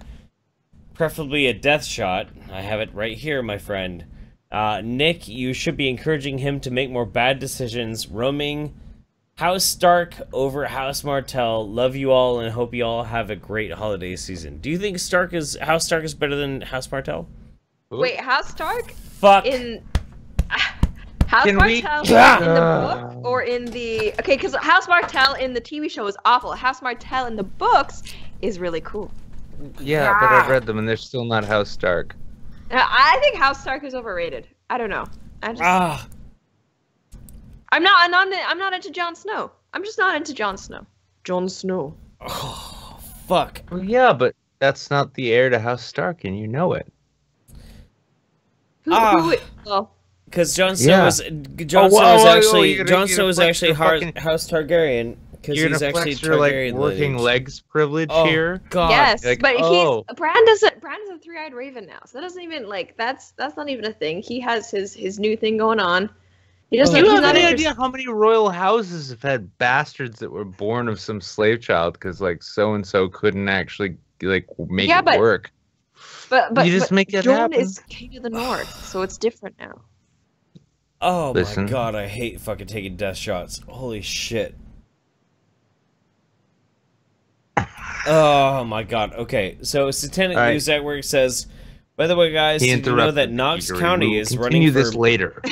preferably a death shot. I have it right here, my friend. Nick, you should be encouraging him to make more bad decisions. Roaming House Stark over House Martell. Love you all and hope you all have a great holiday season." Do you think House Stark is better than House Martell? Wait, House Stark? Fuck. In House Can we- Martell in the book or in the because House Martell in the TV show is awful. House Martell in the books is really cool. Yeah, but I've read them and they're still not House Stark. I think House Stark is overrated. I don't know. I'm not into Jon Snow. I'm just not into Jon Snow. Jon Snow. Oh, fuck. Well, yeah, but that's not the heir to House Stark, and you know it. Because Jon Snow was actually House Targaryen. Because he's actually Targaryen working legs privilege oh, here. God. Yes, like, but Bran doesn't. Bran's a three-eyed raven now, so that doesn't even that's not even a thing. He has his new thing going on. He doesn't. Do you have any idea how many royal houses have had bastards that were born of some slave child because like so and so couldn't actually like make it work? But you just make it Jon happen. is king of the north, so it's different now. Oh my God, I hate fucking taking death shots. Holy shit. Oh my God. Okay, so Satanic News Network says, by the way, guys, did you know that Knox County is running for... this later.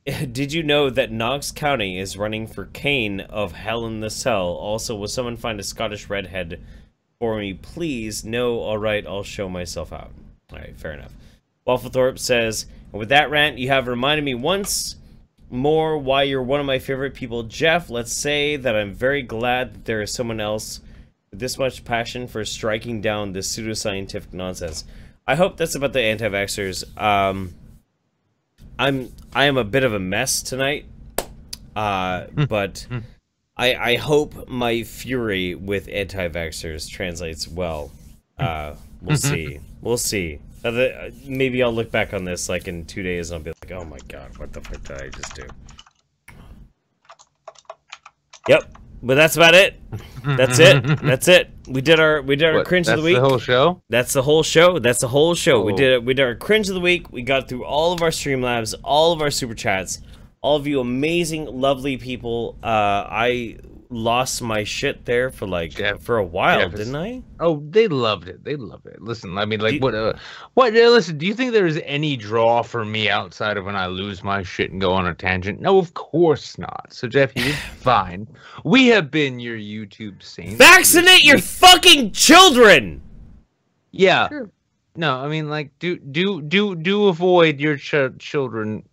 Did you know that Knox County is running for Kane of Hell in the Cell? Also, will someone find a Scottish redhead for me, please? No, alright, I'll show myself out. Alright, fair enough. Wafflethorpe says, and with that rant, you have reminded me once more why you're one of my favorite people, Jeff. Let's say that I'm very glad that there is someone else with this much passion for striking down this pseudoscientific nonsense. I hope that's about the anti-vaxxers. I am a bit of a mess tonight, but I hope my fury with anti-vaxxers translates well. We'll see. We'll see. Maybe I'll look back on this like in 2 days and I'll be like, oh my God, what the fuck did I just do? Yep. But that's about it. That's it. That's it. We did our cringe of the week. That's the whole show? That's the whole show. That's the whole show. Oh. We did our cringe of the week. We got through all of our Streamlabs, all of our super chats, all of you amazing, lovely people. I lost my shit there for for a while, didn't I? Oh, they loved it. They loved it. Listen, I mean, like, listen, do you think there is any draw for me outside of when I lose my shit and go on a tangent? No, of course not. So, Jeff, you did fine. We have been your YouTube saints. Vaccinate your fucking children! Yeah. True. No, I mean, like, do avoid your children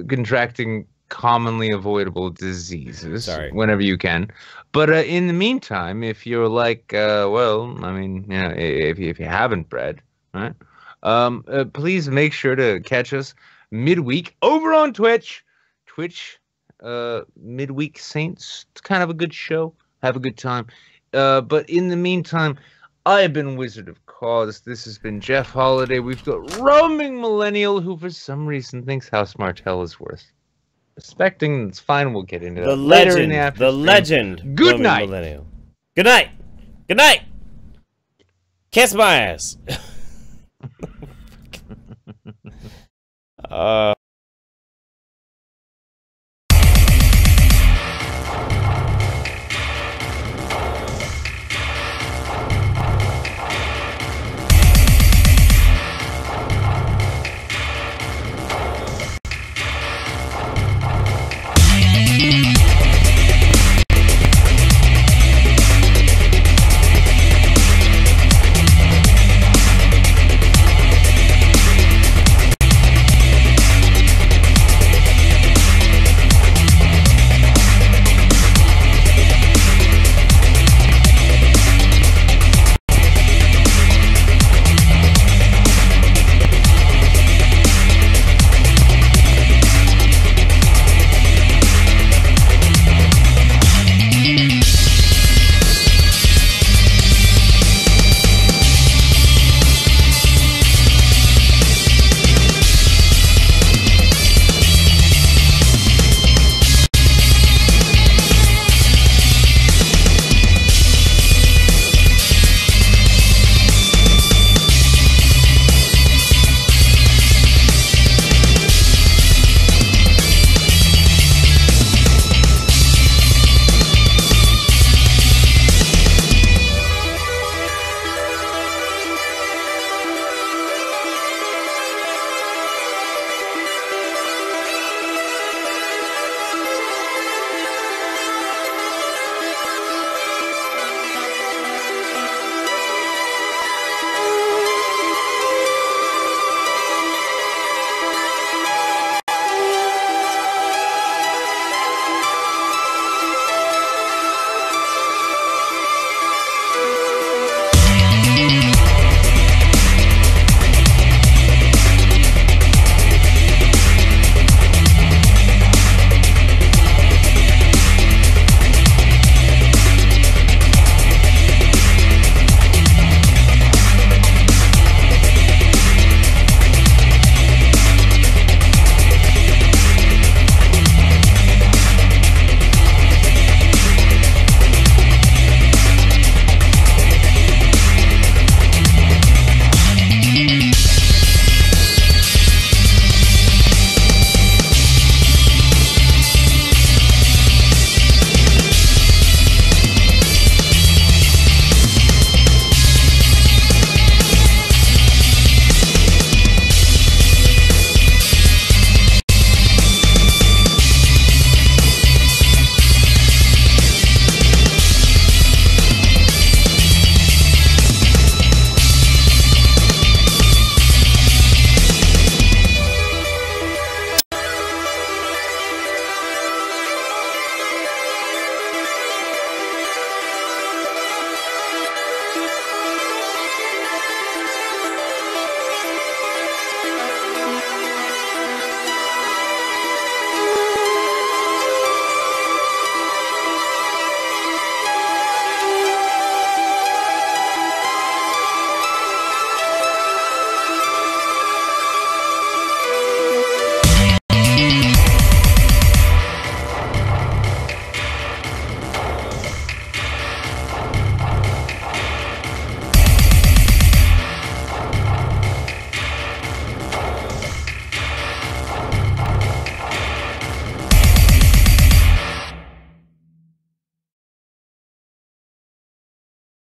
contracting commonly avoidable diseases whenever you can. But in the meantime, if you're like, well, I mean, you know, if you haven't bred, right? Please make sure to catch us midweek over on Twitch. Midweek Saints. It's kind of a good show. Have a good time. But in the meantime, I've been Wizard of Cause. This has been Jeff Holiday. We've got Roaming Millennial, who for some reason thinks House Martell is worth respecting. It's fine. We'll get into that later in the afternoon. The legend. Good night. Millennial. Good night. Good night. Kiss my ass.